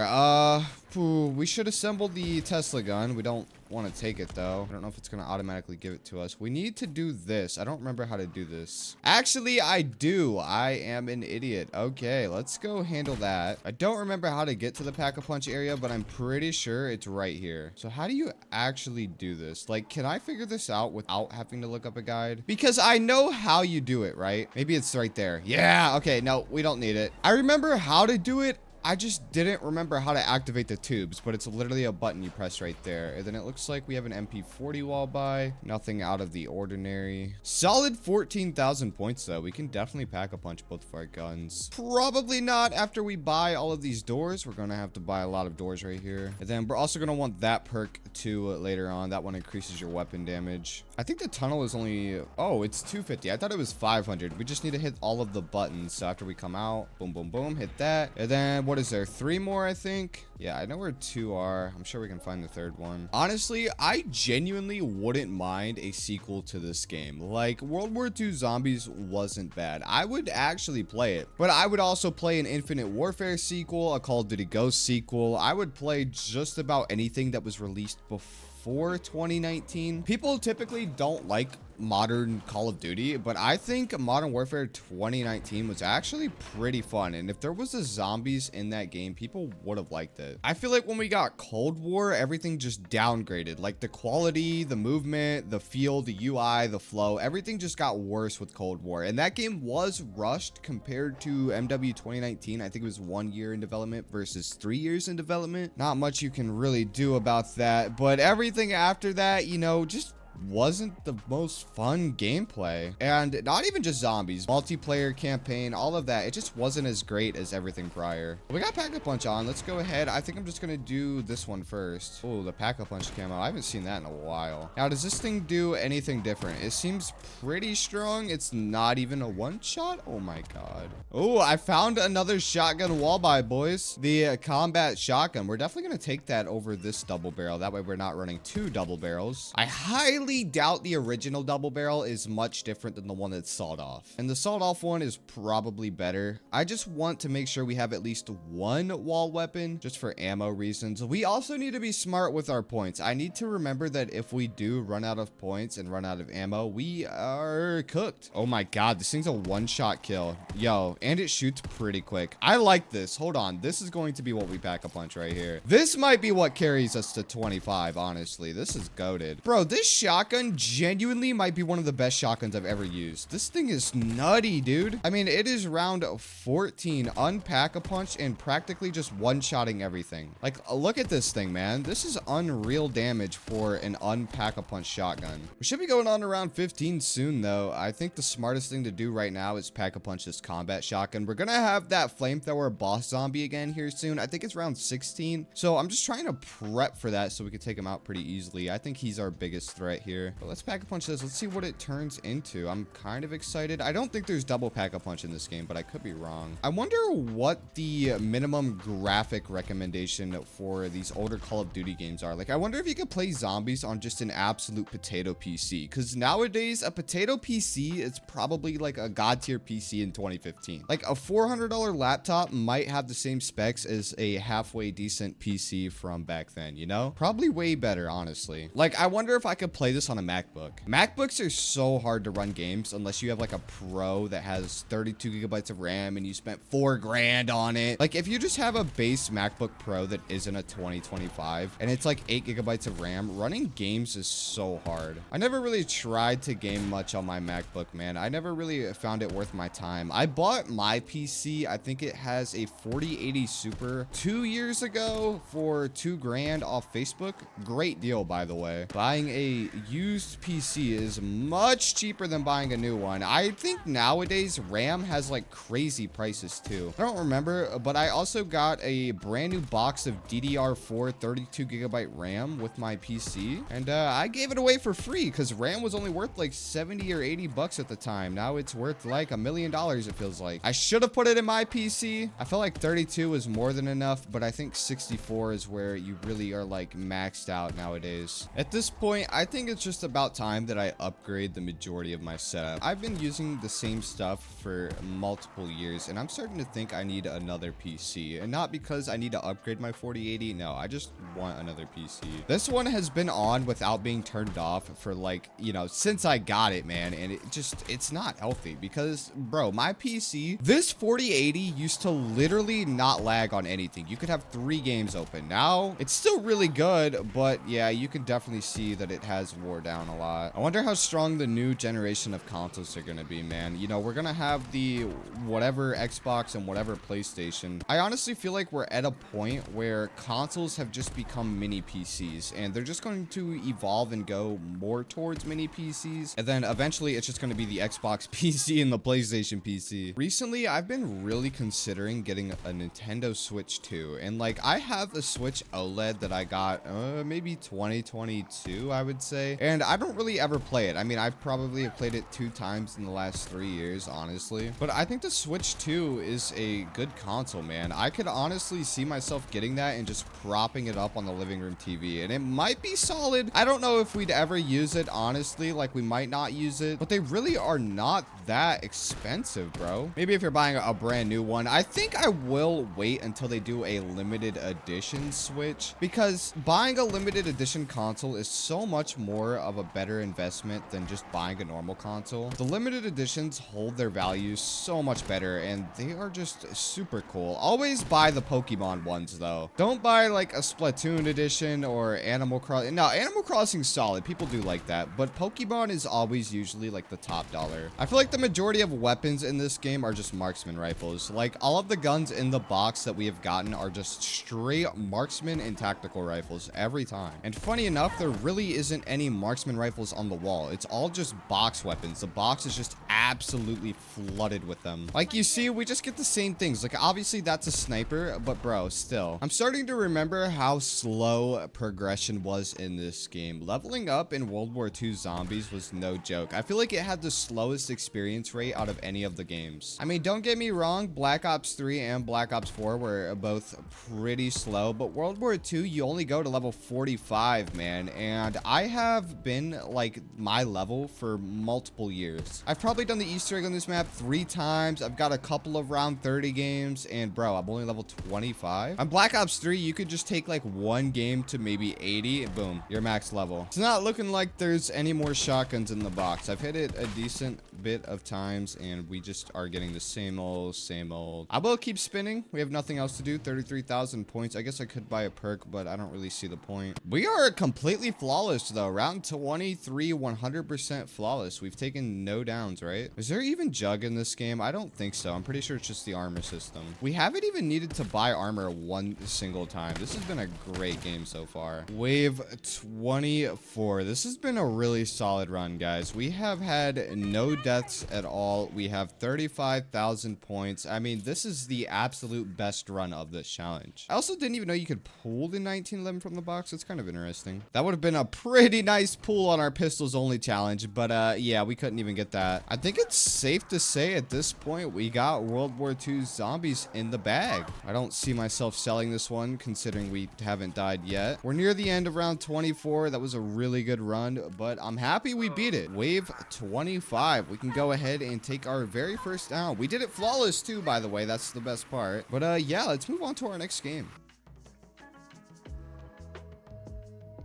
[SPEAKER 1] Ooh, we should assemble the Tesla gun. We don't want to take it though. I don't know if it's going to automatically give it to us. We need to do this. I don't remember how to do this. Actually, I do. I am an idiot. Okay, let's go handle that. I don't remember how to get to the Pack-a-Punch area, but I'm pretty sure it's right here. So how do you actually do this? Like, can I figure this out without having to look up a guide? Because I know how you do it, right? Maybe it's right there. Yeah, okay, no, we don't need it. I remember how to do it. I just didn't remember how to activate the tubes, but it's literally a button you press right there. And then it looks like we have an MP40 wall by. Nothing out of the ordinary. Solid 14,000 points, though. We can definitely Pack-a-Punch both of our guns. Probably not after we buy all of these doors. We're going to have to buy a lot of doors right here. And then we're also going to want that perk, too, later on. That one increases your weapon damage. I think the tunnel is only... Oh, it's 250. I thought it was 500. We just need to hit all of the buttons. So after we come out, boom, boom, boom, hit that. And then what is there? 3 more, I think. Yeah, I know where 2 are. I'm sure we can find the 3rd one. Honestly, I genuinely wouldn't mind a sequel to this game. Like, World War II Zombies wasn't bad. I would actually play it. But I would also play an Infinite Warfare sequel, a Call of Duty Ghost sequel. I would play just about anything that was released before 2019. People typically don't like modern Call of Duty, but I think Modern Warfare 2019 was actually pretty fun, and if there was a zombies in that game, people would have liked it. I feel like when we got Cold War, everything just downgraded. Like the quality, the movement, the feel, the UI, the flow, everything just got worse with Cold War, and that game was rushed compared to MW 2019. I think it was 1 year in development versus 3 years in development. Not much you can really do about that, but everything after that, you know, just wasn't the most fun gameplay. And not even just zombies, multiplayer, campaign, all of that, it just wasn't as great as everything prior. We got Pack-a-Punch on. Let's go ahead. I think I'm just gonna do this one first. Oh, the Pack-a-Punch camo. I haven't seen that in a while. Now, does this thing do anything different? It seems pretty strong. It's not even a one-shot. Oh my god. Oh, I found another shotgun wall buy, boys. The combat shotgun. We're definitely gonna take that over this double barrel. That way we're not running 2 double barrels. I highly doubt the original double barrel is much different than the one that's sawed off, and the sawed off one is probably better. I just want to make sure we have at least 1 wall weapon just for ammo reasons. We also need to be smart with our points. I need to remember that if we do run out of points and run out of ammo, we are cooked. Oh my god, this thing's a one-shot kill. Yo, and it shoots pretty quick. I like this. Hold on, this is going to be what we Pack-a-Punch right here. This might be what carries us to 25, honestly. This is goated. Bro, this shotgun genuinely might be one of the best shotguns I've ever used. This thing is nutty, dude. I mean, it is round 14, Unpack-a-Punch, and practically just one-shotting everything. Like, look at this thing, man. This is unreal damage for an Unpack-a-Punch shotgun. We should be going on around 15 soon, though. I think the smartest thing to do right now is Pack-a-Punch this combat shotgun. We're gonna have that flamethrower boss zombie again here soon. I think it's round 16. So I'm just trying to prep for that so we can take him out pretty easily. I think he's our biggest threat here. But let's Pack-a-Punch this. Let's see what it turns into. I'm kind of excited. I don't think there's double Pack-a-Punch in this game, but I could be wrong. I wonder what the minimum graphic recommendation for these older Call of Duty games are. Like, I wonder if you could play zombies on just an absolute potato PC. Because nowadays, a potato PC is probably like a god tier PC in 2015. Like, a $400 laptop might have the same specs as a halfway decent PC from back then, you know? Probably way better, honestly. Like, I wonder if I could play this on a MacBook. MacBooks are so hard to run games unless you have like a Pro that has 32 gigabytes of RAM and you spent $4 grand on it. Like, if you just have a base MacBook Pro that isn't a 2025 and it's like 8 gigabytes of RAM, running games is so hard. I never really tried to game much on my MacBook, man. I never really found it worth my time. I bought my PC, I think it has a 4080 Super 2 years ago for $2 grand off Facebook. Great deal, by the way. Buying a used PC is much cheaper than buying a new one. I think nowadays RAM has like crazy prices too. I don't remember, but I also got a brand new box of DDR4 32 gigabyte RAM with my PC, and I gave it away for free because RAM was only worth like 70 or 80 bucks at the time. Now it's worth like $1 million, it feels like. I should have put it in my PC. I felt like 32 was more than enough, but I think 64 is where you really are like maxed out nowadays. At this point, I think it's just about time that I upgrade the majority of my setup. I've been using the same stuff for multiple years, and I'm starting to think I need another PC. And not because I need to upgrade my 4080, no, I just want another PC. This one has been on without being turned off for like, you know, since I got it, man, and it's not healthy because, bro, my PC, this 4080 used to literally not lag on anything. You could have 3 games open. Now, it's still really good, but yeah, you can definitely see that it has wore down a lot. I wonder how strong the new generation of consoles are going to be, man. You know, we're going to have the whatever Xbox and whatever PlayStation. I honestly feel like we're at a point where consoles have just become mini PCs, and they're just going to evolve and go more towards mini PCs, and then eventually it's just going to be the Xbox PC and the PlayStation PC. Recently, I've been really considering getting a Nintendo Switch 2, and like I have a Switch OLED that I got maybe 2022, I would say, and I don't really ever play it. I mean, I probably have played it 2 times in the last 3 years, honestly, but I think the Switch 2 is a good console, man. I could honestly see myself getting that and just propping it up on the living room TV, and it might be solid. I don't know if we'd ever use it, honestly. Like, we might not use it, but they really are not that expensive, bro. Maybe if you're buying a brand new one. I think I will wait until they do a limited edition Switch, because buying a limited edition console is so much more of a better investment than just buying a normal console. The limited editions hold their value so much better, and they are just super cool. Always buy the Pokemon ones, though. Don't buy like a Splatoon edition or Animal Crossing. No, Animal Crossing's solid. People do like that, but Pokemon is always usually like the top dollar. I feel like the majority of weapons in this game are just marksman rifles. Like, all of the guns in the box that we have gotten are just straight marksman and tactical rifles every time. And funny enough, there really isn't any marksman rifles on the wall. It's all just box weapons. The box is just absolutely flooded with them. Like you see, we just get the same things. Like, obviously that's a sniper, but bro, still. I'm starting to remember how slow progression was in this game. Leveling up in World War II Zombies was no joke. I feel like it had the slowest experience rate out of any of the games. I mean, don't get me wrong, Black Ops 3 and Black Ops 4 were both pretty slow, but World War II, you only go to level 45, man, and I have been like my level for multiple years. I've probably done the Easter egg on this map 3 times. I've got a couple of round 30 games, and bro, I'm only level 25. On Black Ops 3, you could just take like 1 game to maybe 80, and boom, you're max level. It's not looking like there's any more shotguns in the box. I've hit it a decent bit of times, and we just are getting the same old, same old. I will keep spinning. We have nothing else to do. 33,000 points. I guess I could buy a perk, but I don't really see the point. We are completely flawless, though. Round 23, 100% flawless. We've taken no downs, right? Is there even Jug in this game? I don't think so. I'm pretty sure it's just the armor system. We haven't even needed to buy armor 1 single time. This has been a great game so far. Wave 24. This has been a really solid run, guys. We have had no deaths at all. We have 35,000 points. I mean, this is the absolute best run of this challenge. I also didn't even know you could pull the 1911 from the box. It's kind of interesting. That would have been a pretty nice pull on our pistols only challenge, but yeah, we couldn't even get that. I think it's safe to say at this point we got World War II Zombies in the bag. I don't see myself selling this one considering we haven't died yet. We're near the end of round 24. That was a really good run, but I'm happy we beat it. Wave 25. We can go ahead and take our very first down. We did it flawless too, by the way. That's the best part. But yeah, let's move on to our next game.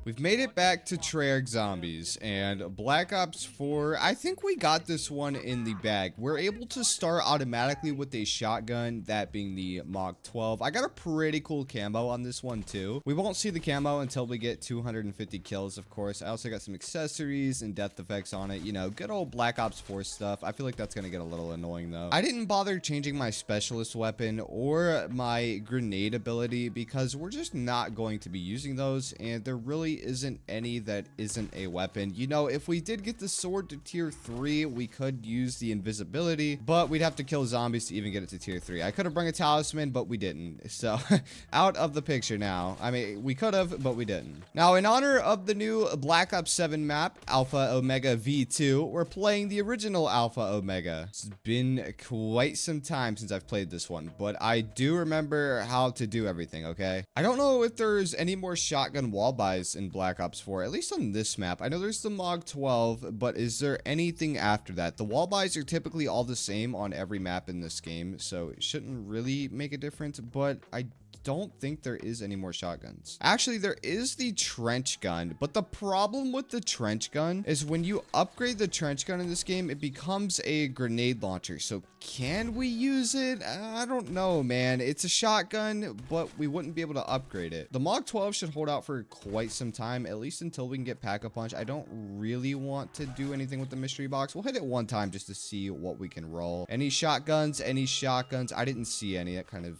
[SPEAKER 1] We've made it back to Treyarch Zombies, and Black Ops 4, I think we got this one in the bag. We're able to start automatically with a shotgun, that being the Mach 12. I got a pretty cool camo on this one too. We won't see the camo until we get 250 kills, of course. I also got some accessories and death effects on it. You know, good old Black Ops 4 stuff. I feel like that's gonna get a little annoying though. I didn't bother changing my specialist weapon or my grenade ability because we're just not going to be using those, and there really isn't any that isn't a weapon. You know, if we did get the sword to tier 3, we could use the invisibility, but we'd have to kill zombies to even get it to tier 3. I could have brought a talisman, but we didn't. So out of the picture now. I mean, we could have, but we didn't. Now, in honor of the new Black Ops 7 map, Alpha Omega V2, we're playing the original Alpha Omega. It's been quite some time since I've played this one, but I do remember how to do everything, okay? I don't know if there's any more shotgun wall buys in Black Ops 4, at least on this map. I know there's the MOG 12, but is there anything after that? The wall buys are typically all the same on every map in this game, so it shouldn't really make a difference, but I don't think there is any more shotguns. Actually, there is the trench gun, but the problem with the trench gun is when you upgrade the trench gun in this game, it becomes a grenade launcher. So can we use it? I don't know, man. It's a shotgun, but we wouldn't be able to upgrade it. The MOG 12 should hold out for quite some time, at least until we can get Pack-a-Punch. I don't really want to do anything with the mystery box. We'll hit it one time just to see what we can roll. Any shotguns? Any shotguns? I didn't see any. That kind of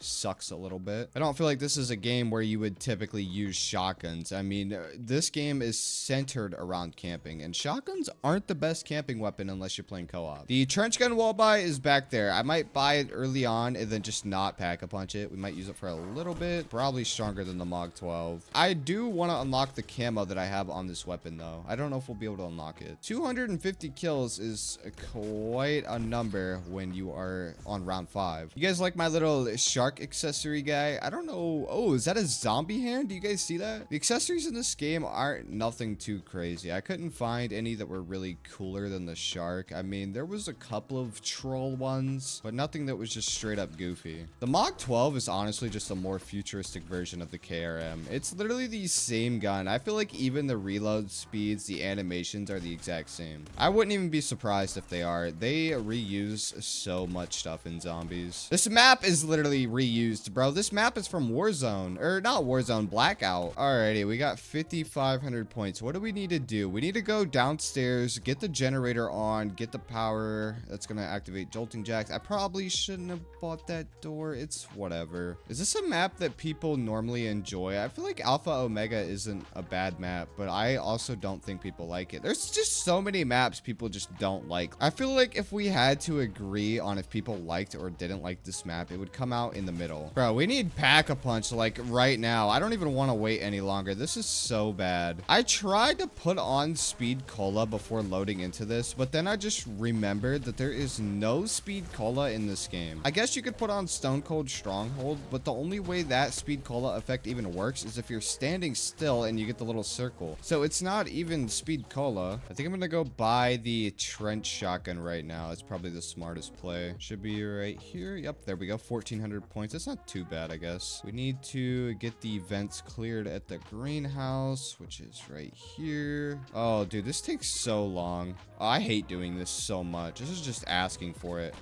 [SPEAKER 1] sucks a little bit. I don't feel like this is a game where you would typically use shotguns. I mean, this game is centered around camping, and shotguns aren't the best camping weapon unless you're playing co-op. The trench gun wall buy is back there. I might buy it early on and then just not Pack-a-Punch it. We might use it for a little bit. Probably stronger than the MOG 12. I do want to unlock the camo that I have on this weapon, though. I don't know if we'll be able to unlock it. 250 kills is quite a number when you are on round 5. You guys like my little shark accessory guy? I don't know. Oh, is that a zombie hand? Do you guys see that? The accessories in this game aren't nothing too crazy. I couldn't find any that were really cooler than the shark. I mean, there was a couple of troll ones, but nothing that was just straight up goofy. The MOG 12 is honestly just a more futuristic version of the KRM. It's literally the same gun. I feel like even the reload speeds, the animations are the exact same. I wouldn't even be surprised if they are. They reuse so much stuff in zombies. This map is literally reused, bro. This map is from Warzone, or not Warzone, Blackout. Alrighty, we got 5,500 points. What do we need to do? We need to go downstairs, get the generator on, get the power. That's gonna activate jolting jacks. I probably shouldn't have bought that door. It's whatever. Is this a map that people normally enjoy? I feel like Alpha Omega isn't a bad map, but I also don't think people like it. There's just so many maps people just don't like. I feel like if we had to agree on if people liked or didn't like this map, it would come out in the middle. Bro, we need Pack-a-Punch like right now. I don't even want to wait any longer. This is so bad. I tried to put on Speed Cola before loading into this, but then I just remembered that there is no Speed Cola in this game. I guess you could put on Stone Cold Stronghold, but the only way that Speed Cola effect even works is if you're standing still and you get the little circle. So it's not even Speed Cola. I think I'm gonna go buy the trench shotgun right now. It's probably the smartest play. Should be right here. Yep, there we go. 1,400 points. That's not too bad, I guess. We need to get the vents cleared at the greenhouse, which is right here. Oh, dude, this takes so long. Oh, I hate doing this so much. This is just asking for it.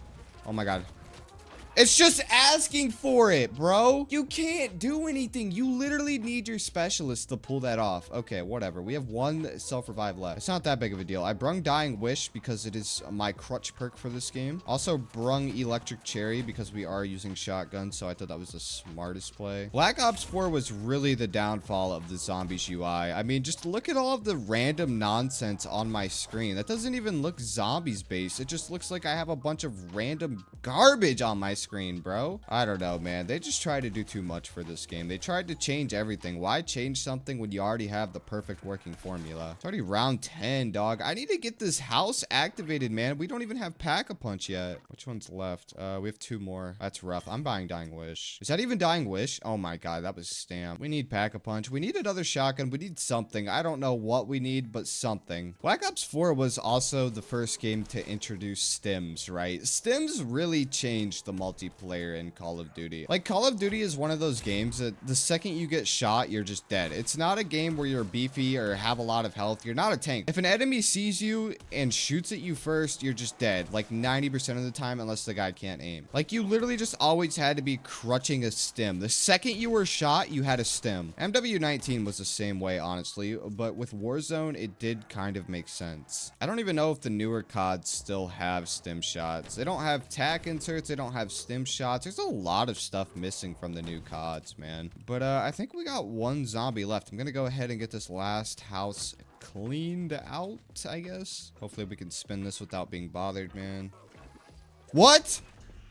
[SPEAKER 1] Oh my God. It's just asking for it, bro. You can't do anything. You literally need your specialist to pull that off. Okay, whatever. We have one self-revive left. It's not that big of a deal. I brung Dying Wish because it is my crutch perk for this game. Also brung Electric Cherry because we are using shotguns, so I thought that was the smartest play. Black Ops 4 was really the downfall of the zombies UI. I mean, just look at all of the random nonsense on my screen. That doesn't even look zombies based. It just looks like I have a bunch of random garbage on my screen, bro. I don't know, man. They just tried to do too much for this game. They tried to change everything. Why change something when you already have the perfect working formula? It's already round 10, dog. I need to get this house activated, man. We don't even have Pack-a-Punch yet. Which one's left? We have 2 more. That's rough. I'm buying Dying Wish. Is that even Dying Wish? Oh my God, that was Stam. We need Pack-a-Punch. We need another shotgun. We need something. I don't know what we need, but something. Black Ops 4 was also the first game to introduce stims, right? Stims really changed the multiplayer in Call of Duty. Like, Call of Duty is one of those games that the second you get shot, you're just dead. It's not a game where you're beefy or have a lot of health. You're not a tank. If an enemy sees you and shoots at you first, you're just dead. Like 90% of the time, unless the guy can't aim. Like, you literally just always had to be crutching a stim. The second you were shot, you had a stim. MW19 was the same way, honestly, but with Warzone, it did kind of make sense. I don't even know if the newer CODs still have stim shots. They don't have tac inserts. They don't have stim shots. There's a lot of stuff missing from the new CODs, man. But I think we got one zombie left. I'm gonna go ahead and get this last house cleaned out, I guess. Hopefully we can spin this without being bothered, man. What?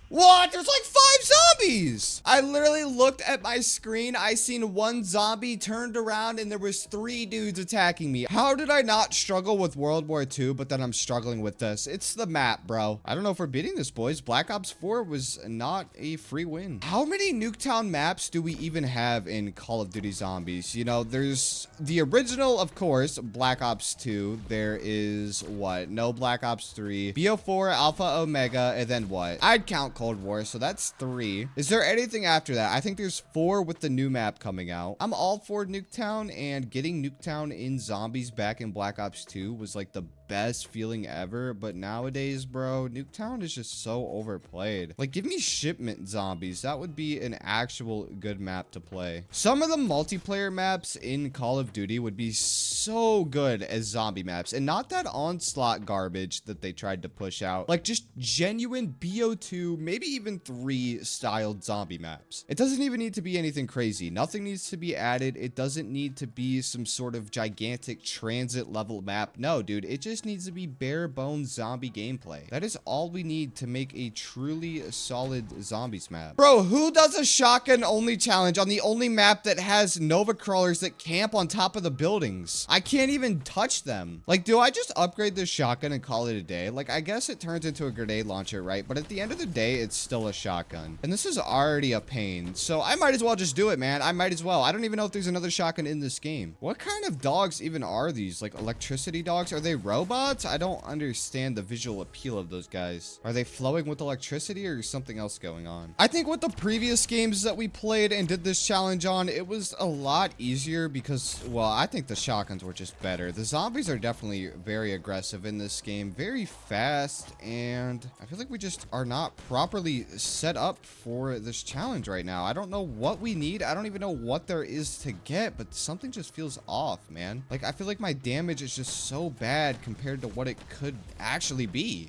[SPEAKER 1] What? There's like 5 zombies. I literally looked at my screen. I seen 1 zombie, turned around, and there was 3 dudes attacking me. How did I not struggle with World War II, but then I'm struggling with this? It's the map, bro. I don't know if we're beating this, boys. Black Ops 4 was not a free win. How many Nuketown maps do we even have in Call of Duty Zombies? You know, there's the original, of course, Black Ops 2. There is what? No Black Ops 3. BO4, Alpha Omega, and then what? I'd count Cold War, so that's 3. Is there anything after that? I think there's 4 with the new map coming out. I'm all for Nuketown, and getting Nuketown in Zombies back in Black Ops 2 was like the best feeling ever, but nowadays, bro, Nuketown is just so overplayed. Like, give me Shipment Zombies. That would be an actual good map to play. Some of the multiplayer maps in Call of Duty would be so good as zombie maps, and not that Onslaught garbage that they tried to push out. Like, just genuine BO2, maybe even 3 styled zombie maps. It doesn't even need to be anything crazy. Nothing needs to be added. It doesn't need to be some sort of gigantic transit level map. No, dude, it just needs to be bare bones zombie gameplay. That is all we need to make a truly solid zombies map. Bro, who does a shotgun only challenge on the only map that has Nova crawlers that camp on top of the buildings? I can't even touch them. Like, do I just upgrade this shotgun and call it a day? Like, I guess it turns into a grenade launcher, right? But at the end of the day, it's still a shotgun. And this is already a pain. So I might as well just do it, man. I might as well. I don't even know if there's another shotgun in this game. What kind of dogs even are these? Like electricity dogs? Are they robots? I don't understand the visual appeal of those guys. Are they flowing with electricity or something else going on? I think with the previous games that we played and did this challenge on, it was a lot easier because, well, I think the shotguns were just better. The zombies are definitely very aggressive in this game, very fast, and I feel like we just are not properly set up for this challenge right now. I don't know what we need. I don't even know what there is to get, but something just feels off, man. Like, I feel like my damage is just so bad compared to what it could actually be.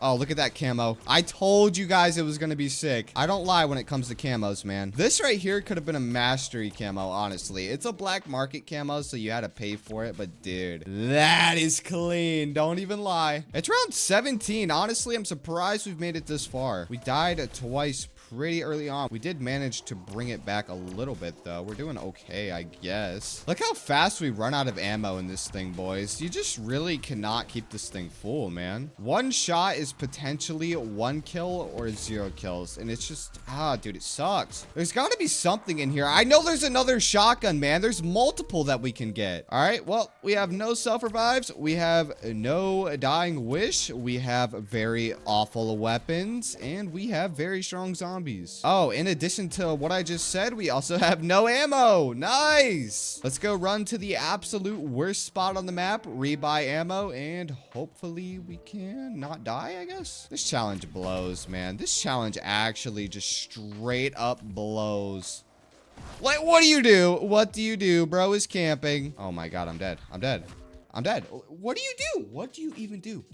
[SPEAKER 1] Oh, look at that camo. I told you guys it was going to be sick. I don't lie when it comes to camos, man. This right here could have been a mastery camo, honestly. It's a black market camo, so you had to pay for it. But, dude, that is clean. Don't even lie. It's round 17. Honestly, I'm surprised we've made it this far. We died twice pretty early on. We did manage to bring it back a little bit, though. We're doing okay, I guess. Look how fast we run out of ammo in this thing, boys. You just really cannot keep this thing full, man. One shot is potentially 1 kill or 0 kills, and it's just, dude, it sucks. There's got to be something in here. I know there's another shotgun, man. There's multiple that we can get. All right, well, we have no self-revives. We have no dying wish. We have very awful weapons, and we have very strong zombies. Oh, in addition to what I just said, we also have no ammo. Nice. Let's go run to the absolute worst spot on the map, rebuy ammo, and hopefully we can not die, I guess. This challenge blows, man. This challenge actually just straight up blows. Like, what do you do? What do you do? Bro is camping. Oh my God, I'm dead. I'm dead. I'm dead. What do you do? What do you even do?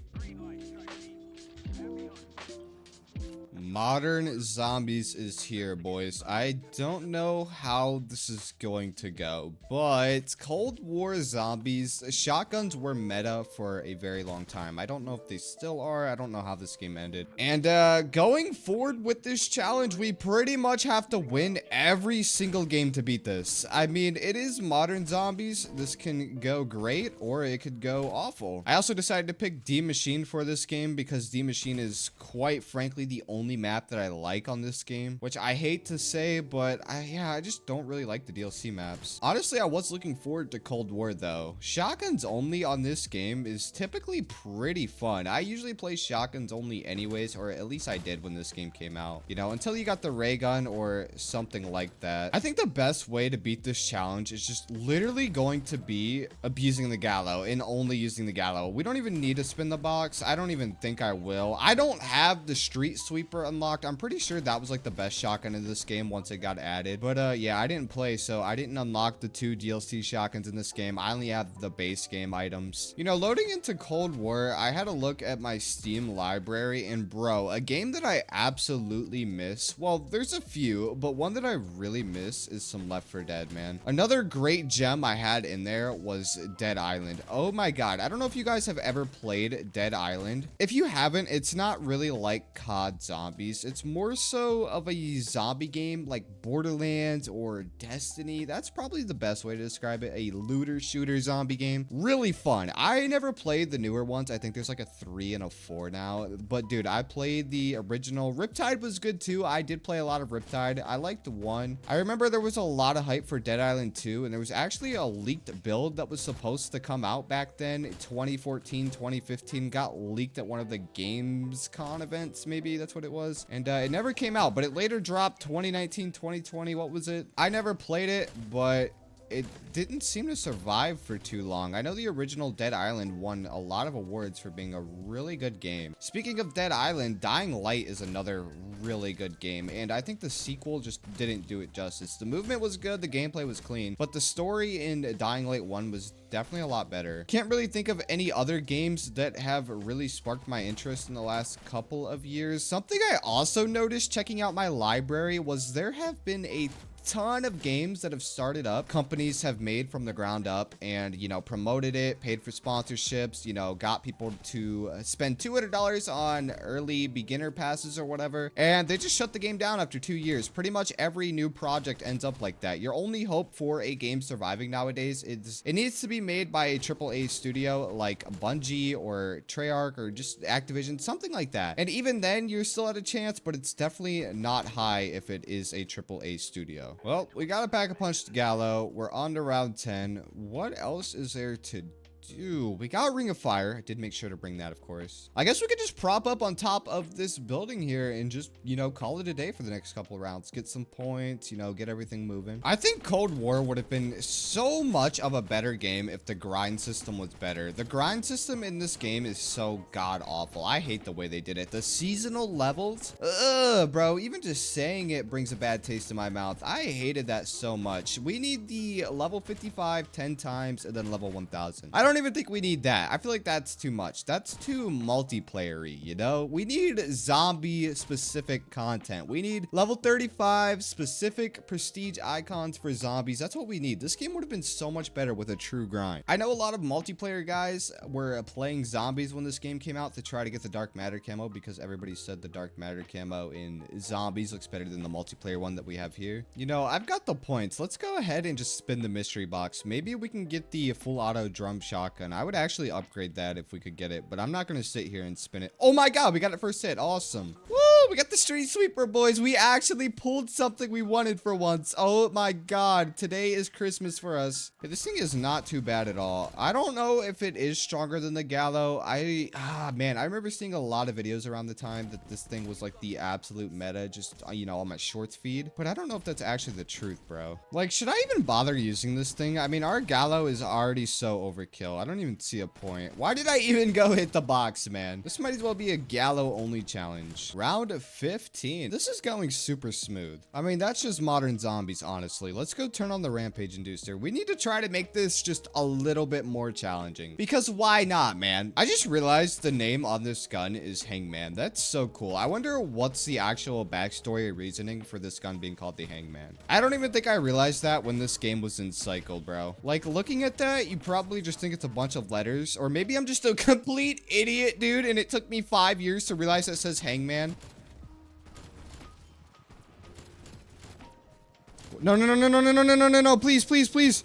[SPEAKER 1] Modern Zombies is here, boys. I don't know how this is going to go, but Cold War Zombies, shotguns were meta for a very long time. I don't know if they still are. I don't know how this game ended. And going forward with this challenge, we pretty much have to win every single game to beat this. I mean, it is Modern Zombies. This can go great or it could go awful. I also decided to pick D Machine for this game because D Machine is quite frankly the only map that I like on this game, which I hate to say, but I just don't really like the DLC maps. Honestly, I was looking forward to Cold War though. Shotguns only on this game is typically pretty fun. I usually play shotguns only anyways, or at least I did when this game came out, you know, until you got the ray gun or something like that. I think the best way to beat this challenge is just literally going to be abusing the gallow and only using the gallow. We don't even need to spin the box. I don't even think I will. I don't have the street sweeper unlocked. I'm pretty sure that was like the best shotgun in this game once it got added. But yeah, I didn't play, so I didn't unlock the 2 DLC shotguns in this game. I only have the base game items. You know, loading into Cold War, I had a look at my Steam library, and bro, a game that I absolutely miss. Well, there's a few, but one that I really miss is some Left 4 Dead, man. Another great gem I had in there was Dead Island. Oh my god, I don't know if you guys have ever played Dead Island. If you haven't, it's not really like COD Zombies. It's more so of a zombie game like Borderlands or Destiny. That's probably the best way to describe it. A looter shooter zombie game. Really fun. I never played the newer ones. I think there's like a 3 and a 4 now. But dude, I played the original. Riptide was good too. I did play a lot of Riptide. I liked the 1. I remember there was a lot of hype for Dead Island 2, and there was actually a leaked build that was supposed to come out back then. 2014, 2015 got leaked at one of the Gamescom events. Maybe that's what it was. And it never came out, but it later dropped 2019, 2020. What was it? I never played it, but it didn't seem to survive for too long. I know the original Dead Island won a lot of awards for being a really good game. Speaking of Dead Island, Dying Light is another really good game, and I think the sequel just didn't do it justice. The movement was good, the gameplay was clean, but the story in Dying Light 1 was definitely a lot better. Can't really think of any other games that have really sparked my interest in the last couple of years. Something I also noticed checking out my library was there have been a ton of games that have started up, companies have made from the ground up, and you know, promoted it, paid for sponsorships, you know, got people to spend $200 on early beginner passes or whatever, and they just shut the game down after 2 years. Pretty much every new project ends up like that. Your only hope for a game surviving nowadays is it needs to be made by a AAA studio like Bungie or Treyarch or just Activision, something like that. And even then, you're still at a chance, but it's definitely not high if it is a AAA studio. Well, we got a Pack-a-Punch Gallo. We're on to round 10. What else is there to do? We got a Ring of Fire. I did make sure to bring that, of course. I guess we could just prop up on top of this building here and just, you know, call it a day for the next couple of rounds. Get some points, you know, get everything moving. I think Cold War would have been so much of a better game if the grind system was better. The grind system in this game is so god-awful. I hate the way they did it. The seasonal levels, bro, even just saying it brings a bad taste in my mouth. I hated that so much. We need the level 55 10 times and then level 1000. I don't even think we need that. I feel like that's too much. That's too multiplayer-y, you know? We need zombie-specific content. We need level 35 specific prestige icons for zombies. That's what we need. This game would have been so much better with a true grind. I know a lot of multiplayer guys were playing zombies when this game came out to try to get the Dark Matter camo because everybody said the Dark Matter camo in zombies looks better than the multiplayer one that we have here. You know, I've got the points. Let's go ahead and just spin the mystery box. Maybe we can get the full auto drum shotgun. I would actually upgrade that if we could get it, but I'm not going to sit here and spin it. Oh my god, we got it first hit. Awesome. Woo, we got the street sweeper, boys. We actually pulled something we wanted for once. Oh my god, today is Christmas for us. Hey, this thing is not too bad at all. I don't know if it is stronger than the Gallo. Man, I remember seeing a lot of videos around the time that this thing was like the absolute meta, just, you know, on my shorts feed, but I don't know if that's actually the truth, bro. Like, should I even bother using this thing? I mean, our Gallo is already so overkill. I don't even see a point. Why did I even go hit the box, man? This might as well be a Gallo only challenge. Round of 15. This is going super smooth. I mean, that's just modern zombies, honestly. Let's go turn on the Rampage Inducer. We need to try to make this just a little bit more challenging. Because why not, man? I just realized the name on this gun is Hangman. That's so cool. I wonder what's the actual backstory or reasoning for this gun being called the Hangman. I don't even think I realized that when this game was in cycle, bro. Like, looking at that, you probably just think it's a bunch of letters, or maybe I'm just a complete idiot, dude, and it took me 5 years to realize it says Hangman. No, no, no, no, no, no, no, no, no, no, no, please, please, please.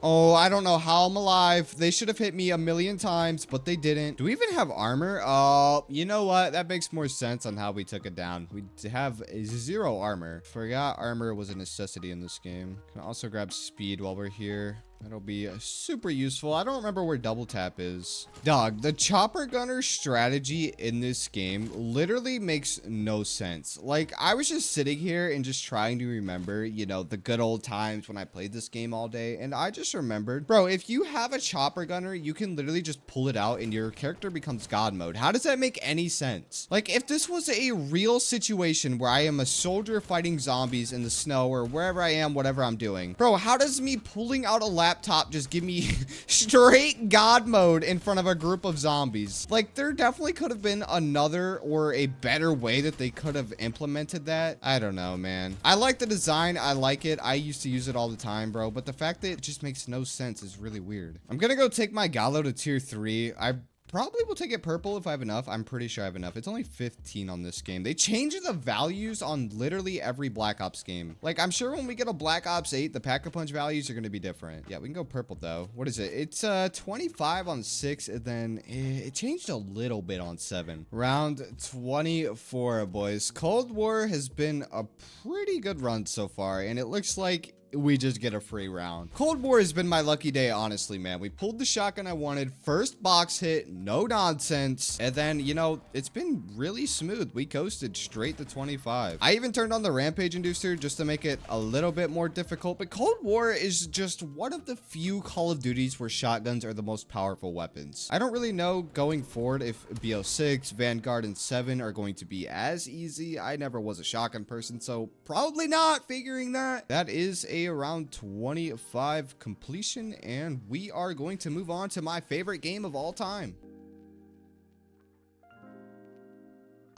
[SPEAKER 1] Oh, I don't know how I'm alive. They should have hit me a million times, but they didn't. Do we even have armor? Oh, you know what? That makes more sense on how we took it down. We have 0 armor. Forgot armor was a necessity in this game. Can also grab speed while we're here. That'll be super useful. I don't remember where double tap is. Dog, the chopper gunner strategy in this game literally makes no sense. Like, I was just sitting here and just trying to remember, you know, the good old times when I played this game all day, and I just just remembered. Bro, if you have a chopper gunner, you can literally just pull it out and your character becomes God mode. How does that make any sense? Like, if this was a real situation where I am a soldier fighting zombies in the snow or wherever I am, whatever I'm doing. Bro, how does me pulling out a laptop just give me straight God mode in front of a group of zombies? Like, there definitely could have been another or a better way that they could have implemented that. I don't know, man. I like the design. I like it. I used to use it all the time, bro. But the fact that it just makes no sense is really weird. I'm gonna go take my Gallo to tier 3. I probably will take it purple if I have enough. I'm pretty sure I have enough. It's only 15 on this game. They change the values on literally every Black Ops game. Like, I'm sure when we get a Black Ops 8, the Pack-a-Punch values are going to be different. Yeah, we can go purple, though. What is it? It's 25 on 6, and then it changed a little bit on 7. Round 24, boys. Cold War has been a pretty good run so far, and it looks like we just get a free round. Cold War has been my lucky day, honestly, man. We pulled the shotgun I wanted. First box hit, no nonsense. And then, you know, it's been really smooth. We coasted straight to 25. I even turned on the Rampage Inducer just to make it a little bit more difficult. But Cold War is just one of the few Call of Duties where shotguns are the most powerful weapons. I don't really know going forward if BO6, Vanguard, and 7 are going to be as easy. I never was a shotgun person, so probably not figuring that. That is a around 25 completion, and we are going to move on to my favorite game of all time.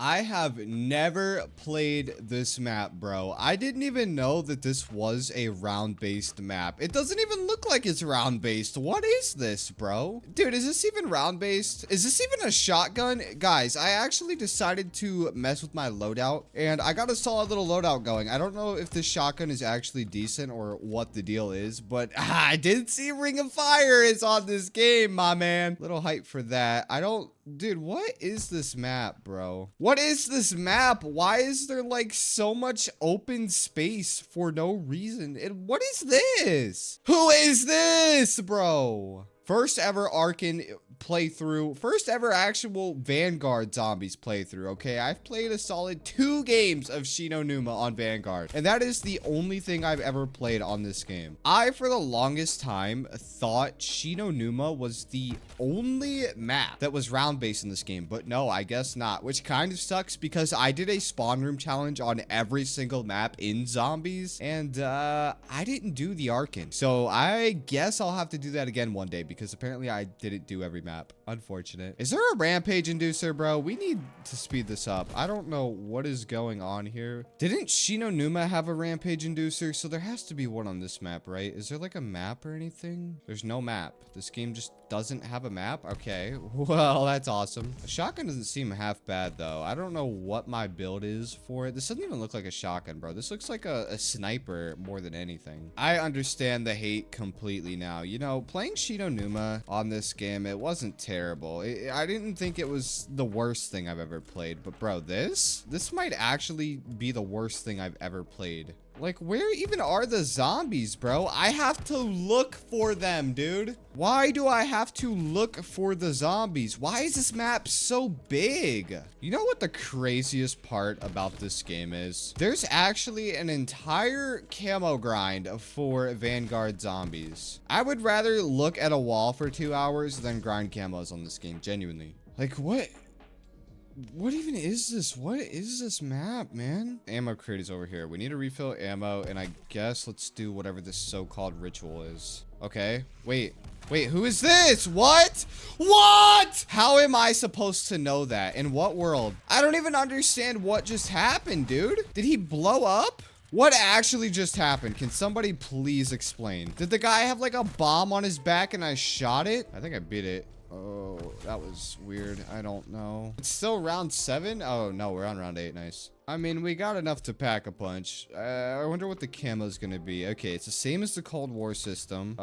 [SPEAKER 1] I have never played this map, bro. I didn't even know that this was a round-based map. It doesn't even look like it's round-based. What is this, bro? Dude, is this even round-based? Is this even a shotgun? Guys, I actually decided to mess with my loadout, and I got a solid little loadout going. I don't know if this shotgun is actually decent or what the deal is, but I did see Ring of Fire is on this game, my man. Little hype for that. Dude, what is this map, bro? What is this map? Why is there like so much open space for no reason? And what is this? Who is this, bro? First ever Arkan playthrough. First ever actual Vanguard zombies playthrough, okay? I've played a solid 2 games of Shino Numa on Vanguard, and that is the only thing I've ever played on this game. I, for the longest time, thought Shino Numa was the only map that was round-based in this game, but no, I guess not, which kind of sucks because I did a spawn room challenge on every single map in zombies, and I didn't do the Arkan. So I guess I'll have to do that again one day because apparently I didn't do every map. Unfortunate. Is there a Rampage Inducer, bro? We need to speed this up. I don't know what is going on here. Didn't Shino Numa have a Rampage Inducer? So there has to be one on this map, right? Is there like a map or anything? There's no map. This game just doesn't have a map? Okay. Well, that's awesome. A shotgun doesn't seem half bad, though. I don't know what my build is for it. This doesn't even look like a shotgun, bro. This looks like a sniper more than anything. I understand the hate completely now. You know, playing Shino Numa on this game, it wasn't terrible. I didn't think it was the worst thing I've ever played, but bro, this might actually be the worst thing I've ever played. Like, where even are the zombies, bro? I have to look for them, dude. Why do I have to look for the zombies? Why is this map so big? You know what the craziest part about this game is? There's actually an entire camo grind for Vanguard zombies. I would rather look at a wall for 2 hours than grind camos on this game, genuinely. Like, what even is this? What is this map, man? Ammo crate is over here. We need to refill ammo, and I guess let's do whatever this so-called ritual is. Okay. Wait, who is this? What? How am I supposed to know that? In what world? I don't even understand what just happened, dude. Did he blow up? What actually just happened? Can somebody please explain? Did the guy have like a bomb on his back and I shot it? I think I beat it. Oh, that was weird. I don't know. It's still round 7? Oh, no, we're on round 8. Nice. I mean, we got enough to pack a punch. I wonder what the camo is going to be. Okay, it's the same as the Cold War system.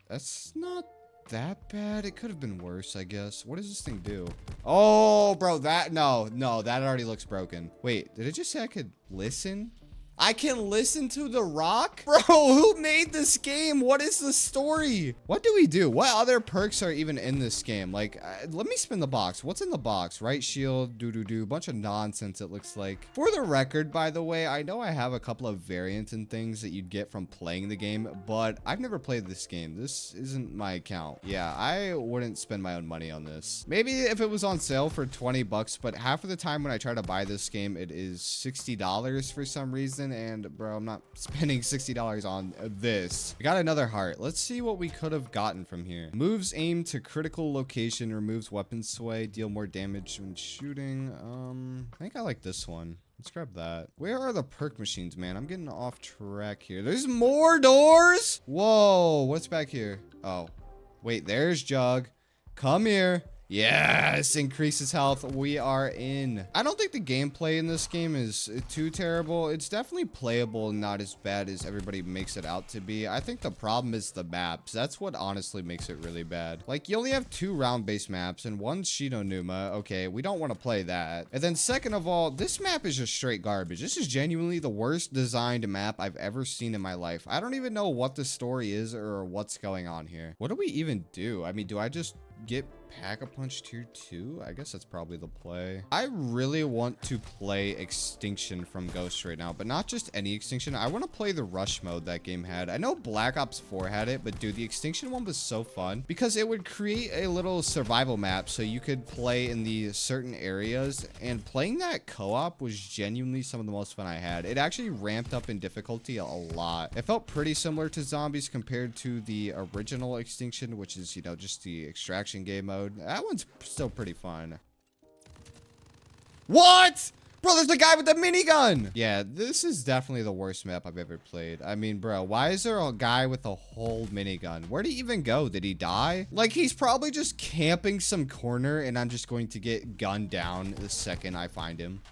[SPEAKER 1] That's not that bad. It could have been worse, I guess. What does this thing do? Oh, bro, no, that already looks broken. Wait, did it just say I could listen? I can listen to The Rock? Bro, who made this game? What is the story? What do we do? What other perks are even in this game? Like, let me spin the box. What's in the box? Right shield, do. Bunch of nonsense, it looks like. For the record, by the way, I know I have a couple of variants and things that you'd get from playing the game, but I've never played this game. This isn't my account. Yeah, I wouldn't spend my own money on this. Maybe if it was on sale for 20 bucks, but half of the time when I try to buy this game, it is $60 for some reason. And bro, I'm not spending $60 on this. We got another heart. Let's see what we could have gotten from here. Moves aim to critical location, removes weapon sway, deal more damage when shooting. I think I like this one. Let's grab that. Where are the perk machines, man? I'm getting off track here. There's more doors. Whoa, what's back here? Oh, wait, there's Jug. Come here. Yes, increases health. We are in. I don't think the gameplay in this game is too terrible. It's definitely playable and not as bad as everybody makes it out to be. I think the problem is the maps. That's what honestly makes it really bad. Like, you only have 2 round-based maps and 1 Shinonuma. Okay, we don't want to play that. And then second of all, this map is just straight garbage. This is genuinely the worst designed map I've ever seen in my life. I don't even know what the story is or what's going on here. What do we even do? I mean, do I just get Pack-a-Punch tier 2? I guess that's probably the play. I really want to play Extinction from Ghost right now, but not just any Extinction. I want to play the Rush mode that game had. I know Black Ops 4 had it, but dude, the Extinction one was so fun because it would create a little survival map so you could play in the certain areas, and playing that co-op was genuinely some of the most fun I had. It actually ramped up in difficulty a lot. It felt pretty similar to Zombies compared to the original Extinction, which is, you know, just the extraction game mode. That one's still pretty fun. What? Bro, there's the guy with the minigun. Yeah, this is definitely the worst map I've ever played. I mean, bro, why is there a guy with a whole minigun? Where'd he even go? Did he die? Like, he's probably just camping some corner and I'm just going to get gunned down the second I find him.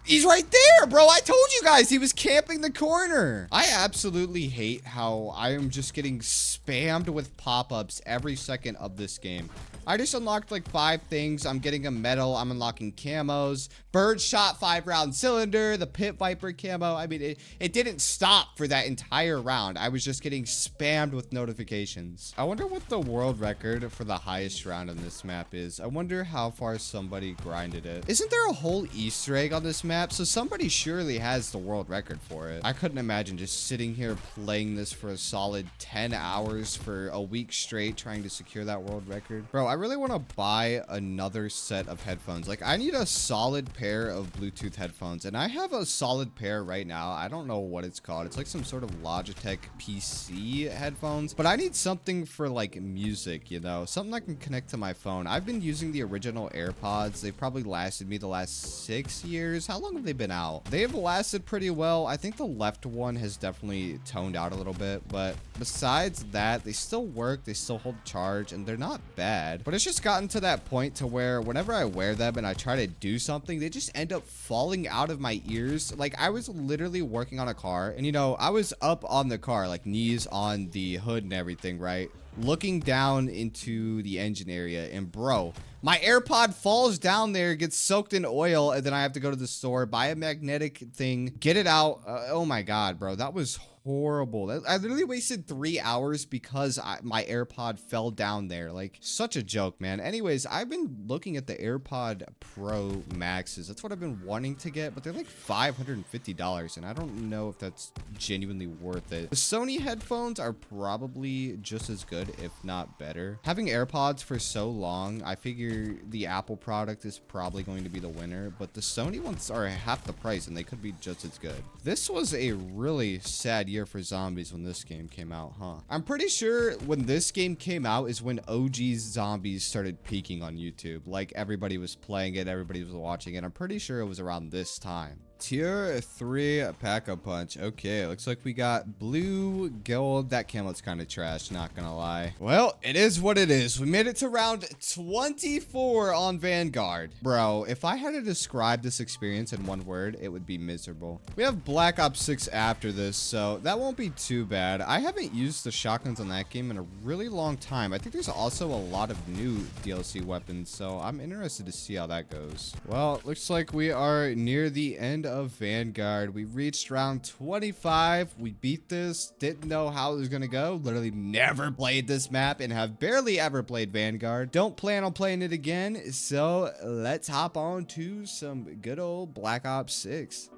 [SPEAKER 1] He's right there, bro. I told you guys he was camping the corner. I absolutely hate how I am just getting spammed with pop-ups every second of this game. I just unlocked like 5 things. I'm getting a medal. I'm unlocking camos. Bird shot 5-round cylinder. The pit viper camo. I mean, it didn't stop for that entire round. I was just getting spammed with notifications. I wonder what the world record for the highest round on this map is. I wonder how far somebody grinded it. Isn't there a whole Easter egg on this map? So somebody surely has the world record for it. I couldn't imagine just sitting here playing this for a solid 10 hours for a week straight trying to secure that world record. Bro, I really want to buy another set of headphones. Like, I need a solid pair of Bluetooth headphones, and I have a solid pair right now. I don't know what it's called. It's like some sort of Logitech PC headphones, but I need something for like music, you know, something I can connect to my phone. I've been using the original AirPods. They've probably lasted me the last 6 years. How long have they been out? They have lasted pretty well. I think the left one has definitely toned out a little bit, but besides that, they still work. They still hold charge, and they're not bad. But it's just gotten to that point to where whenever I wear them and I try to do something, they just end up falling out of my ears. Like, I was literally working on a car, and you know, I was up on the car, like knees on the hood and everything, right? Looking down into the engine area, and bro, my AirPod falls down there, gets soaked in oil, and then I have to go to the store, buy a magnetic thing, get it out. Oh my god, bro, that was horrible. I literally wasted 3 hours because my AirPod fell down there. Like, such a joke, man. Anyways, I've been looking at the AirPod Pro Maxes. That's what I've been wanting to get, but they're like $550, and I don't know if that's genuinely worth it. The Sony headphones are probably just as good, if not better. Having AirPods for so long, I figure the Apple product is probably going to be the winner, but the Sony ones are half the price, and they could be just as good. This was a really sad year for zombies when this game came out, huh? I'm pretty sure when this game came out is when OG Zombies started peaking on YouTube. Like, everybody was playing it, everybody was watching it. I'm pretty sure it was around this time. Tier 3 Pack-a-Punch. Okay, looks like we got blue, gold. That camo's kind of trash, not gonna lie. Well, it is what it is. We made it to round 24 on Vanguard. Bro, if I had to describe this experience in one word, it would be miserable. We have Black Ops 6 after this, so that won't be too bad. I haven't used the shotguns on that game in a really long time. I think there's also a lot of new DLC weapons, so I'm interested to see how that goes. Well, looks like we are near the end of Vanguard. We reached round 25. We beat this. Didn't know how it was gonna go. Literally never played this map and have barely ever played Vanguard. Don't plan on playing it again. So let's hop on to some good old Black Ops 6.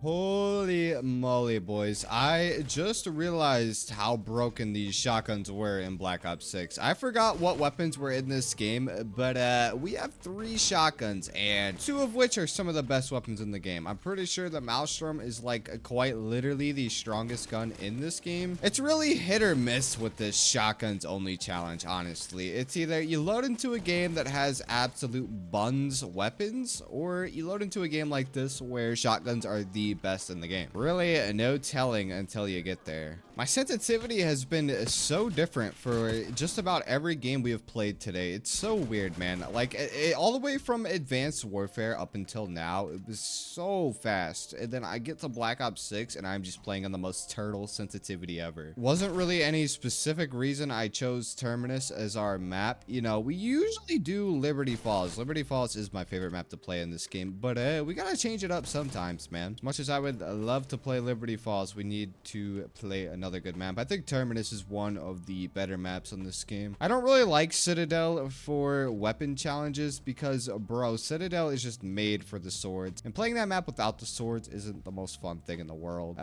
[SPEAKER 1] Holy moly, boys. I just realized how broken these shotguns were in Black Ops 6. I forgot what weapons were in this game, but we have 3 shotguns, and 2 of which are some of the best weapons in the game. I'm pretty sure the Maelstrom is like quite literally the strongest gun in this game. It's really hit or miss with this shotguns only challenge, honestly. It's either you load into a game that has absolute buns weapons, or you load into a game like this where shotguns are the best in the game. Really, no telling until you get there. My sensitivity has been so different for just about every game we have played today. It's so weird, man. Like, all the way from Advanced Warfare up until now, it was so fast. And then I get to Black Ops 6 and I'm just playing on the most turtle sensitivity ever. Wasn't really any specific reason I chose Terminus as our map. You know, we usually do Liberty Falls. Liberty Falls is my favorite map to play in this game, but we gotta change it up sometimes, man. As much as I would love to play Liberty Falls, we need to play another good map. I think Terminus is one of the better maps on this game. I don't really like Citadel for weapon challenges because, bro, Citadel is just made for the swords, and playing that map without the swords isn't the most fun thing in the world.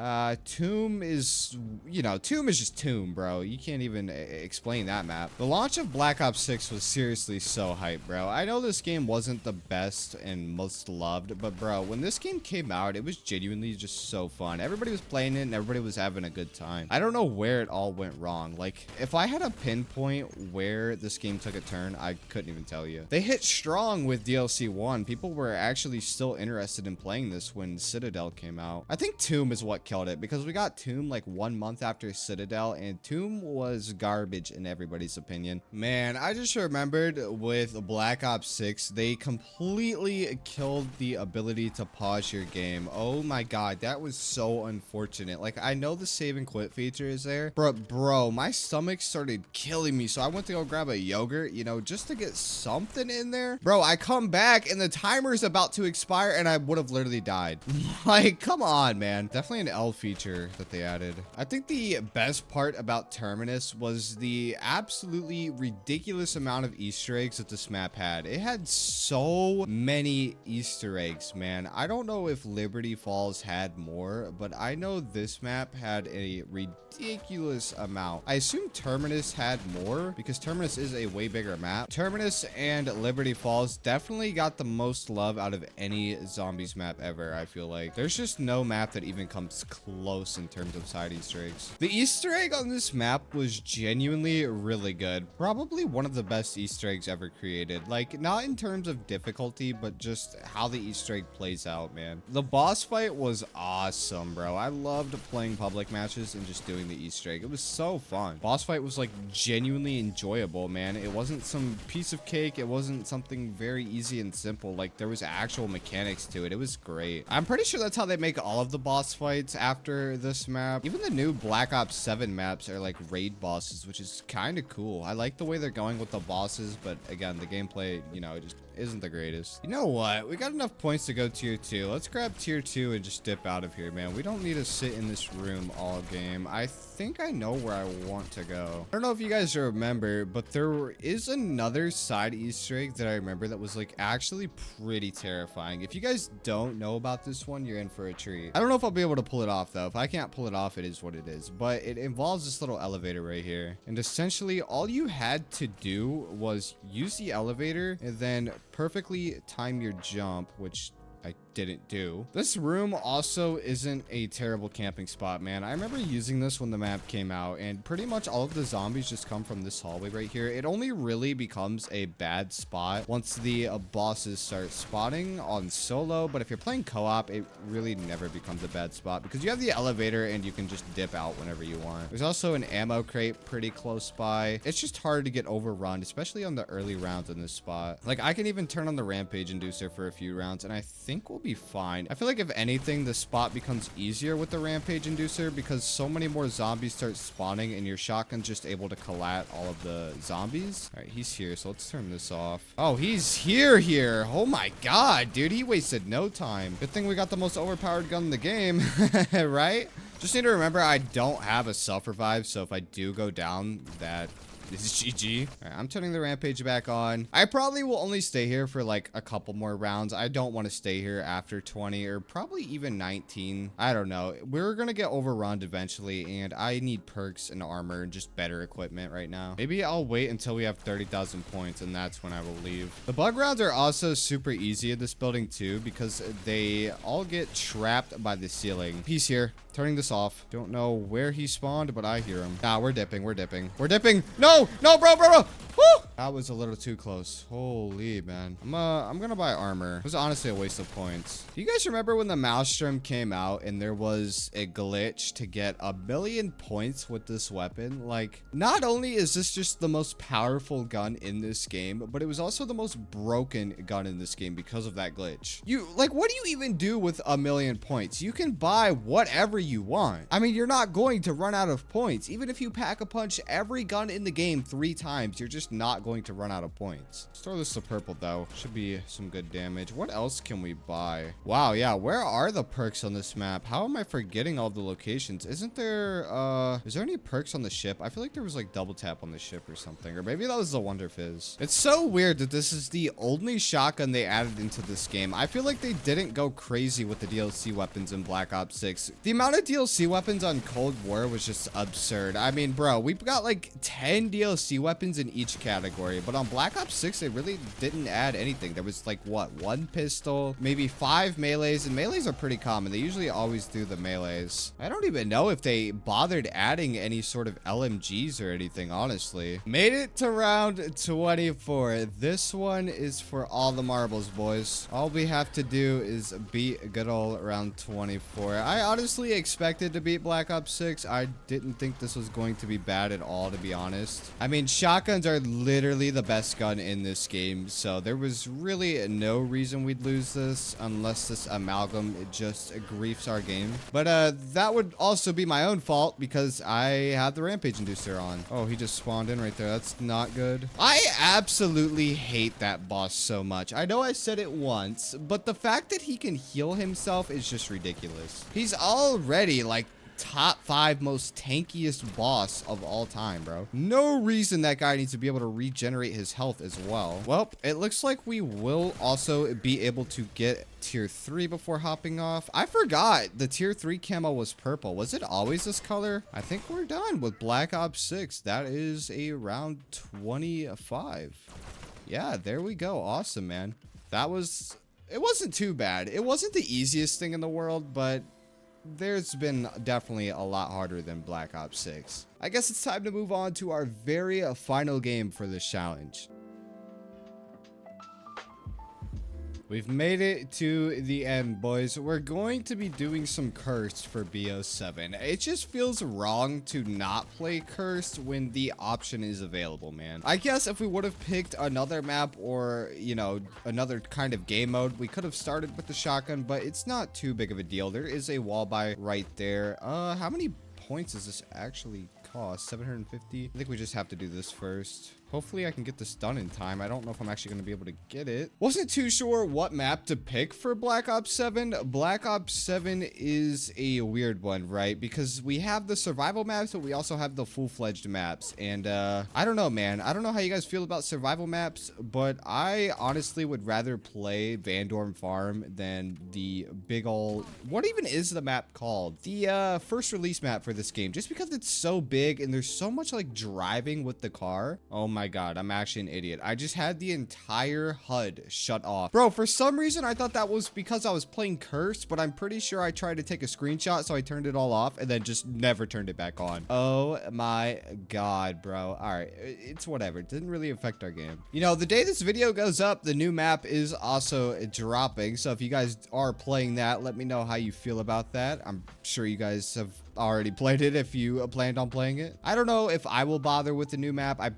[SPEAKER 1] Tomb is, you know, Tomb is just Tomb, bro. You can't even explain that map. The launch of Black Ops 6 was seriously so hype, bro. I know this game wasn't the best and most loved, but bro, when this game came out, it was genuinely just so fun. Everybody was playing it and everybody was having a good time. I don't know where it all went wrong. Like, if I had a pinpoint where this game took a turn, I couldn't even tell you. They hit strong with DLC 1. People were actually still interested in playing this when Citadel came out. I think Tomb is what killed it, because we got Tomb like 1 month after Citadel, and Tomb was garbage in everybody's opinion. Man, I just remembered with Black Ops 6, they completely killed the ability to pause your game. Oh my god, that was so unfortunate. Like, I know the save and quit feature is there, but bro, my stomach started killing me, so I went to go grab a yogurt, you know, just to get something in there. Bro, I come back and the timer is about to expire and I would have literally died. Like, come on, man. Definitely an L feature that they added. I think the best part about Terminus was the absolutely ridiculous amount of Easter eggs that this map had. It had so many Easter eggs, man. I don't know if Liberty Falls had more, but I know this map had a ridiculous amount. I assume Terminus had more because Terminus is a way bigger map. Terminus and Liberty Falls definitely got the most love out of any zombies map ever. I feel like there's just no map that even comes close in terms of side Easter eggs. The Easter egg on this map was genuinely really good. Probably one of the best Easter eggs ever created. Like, not in terms of difficulty, but just how the Easter egg plays out, man. The boss fight was awesome, bro. I loved playing public matches and just doing the Easter egg. It was so fun. Boss fight was like genuinely enjoyable, man. It wasn't some piece of cake. It wasn't something very easy and simple. Like, there was actual mechanics to it. It was great. I'm pretty sure that's how they make all of the boss fights after this map. Even the new Black Ops 7 maps are like raid bosses, which is kind of cool. I like the way they're going with the bosses, but again, the gameplay, you know, it just isn't the greatest. You know what? We got enough points to go tier 2. Let's grab tier 2 and just dip out of here, man. We don't need to sit in this room all game. I think I know where I want to go. I don't know if you guys remember, but there is another side Easter egg that I remember that was like actually pretty terrifying. If you guys don't know about this one, you're in for a treat. I don't know if I'll be able to pull it off though. If I can't pull it off, it is what it is. But it involves this little elevator right here. And essentially all you had to do was use the elevator and then perfectly time your jump, which I didn't do. This room also isn't a terrible camping spot, man. I remember using this when the map came out, and pretty much all of the zombies just come from this hallway right here. It only really becomes a bad spot once the bosses start spawning on solo, but if you're playing co-op, it really never becomes a bad spot because you have the elevator and you can just dip out whenever you want. There's also an ammo crate pretty close by. It's just hard to get overrun, especially on the early rounds in this spot. Like, I can even turn on the rampage inducer for a few rounds, and I think we'll be fine. I feel like if anything, the spot becomes easier with the Rampage Inducer because so many more zombies start spawning and your shotgun's just able to collat all of the zombies. All right, he's here, so let's turn this off. Oh, he's here. Oh my god, dude, he wasted no time. Good thing we got the most overpowered gun in the game, right? Just need to remember I don't have a self-revive, so if I do go down, that is GG. All right, I'm turning the Rampage back on. I probably will only stay here for like a couple more rounds. I don't want to stay here after 20 or probably even 19. I don't know. We're going to get overrun eventually, and I need perks and armor and just better equipment right now. Maybe I'll wait until we have 30,000 points, and that's when I will leave. The bug rounds are also super easy in this building too because they all get trapped by the ceiling. He's here. Turning this off. Don't know where he spawned, but I hear him. Nah, we're dipping. We're dipping. No, bro. Woo! That was a little too close. Holy man. I'm gonna buy armor. It was honestly a waste of points. Do you guys remember when the Maelstrom came out and there was a glitch to get 1,000,000 points with this weapon? Like, not only is this just the most powerful gun in this game, but it was also the most broken gun in this game because of that glitch. What do you even do with 1,000,000 points? You can buy whatever you want. I mean, you're not going to run out of points. Even if you pack a punch every gun in the game 3 times, you're just not going to run out of points. Let's throw this to purple though. Should be some good damage. What else can we buy? Wow, yeah, where are the perks on this map? How am I forgetting all the locations? Isn't there, is there any perks on the ship? I feel like there was like double tap on the ship or something, or maybe that was the Wonder Fizz. It's so weird that this is the only shotgun they added into this game. I feel like they didn't go crazy with the DLC weapons in Black Ops 6. The amount of DLC weapons on Cold War was just absurd. I mean, bro, we've got like 10 DLC weapons in each category, but on Black Ops 6, they really didn't add anything. There was like, what, 1 pistol, maybe 5 melees, and melees are pretty common. They usually always do the melees. I don't even know if they bothered adding any sort of LMGs or anything, honestly. Made it to round 24. This one is for all the marbles, boys. All we have to do is beat good old round 24. I honestly expected to beat Black Ops 6. I didn't think this was going to be bad at all, to be honest. I mean, shotguns are literally the best gun in this game, so there was really no reason we'd lose this unless this amalgam just griefs our game. But that would also be my own fault because I had the Rampage Inducer on. Oh, he just spawned in right there. That's not good. I absolutely hate that boss so much. I know I said it once, but the fact that he can heal himself is just ridiculous. He's already like top 5 most tankiest boss of all time, bro. No reason that guy needs to be able to regenerate his health as well. Well, it looks like we will also be able to get tier 3 before hopping off. I forgot the tier 3 camo was purple. Was it always this color? I think we're done with Black Ops 6. That is a round 25. Yeah, there we go. Awesome, man. It wasn't too bad. It wasn't the easiest thing in the world, but there's been definitely a lot harder than Black Ops 6. I guess it's time to move on to our very final game for this challenge. We've made it to the end, boys. We're going to be doing some Cursed for BO7. It just feels wrong to not play Cursed when the option is available, man. I guess if we would have picked another map or, you know, another kind of game mode, we could have started with the shotgun, but it's not too big of a deal. There is a wall buy right there. How many points does this actually cost? 750? I think we just have to do this first. Hopefully I can get this done in time. I don't know if I'm actually going to be able to get it. Wasn't too sure what map to pick for Black Ops 7. Black Ops 7 is a weird one, right? Because we have the survival maps, but we also have the full-fledged maps. And I don't know, man. I don't know how you guys feel about survival maps, but I honestly would rather play Vanguard Farm than the big ol'... What even is the map called? The first release map for this game. Just because it's so big and there's so much like driving with the car. Oh my god, I'm actually an idiot. I just had the entire HUD shut off. Bro, for some reason, I thought that was because I was playing Cursed, but I'm pretty sure I tried to take a screenshot, so I turned it all off and then just never turned it back on. Oh my god, bro. All right, it's whatever. It didn't really affect our game. You know, the day this video goes up, the new map is also dropping, so if you guys are playing that, let me know how you feel about that. I'm sure you guys have already played it if you planned on playing it. I don't know if I will bother with the new map. I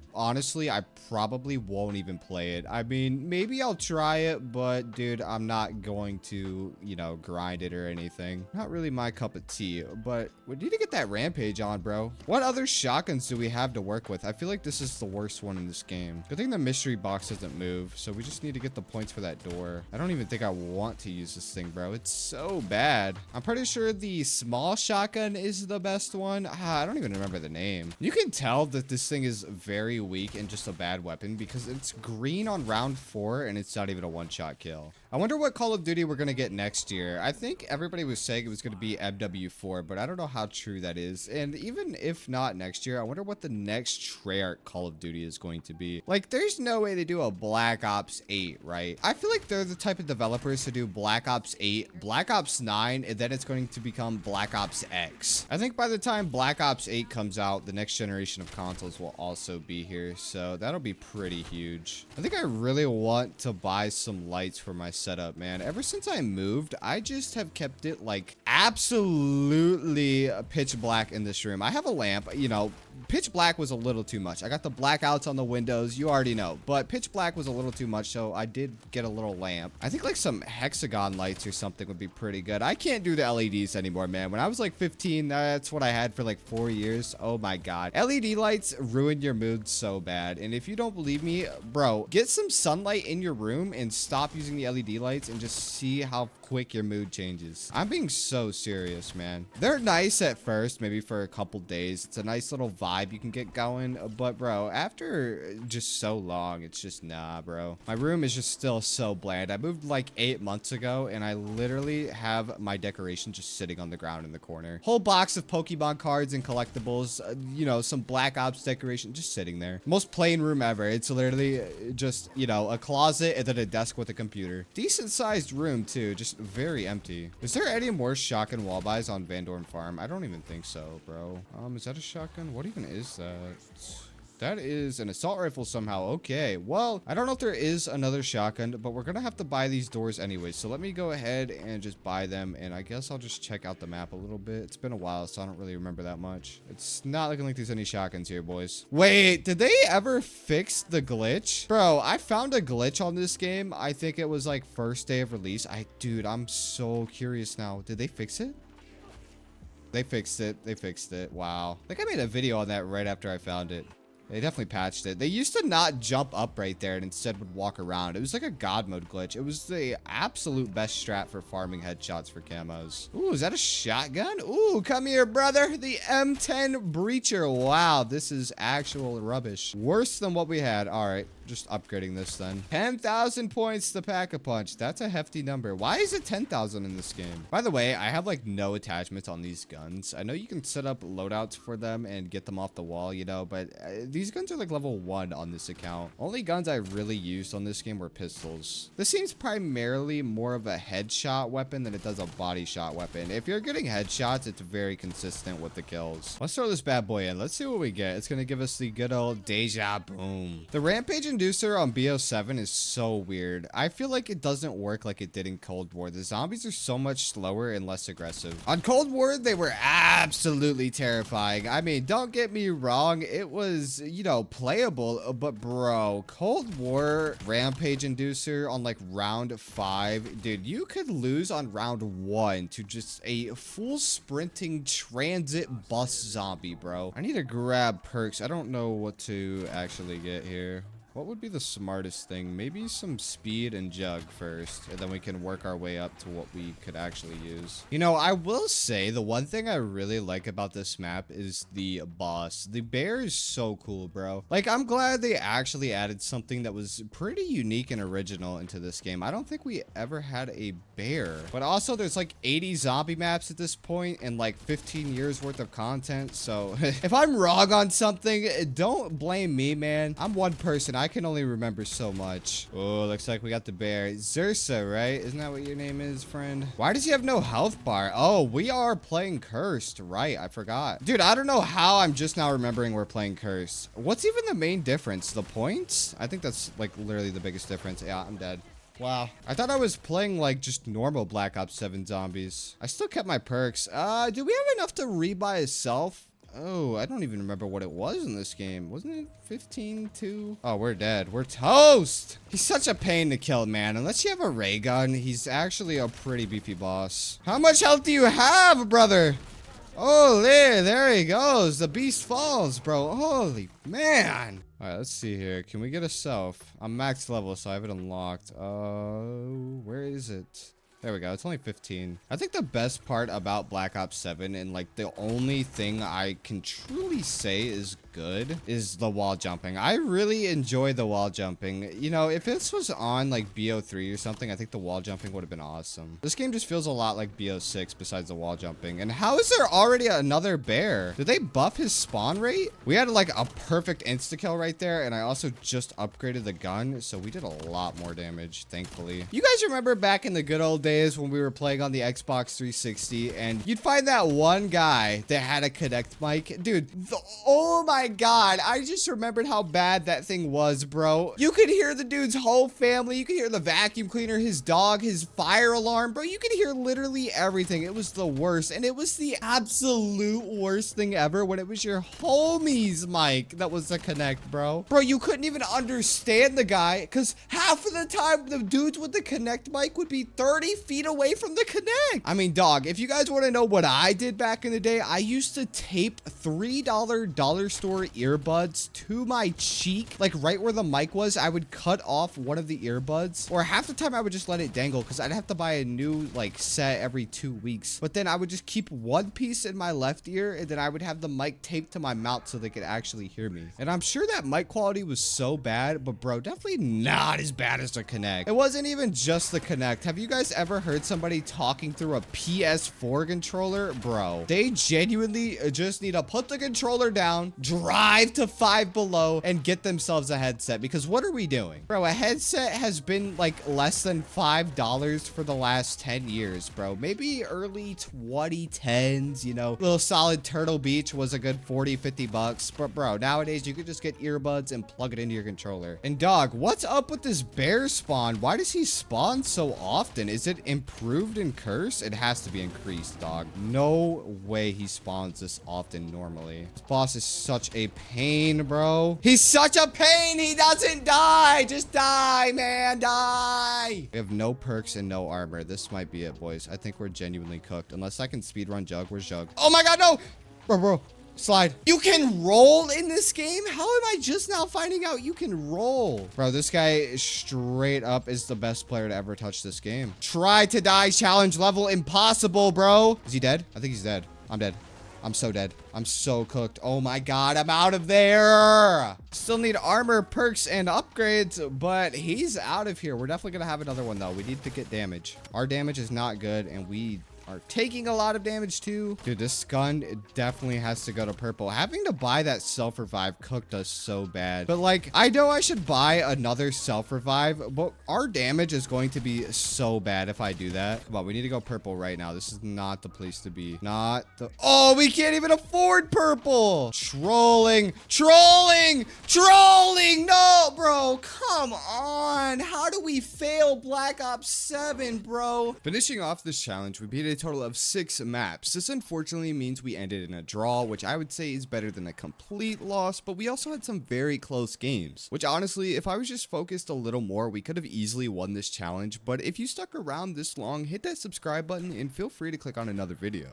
[SPEAKER 1] probably won't even play it. I mean, maybe I'll try it, but dude, I'm not going to, you know, grind it or anything. Not really my cup of tea, but we need to get that rampage on, bro. What other shotguns do we have to work with? I feel like this is the worst one in this game. Good thing the mystery box doesn't move, so we just need to get the points for that door. I don't even think I want to use this thing, bro. It's so bad. I'm pretty sure the small shotgun is the best one. I don't even remember the name. You can tell that this thing is very weak and just a bad weapon because it's green on round 4 and it's not even a one-shot kill. I wonder what Call of Duty we're going to get next year. I think everybody was saying it was going to be MW4, but I don't know how true that is. And even if not next year, I wonder what the next Treyarch Call of Duty is going to be. Like, there's no way they do a Black Ops 8, right? I feel like they're the type of developers to do Black Ops 8, Black Ops 9, and then it's going to become Black Ops X. I think by the time Black Ops 8 comes out, the next generation of consoles will also be here, so that'll be pretty huge. I think I really want to buy some lights for my setup, man. Ever since I moved, I just have kept it like absolutely pitch black in this room. I have a lamp, you know. Pitch black was a little too much. I got the blackouts on the windows, you already know, but pitch black was a little too much, so I did get a little lamp. I think like some hexagon lights or something would be pretty good. I can't do the LEDs anymore, man. When I was like 15, that's what I had for like 4 years. Oh my god. LED lights ruin your mood so bad, and if you don't believe me, bro, get some sunlight in your room and stop using the LED lights and just see how quick your mood changes. I'm being so serious, man. They're nice at first, maybe for a couple days. It's a nice little vibe you can get going, but bro, after just so long, it's just nah, bro. My room is just still so bland. I moved like 8 months ago, and I literally have my decoration just sitting on the ground in the corner. Whole box of Pokemon cards and collectibles, you know, some Black Ops decoration just sitting there. Most plain room ever. It's literally just, you know, a closet and then a desk with a computer. Decent sized room too, just very empty. Is there any more shotgun wall buys on Vanguard Farm? I don't even think so, bro. Is that a shotgun? What even is that? That is an assault rifle somehow. Okay, well, I don't know if there is another shotgun, but we're gonna have to buy these doors anyway. So let me go ahead and just buy them, and I guess I'll just check out the map a little bit. It's been a while, so I don't really remember that much. It's not looking like there's any shotguns here, boys. Wait, did they ever fix the glitch? Bro, I found a glitch on this game. I think it was like first day of release. Dude, I'm so curious now. Did they fix it? They fixed it. They fixed it. Wow. I think I made a video on that right after I found it. They definitely patched it. They used to not jump up right there and instead would walk around. It was like a god mode glitch. It was the absolute best strat for farming headshots for camos. Ooh, is that a shotgun? Ooh, come here, brother. The M10 Breacher. Wow, this is actual rubbish. Worse than what we had. All right, just upgrading this then. 10,000 points to Pack-a-Punch. That's a hefty number. Why is it 10,000 in this game? By the way, I have like no attachments on these guns. I know you can set up loadouts for them and get them off the wall, you know, but these guns are like level 1 on this account. Only guns I really used on this game were pistols. This seems primarily more of a headshot weapon than it does a body shot weapon. If you're getting headshots, it's very consistent with the kills. Let's throw this bad boy in. Let's see what we get. It's gonna give us the good old deja boom. The rampage inducer on BO7 is so weird. I feel like it doesn't work like it did in Cold War. The zombies are so much slower and less aggressive. On Cold War, they were absolutely terrifying. I mean, don't get me wrong. It was, you know, playable, but bro, Cold War rampage inducer on like round 5, dude, you could lose on round 1 to just a full sprinting transit bus zombie, bro. I need to grab perks. I don't know what to actually get here. What would be the smartest thing? Maybe some speed and jug first, and then we can work our way up to what we could actually use. You know, I will say the one thing I really like about this map is the boss. The bear is so cool, bro. Like, I'm glad they actually added something that was pretty unique and original into this game. I don't think we ever had a bear. But also, there's like 80 zombie maps at this point and like 15 years worth of content. So if I'm wrong on something, don't blame me, man. I'm one person. I can only remember so much. Oh, looks like we got the bear. Zursa, right? Isn't that what your name is, friend? Why does he have no health bar? Oh, we are playing Cursed, right? I forgot. Dude, I don't know how I'm just now remembering we're playing Cursed. What's even the main difference? The points? I think that's like literally the biggest difference. Yeah, I'm dead. Wow. I thought I was playing like just normal Black Ops 7 zombies. I still kept my perks. Do we have enough to rebuy a self? Oh, I don't even remember what it was in this game. Wasn't it 15 2? Oh, we're dead. We're toast. He's such a pain to kill, man. Unless you have a ray gun, he's actually a pretty beefy boss. How much health do you have, brother? Oh, there he goes. The beast falls, bro. Holy man. All right, let's see here. Can we get a self? I'm max level, so I have it unlocked. Where is it? There we go. It's only 15. I think the best part about Black Ops 7 and like the only thing I can truly say is good is the wall jumping. I really enjoy the wall jumping. You know, if this was on like BO3 or something, I think the wall jumping would have been awesome. This game just feels a lot like BO6 besides the wall jumping. And how is there already another bear? Did they buff his spawn rate? We had like a perfect insta-kill right there. And I also just upgraded the gun. So we did a lot more damage, thankfully. You guys remember back in the good old days when we were playing on the Xbox 360 and you'd find that one guy that had a Connect mic? Dude, oh my God, I just remembered how bad that thing was, bro. You could hear the dude's whole family. You could hear the vacuum cleaner, his dog, his fire alarm, bro. You could hear literally everything. It was the worst. And it was the absolute worst thing ever when it was your homie's mic that was the Connect, bro. Bro, you couldn't even understand the guy because half of the time the dudes with the Connect mic would be 30 feet away from the Connect. I mean, dog, if you guys want to know what I did back in the day, I used to tape $3 dollar store earbuds to my cheek, like right where the mic was. I would cut off one of the earbuds, or half the time I would just let it dangle because I'd have to buy a new like set every 2 weeks. But then I would just keep one piece in my left ear, and then I would have the mic taped to my mouth so they could actually hear me. And I'm sure that mic quality was so bad, but bro, definitely not as bad as the Connect. It wasn't even just the Connect. Have you guys ever heard somebody talking through a PS4 controller? Bro, they genuinely just need to put the controller down, drive to Five Below, and get themselves a headset. Because what are we doing? Bro, a headset has been like less than $5 for the last 10 years, bro. Maybe early 2010s, you know, little solid Turtle Beach was a good 40, 50 bucks. But bro, nowadays you could just get earbuds and plug it into your controller. And dog, what's up with this bear spawn? Why does he spawn so often? Is it improved in curse? It has to be increased, dog. No way he spawns this often normally. This boss is such a pain, bro. He's such a pain. He doesn't die. Just die, man. Die. We have no perks and no armor. This might be it, boys. I think we're genuinely cooked. Unless I can speedrun Jug. Where's Jug? Oh my God, no. Bro. Slide. You can roll in this game? How am I just now finding out you can roll? Bro, this guy straight up is the best player to ever touch this game. Try to die challenge level impossible, bro. Is he dead? I think he's dead. I'm dead. I'm so dead. I'm so cooked. Oh my God, I'm out of there. Still need armor, perks, and upgrades, but he's out of here. We're definitely gonna have another one though. We need to get damage. Our damage is not good, and we are taking a lot of damage too. Dude, this gun, it definitely has to go to purple. Having to buy that self-revive cooked us so bad. But like, I know I should buy another self-revive, but our damage is going to be so bad if I do that. Come on, we need to go purple right now. This is not the place to be. Not the... Oh, we can't even afford purple. Trolling. No, bro, come on. How do we fail Black Ops 7, bro? Finishing off this challenge, we beat a total of 6 maps. This unfortunately means we ended in a draw, which I would say is better than a complete loss, but we also had some very close games, which honestly, if I was just focused a little more, we could have easily won this challenge. But if you stuck around this long, hit that subscribe button and feel free to click on another video.